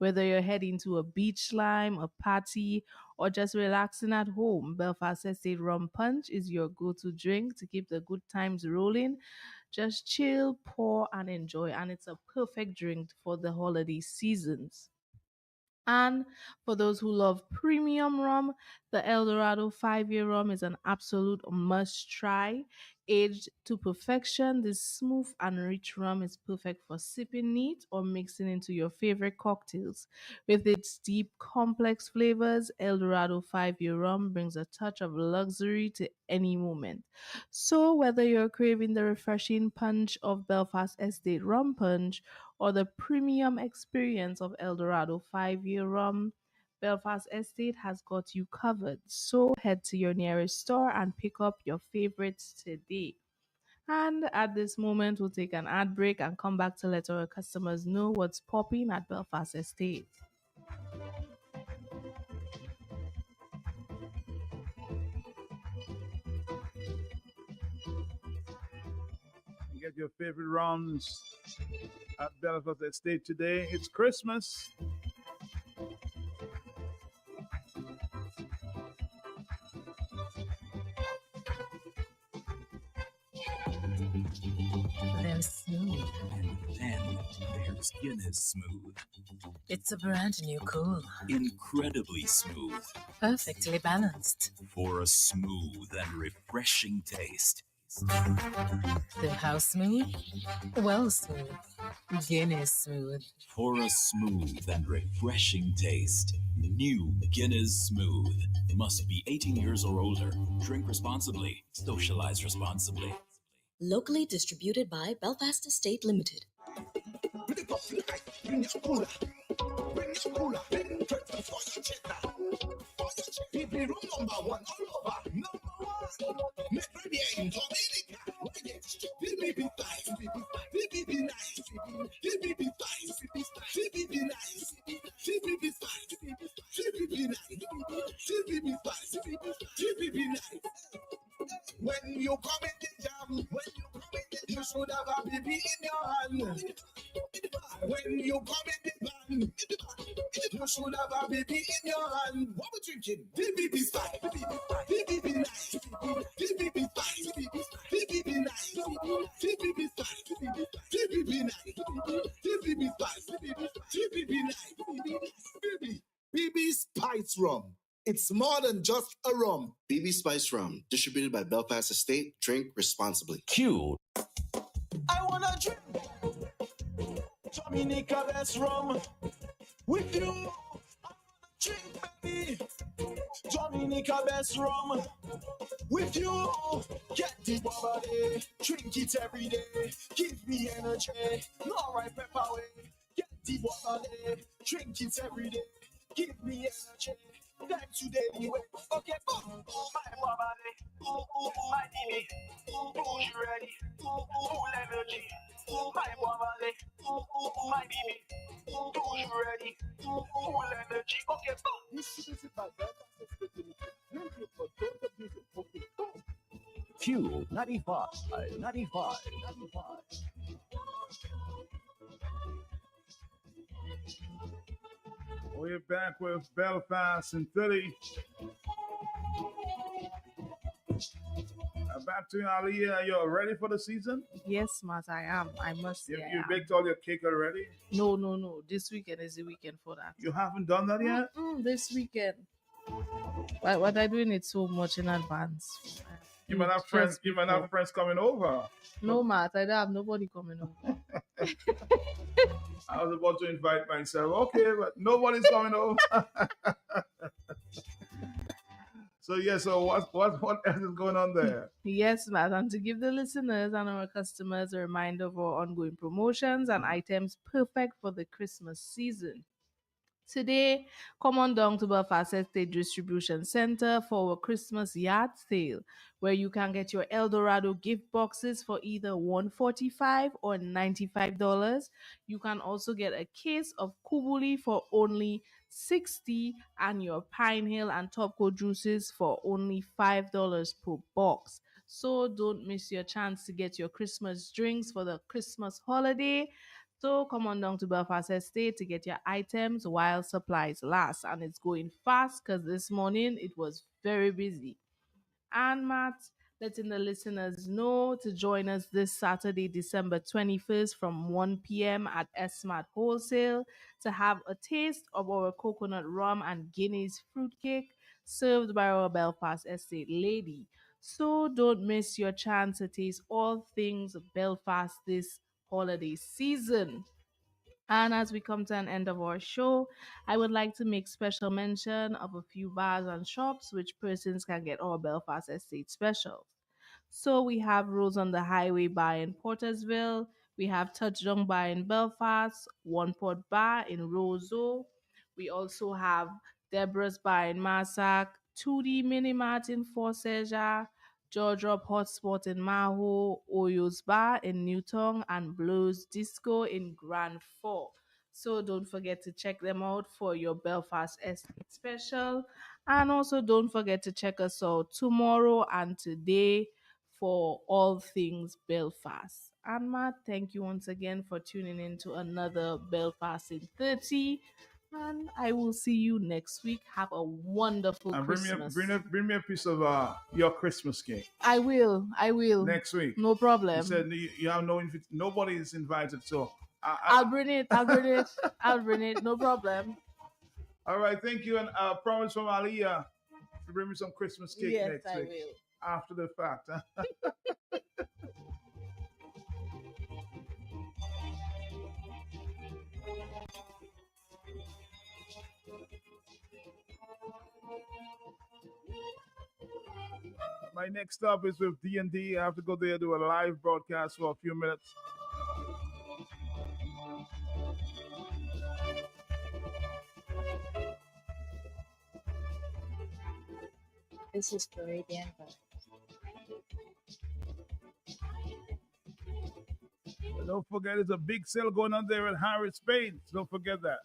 Whether you're heading to a beach lime, a party, or just relaxing at home, Belfast Estate Rum Punch is your go-to drink to keep the good times rolling. Just chill, pour, and enjoy, and it's a perfect drink for the holiday seasons. And for those who love premium rum, the Eldorado 5-year rum is an absolute must try. Aged to perfection, this smooth and rich rum is perfect for sipping neat or mixing into your favorite cocktails. With its deep, complex flavors, Eldorado 5-year rum brings a touch of luxury to any moment. So, whether you're craving the refreshing punch of Belfast Estate Rum Punch or the premium experience of Eldorado 5-year rum, Belfast Estate has got you covered. So head to your nearest store and pick up your favorites today. And at this moment, we'll take an ad break and come back to let our customers know what's popping at Belfast Estate. Get your favorite rums at Belfast Estate today. It's Christmas. There's smooth, and then there's Guinness Smooth. It's a brand new cool. Incredibly smooth. Perfectly balanced. For a smooth and refreshing taste. How smooth? Well smooth. Guinness Smooth. For a smooth and refreshing taste. New Guinness Smooth. Must be 18 years or older. Drink responsibly. Socialize responsibly. Locally distributed by Belfast Estate Limited. When you come in the jam, you should have a baby in your hand. When you come in the van, you should have a baby in your hand. What we drinking? DBB style, DBB nice, DBB style, DBB nice, DBB style, DBB nice, DBB style, DBB nice, BB Spice Rum. It's more than just a rum. BB Spice Rum, distributed by Belfast Estate. Drink responsibly. Cute. I wanna drink Dominica best rum with you. I wanna drink, baby, Dominica best rum with you. Get the body, drink it every day. Give me energy, alright, pepper way. Get the body, drink it every day. Give me energy. Time today, anyway. Okay, my body, my Dini, who's ready, full energy. My body, my Dini, who's ready, full energy. Okay, Q 95, 95. We're back with Belfast in 30. Back to you, Aliyah. You're ready for the season? Yes, Matt, I am. I must say. You baked all your cake already? No. This weekend is the weekend for that. You haven't done that yet? This weekend. What I doing it so much in advance. You might have friends. You might have friends coming over. No, Matt, I don't have nobody coming over. I was about to invite myself. Okay, but nobody's coming over. So what else is going on there? Yes, Matt, and to give the listeners and our customers a reminder of our ongoing promotions and items perfect for the Christmas season. Today, come on down to Belfast Estate Distribution Center for our Christmas yard sale, where you can get your Eldorado gift boxes for either $145 or $95. You can also get a case of Kubuli for only $60 and your Pine Hill and Topco juices for only $5 per box. So don't miss your chance to get your Christmas drinks for the Christmas holiday. So come on down to Belfast Estate to get your items while supplies last. And it's going fast because this morning it was very busy. And Matt, letting the listeners know to join us this Saturday, December 21st from 1 p.m. at S-Mart Wholesale to have a taste of our coconut rum and Guinness fruitcake served by our Belfast Estate lady. So don't miss your chance to taste all things Belfast this holiday season. And as we come to an end of our show, I would like to make special mention of a few bars and shops which persons can get our Belfast Estate specials. So we have Rose on the Highway Bar in Portersville, we have Touchdown Bar in Belfast, One Port Bar in Roseau. We also have Deborah's Bar in Massac, 2D Mini Mart in Fort Seja, George Drop Hotspot in Maho, Oyo's Bar in Newton, and Blues Disco in Grand Fort. So don't forget to check them out for your Belfast Estate special. And also don't forget to check us out tomorrow and today for all things Belfast. And Matt, thank you once again for tuning in to another Belfast in 30. And I will see you next week. Have a wonderful And Christmas. bring me a piece of your Christmas cake. I will. Next week. No problem. You said you have nobody is invited, so I'll bring it. I'll bring it. No problem. All right, thank you. And promise from Aliyah to bring me some Christmas cake next week. Yes, I will. After the fact. My next stop is with D&D. I have to go there, do a live broadcast for a few minutes. This is Caribbean vibes. Don't forget, there's a big sale going on there at Harris Spain. Don't forget that.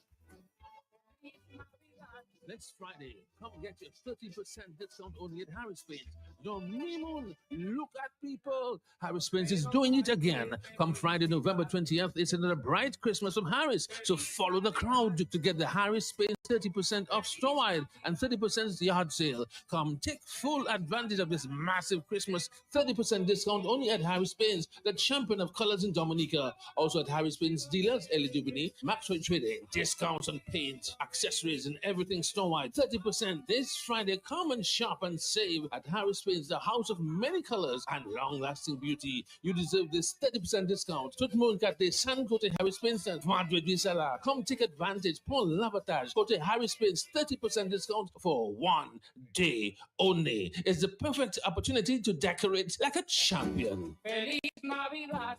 Next Friday, come get your 30% discount only at Harris Paint. Dominion, look at people. Harris Paint is doing it again. Come Friday, November 20th, it's another bright Christmas from Harris. So follow the crowd to get the Harris Paint 30% off store-wide and 30% yard sale. Come take full advantage of this massive Christmas 30% discount only at Harris Paint, the champion of colors in Dominica. Also at Harris Paint's dealers, Ellie Dubini, Maxwell Trading, discounts on paint, accessories, and everything store-wide. 30% this Friday. Come and shop and save at Harris Paints, the house of many colors and long-lasting beauty. You deserve this 30% discount. Tout le monde got the San Cote Harris Paints and Madrid Visala. Come take advantage. Paul Lavatage. Go to Harris Paints 30% discount for 1 day only. It's the perfect opportunity to decorate like a champion. Feliz Navidad.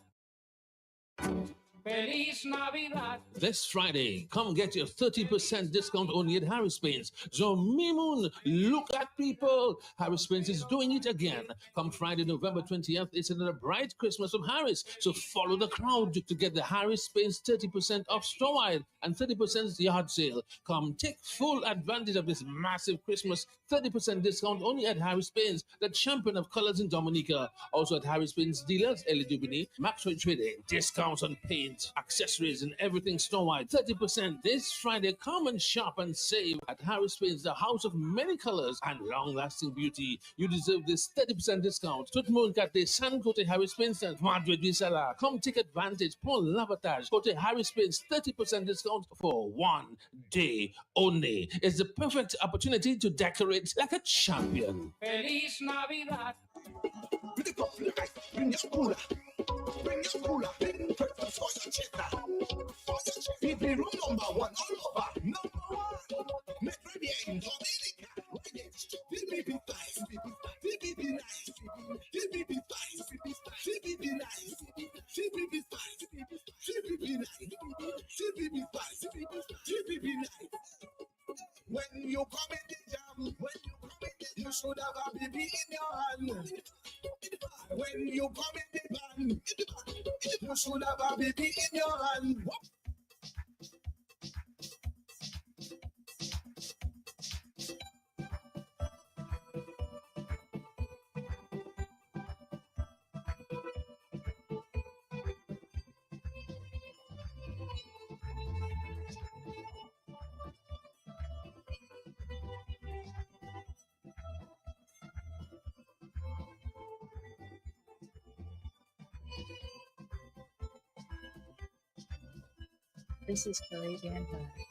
Feliz Navidad. This Friday, come get your 30% discount only at Harris Paints. So, Mimoon, look at people. Harris Paints is doing it again. Come Friday, November 20th, it's another bright Christmas from Harris. So follow the crowd to get the Harris Paints 30% off store-wide and 30% yard sale. Come take full advantage of this massive Christmas 30% discount only at Harris Paints, the champion of colors in Dominica. Also at Harris Paints dealers, Ellie Dubini, Maxwell Trading, discounts on paint, accessories, and everything store-wide. 30% this Friday. Come and shop and save at Harris Paints, the house of many colors and long-lasting beauty. You deserve this 30% discount. Tout le monde got the San Cote Harris Paints and Madrid Visala. Come take advantage. Paul Lavatage. Go to Harris Paints 30% discount for 1 day only. It's the perfect opportunity to decorate like a champion. Feliz Navidad. Bring your cooler. Bring your cooler. For your cheddar. People room number one all over. Number one. Make ready in Dominica. DBB nice. DBB nice. DBB nice. DBB nice. DBB nice. DBB nice. DBB nice. DBB nice. When you come in the jam, you should have a baby in your hand. When you come in the band, you should have a baby in your hand. This is Caribbean vibe.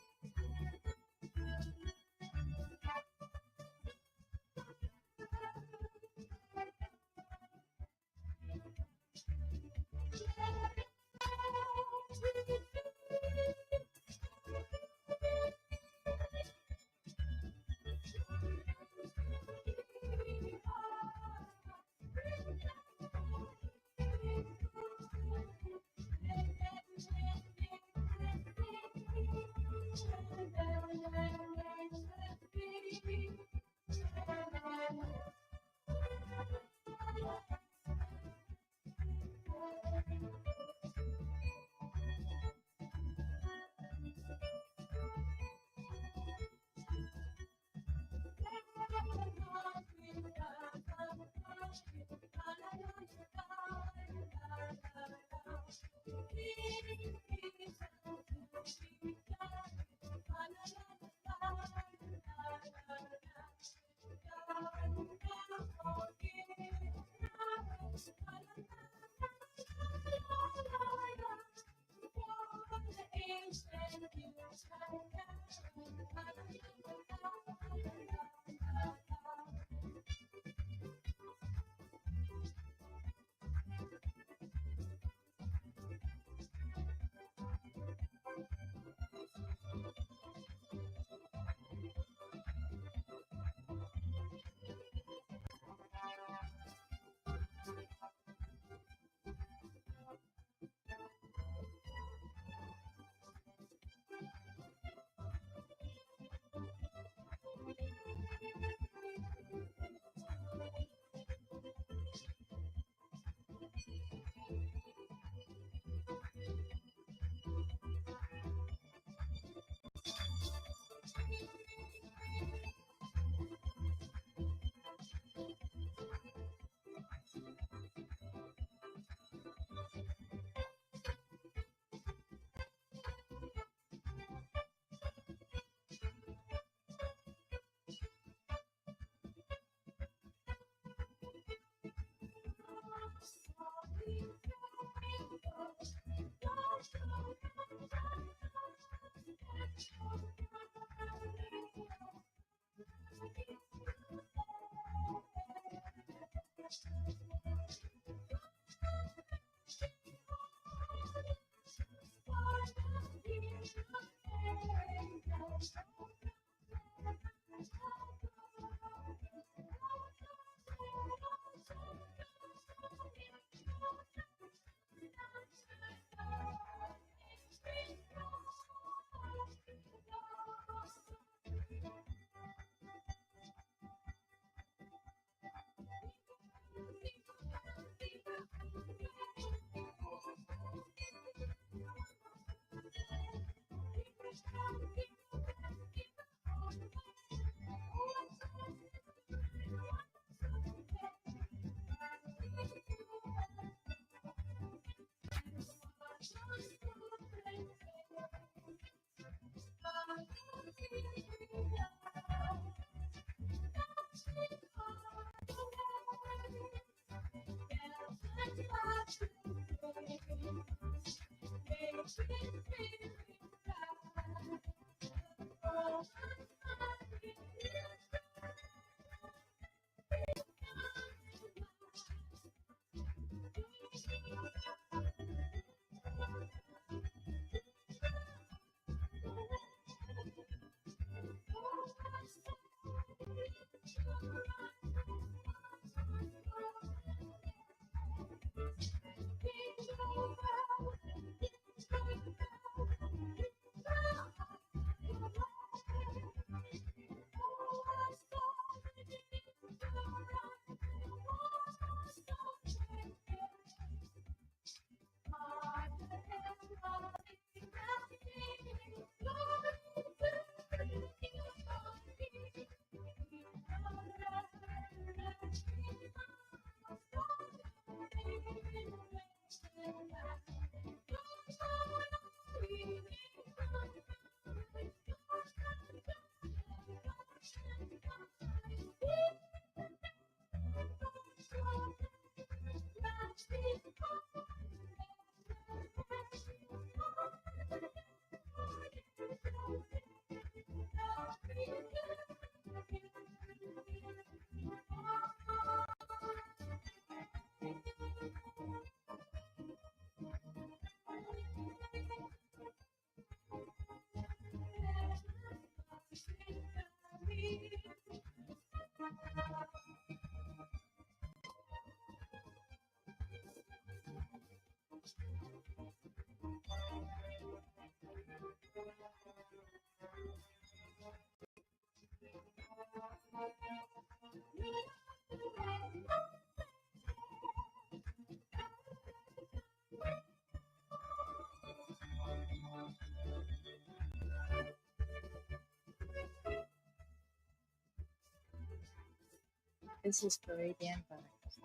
This is Caribbean vibes.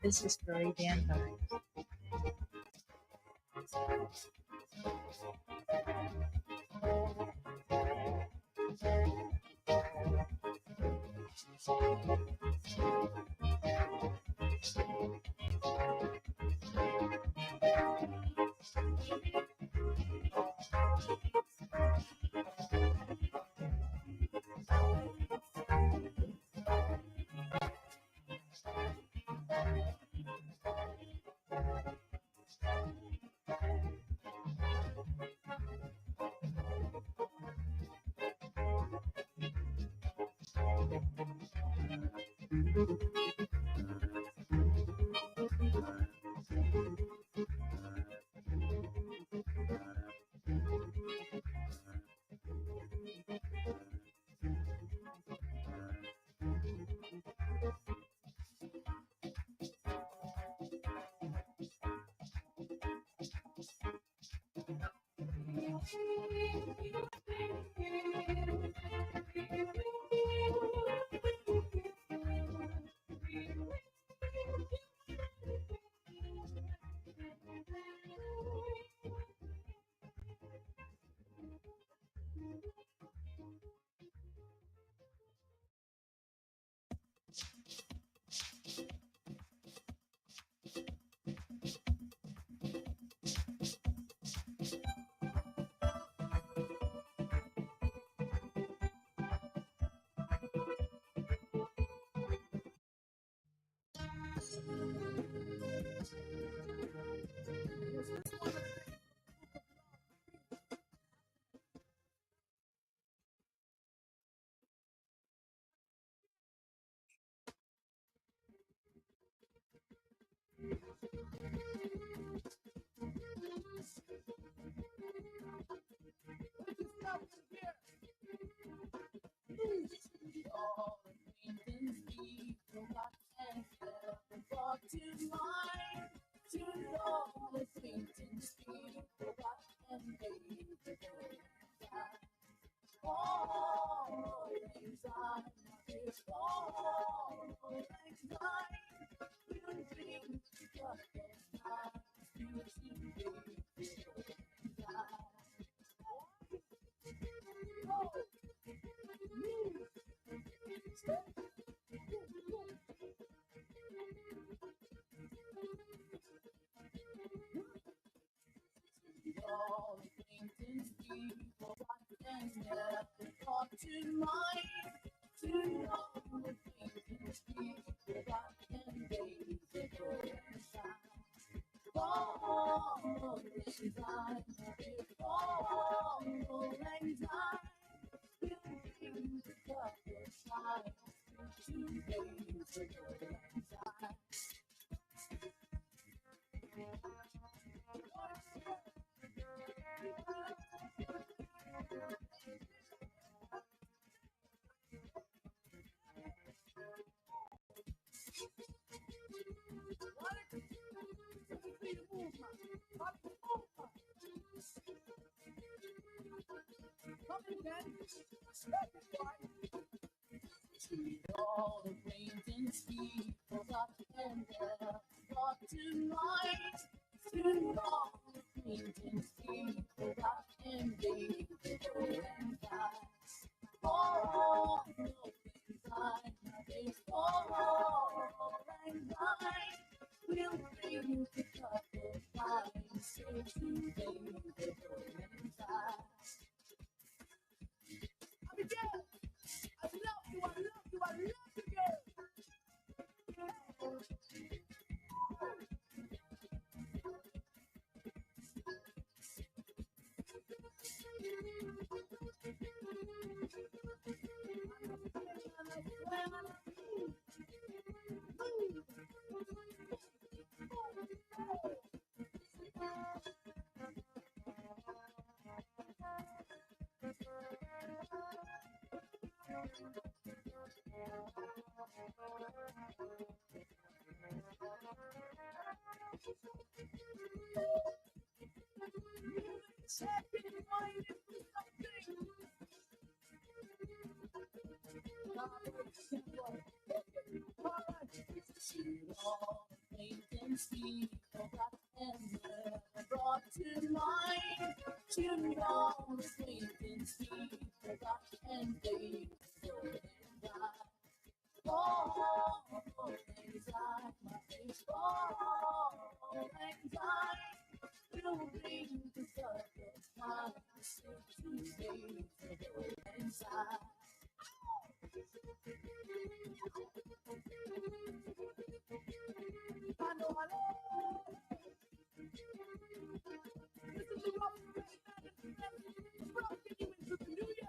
This is Caribbean vibes. All acquaintance people got and brought to mind. To all acquaintance people got and they and all the things I all and I will bring the couple fine so today and Abigail, I love you, I love you, I love you, girl. All acquaintance people got and brought to mind. To all acquaintance people got and they all things I might all anxiety will bring the circus time to stay inside. I know I love. This is the rock getting into the new year.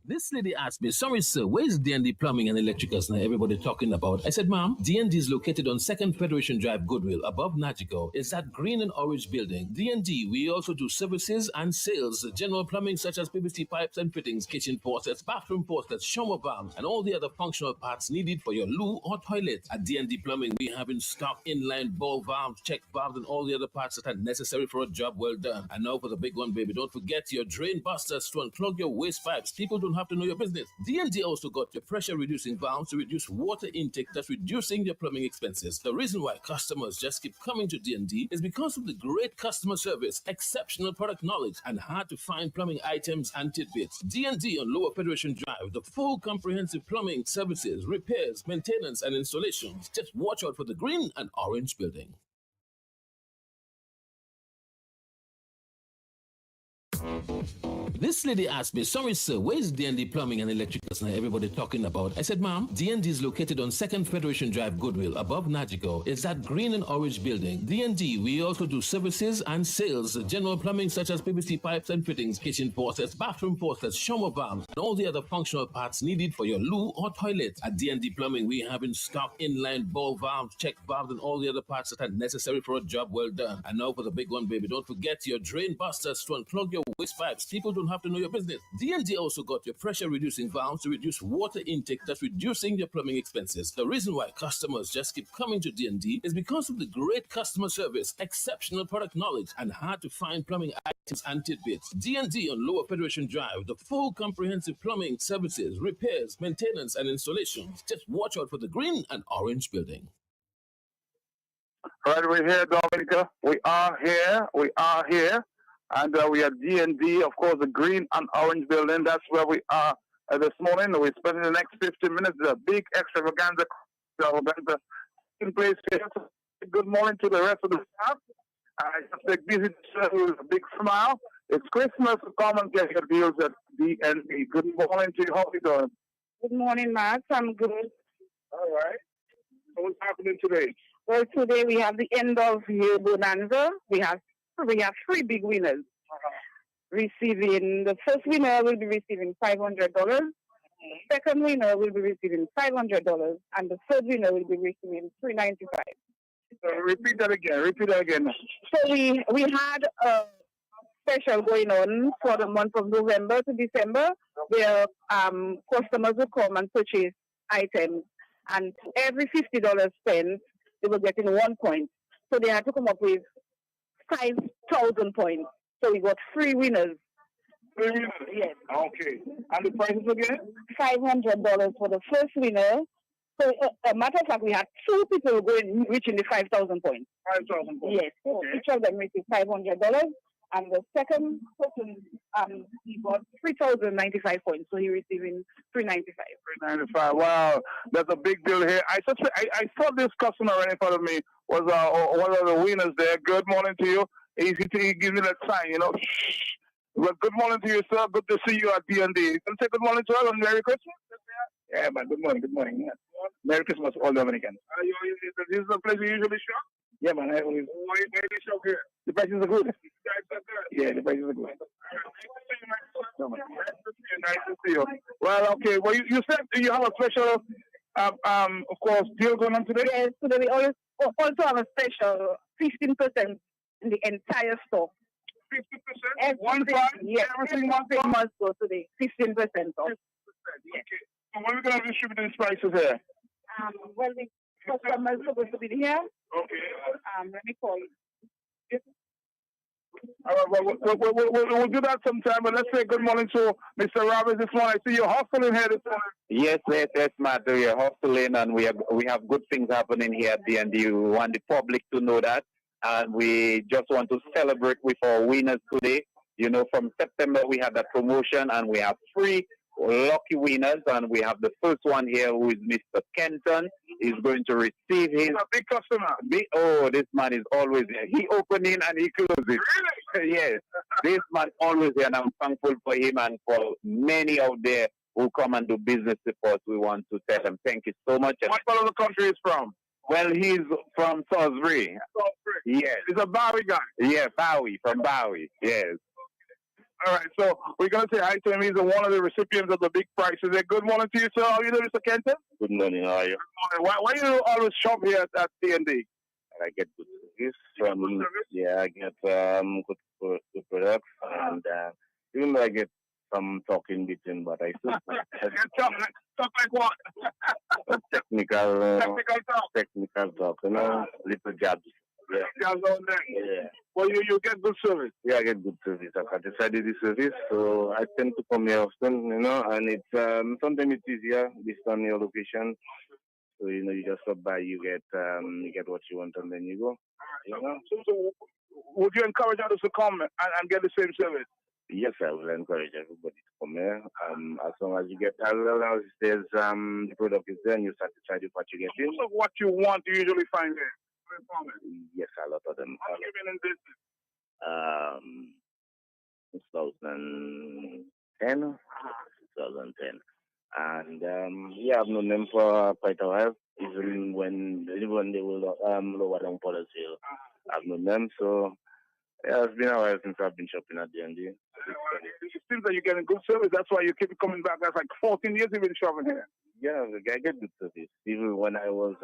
This lady asked me, sorry sir, where's D&D Plumbing and Electricals now everybody talking about? I said, ma'am, D&D is located on 2nd Federation Drive, Goodwill, above Nagico. It's that green and orange building. D&D, we also do services and sales, general plumbing such as PVC pipes and fittings, kitchen faucets, bathroom faucets, shower valves, and all the other functional parts needed for your loo or toilet. At D&D Plumbing, we have in stock inline ball valves, check valves, and all the other parts that are necessary for a job well done. And now for the big one, baby, don't forget your drain busters to unclog your waste pipes. People don't have to know your business. D&D also got your pressure reducing valves to reduce water intake, thus reducing your plumbing expenses. The reason why customers just keep coming to D&D is because of the great customer service, exceptional product knowledge, and hard to find plumbing items and tidbits. D&D on Lower Federation Drive, the full comprehensive plumbing services, repairs, maintenance, and installations. Just watch out for the green and orange building. This lady asked me, sorry sir, where's D&D Plumbing and Electricals now everybody talking about? I said, ma'am, D&D is located on 2nd Federation Drive, Goodwill, above Nagico. It's that green and orange building. D&D, we also do services and sales, general plumbing such as PVC pipes and fittings, kitchen faucets, bathroom faucets, shower valves, and all the other functional parts needed for your loo or toilet. At D&D Plumbing, we have in stock inline ball valves, check valves, and all the other parts that are necessary for a job well done. And now for the big one, baby, don't forget your drain busters to unclog your waste pipes. People don't have to know your business. D&D also got your pressure reducing valves to reduce water intake, thus reducing your plumbing expenses. The reason why customers just keep coming to D&D is because of the great customer service, exceptional product knowledge, and hard to find plumbing items and tidbits. D&D on Lower Federation Drive, the full comprehensive plumbing services, repairs, maintenance, and installations. Just watch out for the green and orange building. Right, we're here, Dominica. We are here. And we are D&D, of course, the green and orange building. That's where we are this morning. We're spending the next 15 minutes. A big extravaganza in place here. Good morning to the rest of the staff. I just take busy with a big smile. It's Christmas. Come and get your deals at D&D. Good morning to you. How are you doing? Good morning, Max. I'm good. All right. So what's happening today? Well, today we have the end of year bonanza. We have 3 big winners. Receiving the first winner will be receiving $500. Second winner will be receiving $500, and the third winner will be receiving $395. Repeat that again. So we had a special going on for the month of November to December, where customers will come and purchase items, and every $50 spent, they were getting 1 point. So they had to come up with 5,000 points. So we got 3 winners. 3 winners? Yes. Okay. And the prices again? $500 for the first winner. So, a matter of fact, we had 2 people reaching the 5,000 points. 5,000 points. Yes. So each of them received $500. And the second person, he got 3,095 points. So he receiving $395. $395. Wow, that's a big deal here. I thought this customer right in front of me was one of the winners there. Good morning to you. He gives me that sign, you know. Well, good morning to you, sir. Good to see you at D&D. You can say good morning to us and Merry Christmas? Yeah, man. Good morning. Yeah. Merry Christmas, all Dominicans. This is the place you usually shop? Yeah, man. Why do you shop here? The prices are good. Yeah, the prices are good. Nice to see you. Well, okay. Well, you said you have a special, of course, deal going on today? Yes, today we also have a special 15% in the entire store. 50%? Yes, everything must go today. 15% off. 15%. Okay. So when are we going to distribute these prices here? Well, the customer is supposed to be here. Okay. Let me call you. All right, we'll do that sometime, but let's say good morning to Mr. Roberts this morning. I see you're hustling here this morning. Yes, Matt. We are hustling, and we have good things happening here at D&D. We want the public to know that, and we just want to celebrate with our winners today. You know, from September we had that promotion, and we have 3 lucky winners, and we have the first one here who is Mr. Kenton. He's going to receive his... He's a big customer. This man is always there. He opens in and he closes. Really? Yes. This man always there, and I'm thankful for him and for many out there who come and do business with us. We want to tell them thank you so much. What part of the country is from? Well, he's from Salisbury. Salisbury. Yes. He's a Bowie guy. Yeah, Bowie, from Bowie. Yes. All right, so we're going to say hi to him. He's one of the recipients of the big prizes. Good morning to you, sir. How are you doing, Mr. Kenton? Good morning. How are you? Why do you always shop here at D&D? I get good service. Yeah, I get good products, and even though I get some talk in between, but I still talk like what? Technical talk. Little jobs. Yeah. Jobs on there. Yeah. Well, you get good service. Yeah, I get good service. I decided the service, so I tend to come here often, and it's sometimes it's easier based on your location. So you just stop by, you get what you want, and then you go. So would you encourage others to come and get the same service? Yes, I will encourage everybody to come here. As long as you get, as long as there's the product is there and you're satisfied with what you get in. So what you want, you usually find there. Yes, a lot of them. How long have you been in business? 2010. 2010. And I've known them for quite a while. Even when they will lower down policy, I've known them. So yeah, it's been a while since I've been shopping at D&D. It seems that you're getting good service. That's why you keep coming back. That's like 14 years you've been shopping here. Yeah, I get good service. Even when I was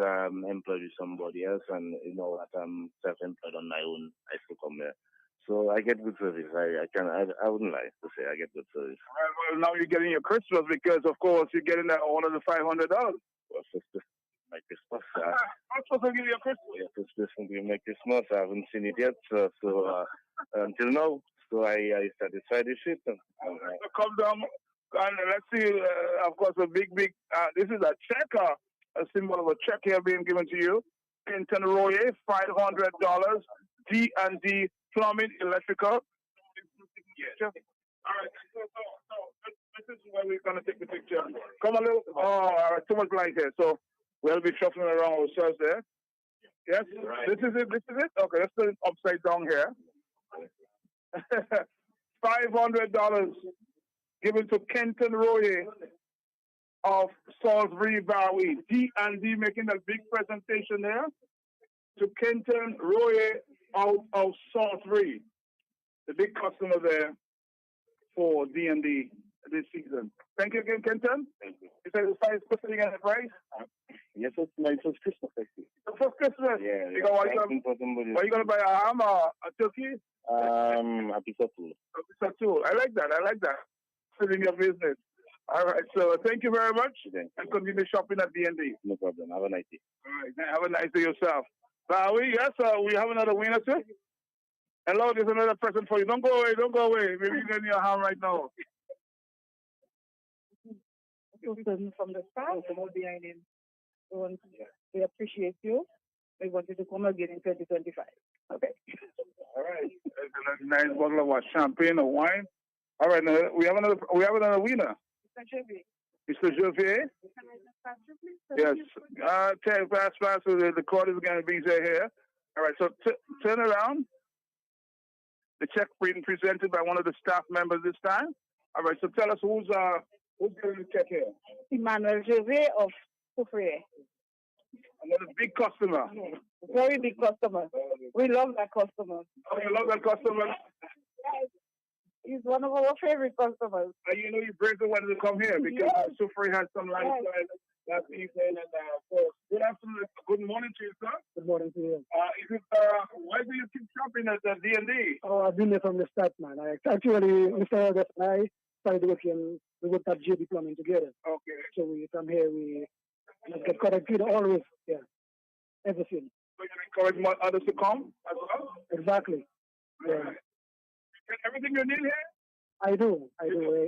employed with somebody else, and I'm self-employed on my own, I still come here. So I get good service. I wouldn't lie to say I get good service. Well, now you're getting your Christmas because, of course, you're getting that all of the $500. Well, my Christmas. I'm supposed to give you a Christmas. Yeah, it's just going to be my Christmas. I haven't seen it yet, so until now. So I satisfied with it. So come down and let's see. Of course, a big. This is a check, a symbol of a check here being given to you. Kenton Royer, $500. D&D Plumbing, Electrical. Yeah. All right. So this is where we're going to take the picture. Come a little. Oh, all right. Too much light here. So we'll be shuffling around ourselves there. Yes? Right. This is it? Okay, let's put it upside down here. $500 given to Kenton Royer of Salisbury Valley. D&D making a big presentation there to Kenton Royer out of Salisbury, the big customer there for D&D this season. Thank you again, Kenton. Thank you. You said it's putting in the price? Yes, it's my first Christmas, actually. The first Christmas? Yeah. Are you going to buy a ham or a turkey? A piece of food. A piece of food. I like that. Filling your business. All right. So thank you very much. And continue shopping at D&D. No problem. Have a nice day. All right. Have a nice day yourself. Yes, we have another winner, sir. Hello, there's another present for you. Don't go away. Maybe you're getting your hand right now. From the start, behind him. We appreciate you. We want you to come again in 2025. Okay. All right. That's a nice bottle of what, champagne or wine. All right. Now we have another winner. Mr. Gervais. Yes. Take fast. So the court is going to be here. All right. So turn around. The check being presented by one of the staff members this time. All right. So tell us who's getting the check here. Emmanuel Gervais of Soufriere. Another big customer. Very big customer. We love that customer. Oh, you love that customer? Yes. He's one of our favorite customers. You brave the one to come here because Soufriere has some lifestyle last evening. And good afternoon. Good morning to you, sir. Good morning to you. Why do you keep shopping at the D&D? Oh, I've been there from the start, man. Actually, Mr. August and I started working. We worked at JB Plumbing together. Okay. So we come here, we get connected always. Yeah. Everything. So you encourage others to come as well? Exactly. Yeah. Everything you need here? I do.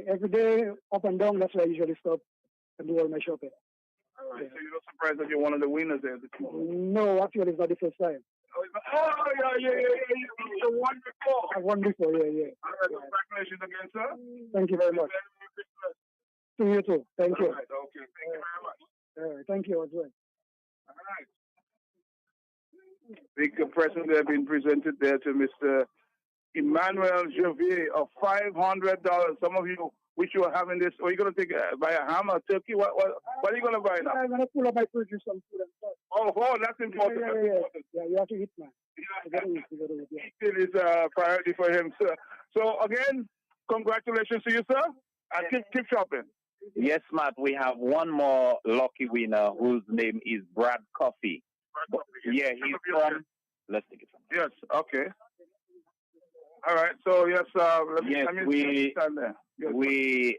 Every day, up and down, that's where I usually stop and do all my shopping. All right. Yeah. So you're not surprised that you're one of the winners there this morning? No, actually, it's not the first time. Oh, yeah. You won before. I won before, yeah. All right. Congratulations again, sir. Thank you very much. To you too. Thank you. All right. Okay. Thank you very much. All right. Thank you as well. All right. Big present there being presented there to Mr. Emmanuel Gervais of $500. Some of you wish you were having this. Are you going to buy a ham or turkey? What are you going to buy now? I'm going to pull up my fridge with some food and stuff. Oh, that's important. Yeah, you have to eat, man. It is a priority for him, sir. So again, Congratulations to you, sir. And keep shopping. Yes, Matt, we have one more lucky winner whose name is Brad Coffey. Yeah, he's from... Let's take it from there. Yes, okay. All right, so yes, we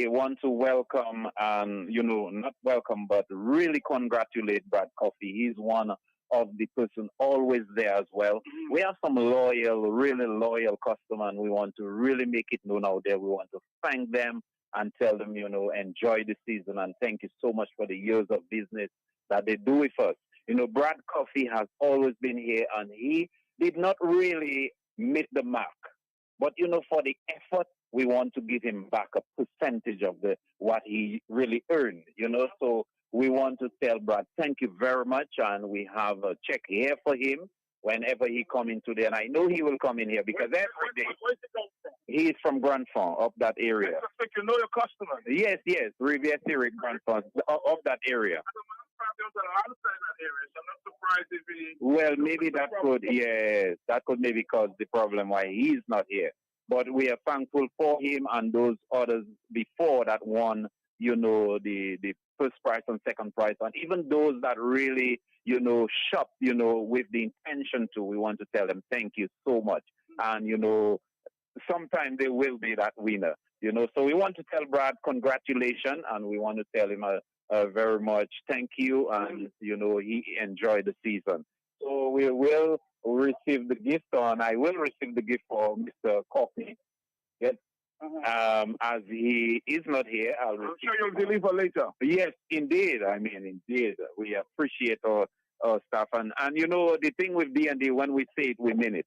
want to welcome and, not welcome, but really congratulate Brad Coffey. He's one of the person always there as well. We have some really loyal customers, and we want to really make it known out there. We want to thank them and tell them, enjoy the season, and thank you so much for the years of business that they do with us. Brad Coffey has always been here, and he did not really meet the mark. But, for the effort, we want to give him back a percentage of what he really earned, So we want to tell Brad, thank you very much, and we have a check here for him whenever he come in today. And I know he will come in here because every day he's from Grand Fond, up that area. You know your customers. Yes, Riviera City, Grand Fond, up that area. Well, maybe that could maybe cause the problem why he's not here. But we are thankful for him and those others before that won, the first prize and second prize, and even those that really, shop, with the intention to. We want to tell them thank you so much, and sometime they will be that winner. So we want to tell Brad congratulations, and we want to tell him very much thank you, and he enjoyed the season. So we will receive the gift, and I will receive the gift for Mr. Coffey. Yes. As he is not here, I'll receive. Sure you'll deliver later. Yes, indeed. Indeed. We appreciate our staff, and the thing with D&D, when we say it, we mean it.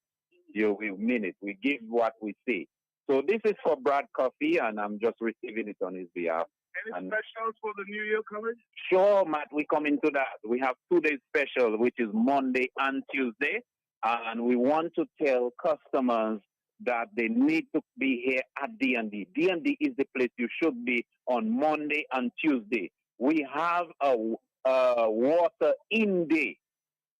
We mean it. We give what we say. So this is for Brad Coffey, and I'm just receiving it on his behalf. Any specials for the New Year coming? Sure, Matt, we come into that. We have 2 days special, which is Monday and Tuesday. And we want to tell customers that they need to be here at D&D. D&D is the place you should be on Monday and Tuesday. We have a water in day.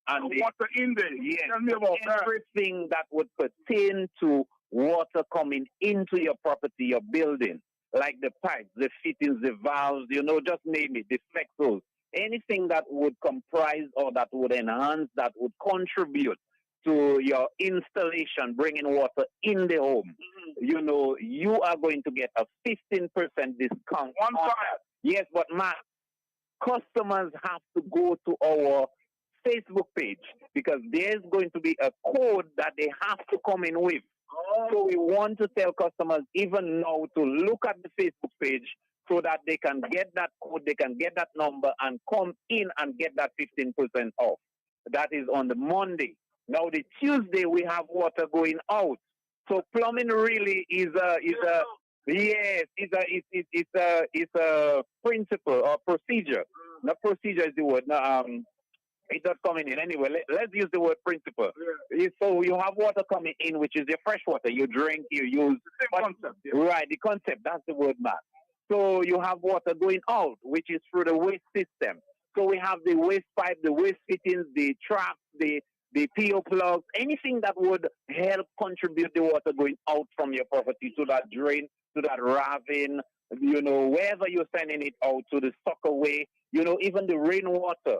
And water in day? Yes. Tell me about everything that would pertain to water coming into your property, your building. Like the pipes, the fittings, the valves, just name it, the flexos. Anything that would comprise or that would enhance, that would contribute to your installation, bringing water in the home. You are going to get a 15% discount. Yes, but Matt, customers have to go to our Facebook page because there's going to be a code that they have to come in with. So we want to tell customers even now to look at the Facebook page so that they can get that code, they can get that number and come in and get that 15% off. That is on the Monday. Now the Tuesday we have water going out. So plumbing really is a principle or procedure. Not procedure is the word. It's not coming in. Anyway, let's use the word principle. Yeah. So you have water coming in, which is your fresh water. You drink, you use. The same concept. Yeah. Right, the concept. That's the word, Matt. So you have water going out, which is through the waste system. So we have the waste pipe, the waste fittings, the traps, the PO plugs, anything that would help contribute the water going out from your property to that drain, to that ravine, wherever you're sending it out, to the sockaway, even the rainwater.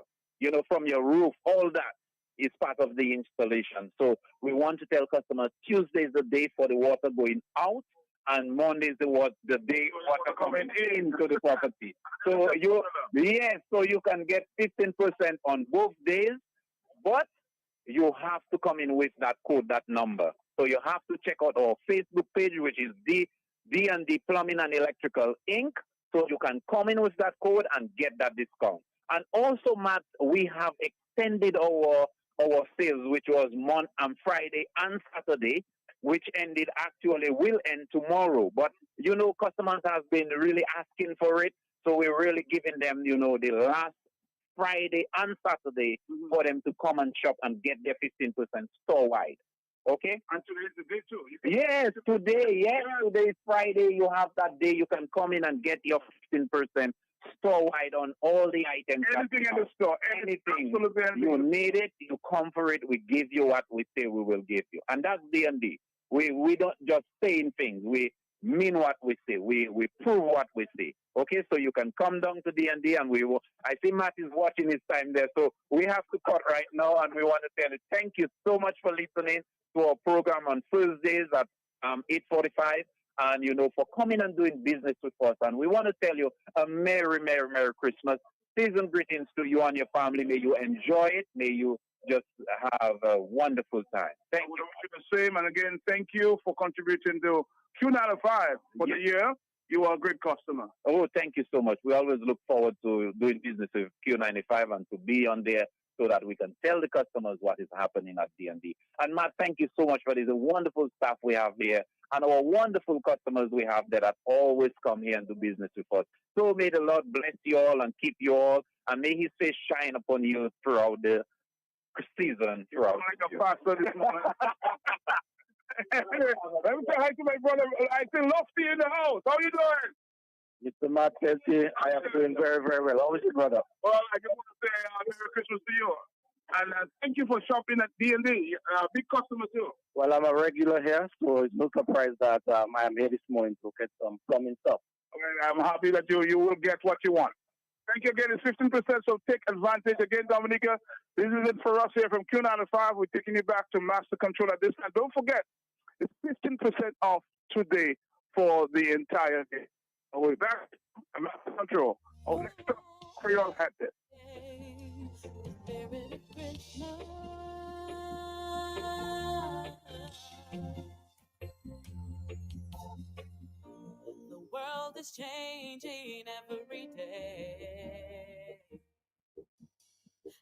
From your roof, all that is part of the installation. So we want to tell customers Tuesday is the day for the water going out, and Monday is the day water coming into the property. So so you can get 15% on both days, but you have to come in with that code, that number. So you have to check out our Facebook page, which is D&D Plumbing and Electrical Inc. So you can come in with that code and get that discount. And also, Matt, we have extended our sales, which was on Friday and Saturday, which will end tomorrow. But, customers have been really asking for it. So we're really giving them, the last Friday and Saturday for them to come and shop and get their 15% store-wide. Okay? And today is the day too. Yes, today is Friday. You have that day. You can come in and get your 15% store-wide on all the items. Anything in the store, anything. You need it, you come for it, we give you what we say we will give you. And that's D&D. We don't just saying things. We mean what we say. We prove what we say. Okay, so you can come down to D&D and we will. I see Matt is watching his time there, so we have to cut right now, and we want to tell you thank you so much for listening to our program on Thursdays at 8:45, and for coming and doing business with us. And we want to tell you a merry, merry, merry Christmas. Season greetings to you and your family. May you enjoy it. May you just have a wonderful time. Thank you. The same, and again, thank you for contributing to Q95 for the year. You are a great customer. Oh, thank you so much. We always look forward to doing business with Q95 and to be on there so that we can tell the customers what is happening at D&D. And Matt, thank you so much for this wonderful staff we have here and our wonderful customers we have there that always come here and do business with us. So may the Lord bless you all and keep you all, and may His face shine upon you throughout the season. Throughout like a pastor this morning. Let me say hi to my brother. I see Lofty in the house. How you doing? Mr. Matt Kelsey, I am doing very, very well. How is your brother? Well, I just want to say Merry Christmas to you. And thank you for shopping at D&D. Big customer too. Well, I'm a regular here, so it's no surprise that I am here this morning to get some plumbing stuff. Okay, I'm happy that you will get what you want. Thank you again. It's 15%, so take advantage. Again, Dominica, this is it for us here from Q95. We're taking you back to Master Control at this time. Don't forget, it's 15% off today for the entire day. We're back to Master Control. Oh, next up, Creole had this. The world is changing every day,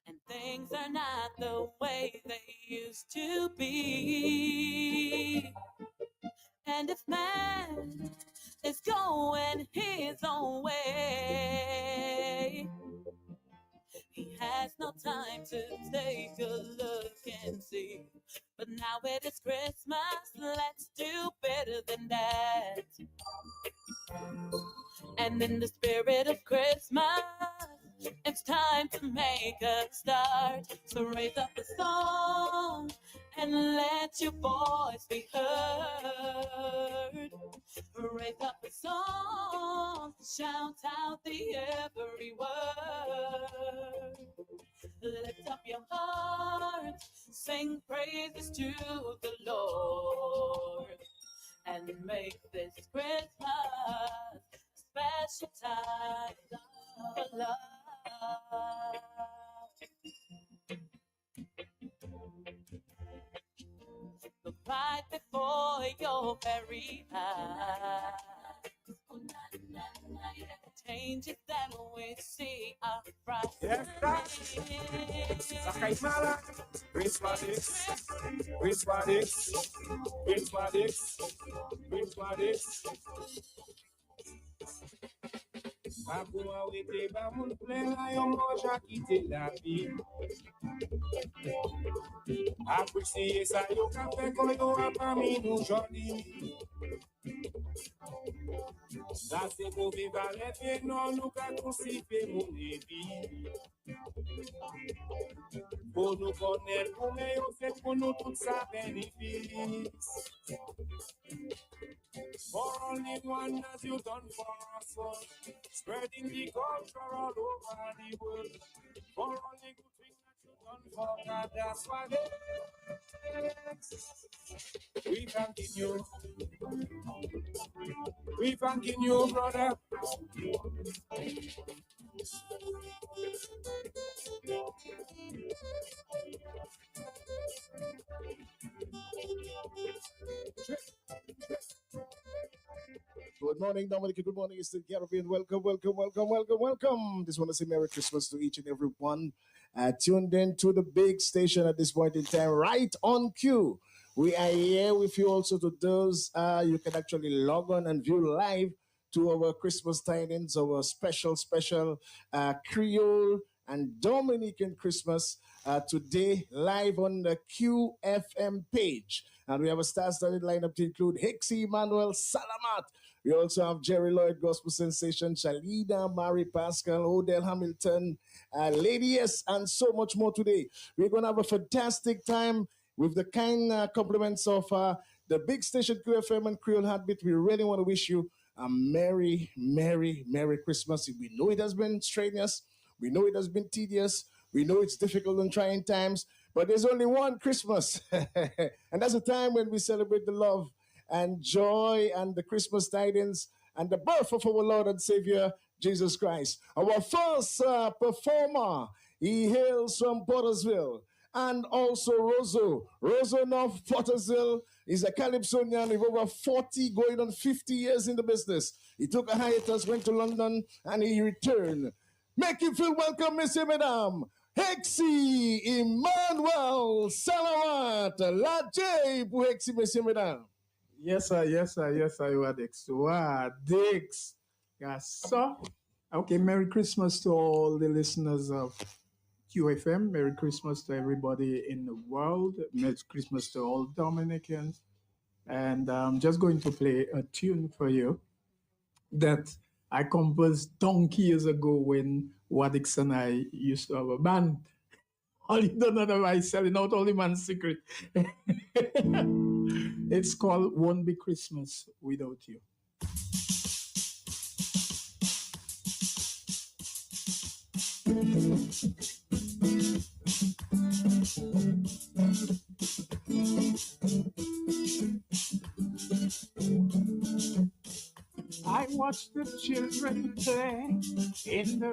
and things are not the way they used to be. And if man is going his own way, he has no time to take a look and see. But now it is Christmas, let's do better than that. And in the spirit of Christmas, it's time to make a start. So raise up a song and let your voice be heard. Raise up a song, shout out the every word. Lift up your heart, sing praises to the Lord, and make this Christmas a special time for love. Look right before your very eyes. Changes that we see are bright. Yes, Mala. Christmas, Christmas, Christmas, Christmas. Babou a wete ba moun plen la yon moj a kite la vi. Apresye sa yo ka fe kon yo a pa mi nou jodi. La se pou viva le fe non nou ka konsipe moun evi. Pou nou konen pou me yo se pou nou tout sa benefis. For only one as you done for us all, spreading the culture all over the world. For only good thing that you done for God, that's why we thanking you. We thanking you, brother. Good morning, Dominic. Good morning, Eastern Caribbean. Welcome, welcome, welcome, welcome, welcome. Just want to say Merry Christmas to each and every one tuned in to the big station at this point in time, right on cue. We are here with you also to those. You can actually log on and view live to our Christmas tidings, our special Creole and Dominican Christmas today live on the QFM page. And we have a star-studded lineup to include Hixie Emmanuel Salamat. We also have Jerry Lloyd, Gospel Sensation, Shalida, Mary Pascal, Odell Hamilton, Lady S, and so much more today. We're going to have a fantastic time with the kind compliments of the big station QFM and Creole Heartbeat, we really want to wish you a merry, merry, merry Christmas. We know it has been strenuous. We know it has been tedious. We know it's difficult and trying times, but there's only one Christmas. And that's a time when we celebrate the love and joy and the Christmas tidings and the birth of our Lord and Savior, Jesus Christ. Our first performer, he hails from Pottersville, and also Rosso North Pottersville is a Calypsonian with over 40, going on 50 years in the business. He took a hiatus, went to London, and he returned. Make you feel welcome, Monsieur, Madame. Hexi Emmanuel Salawat, La J pour Hexi, Monsieur, Madame. Yes, sir, yes, sir, yes, sir, you are Dix. Wow, Dix. Yes, sir. Okay, Merry Christmas to all the listeners of QFM. Merry Christmas to everybody in the world. Merry Christmas to all Dominicans. And I'm just going to play a tune for you that I composed donkey years ago when Wadix and I used to have a band. All you don't know about selling out all the man's secret. It's called Won't Be Christmas Without You. I watch the children play in the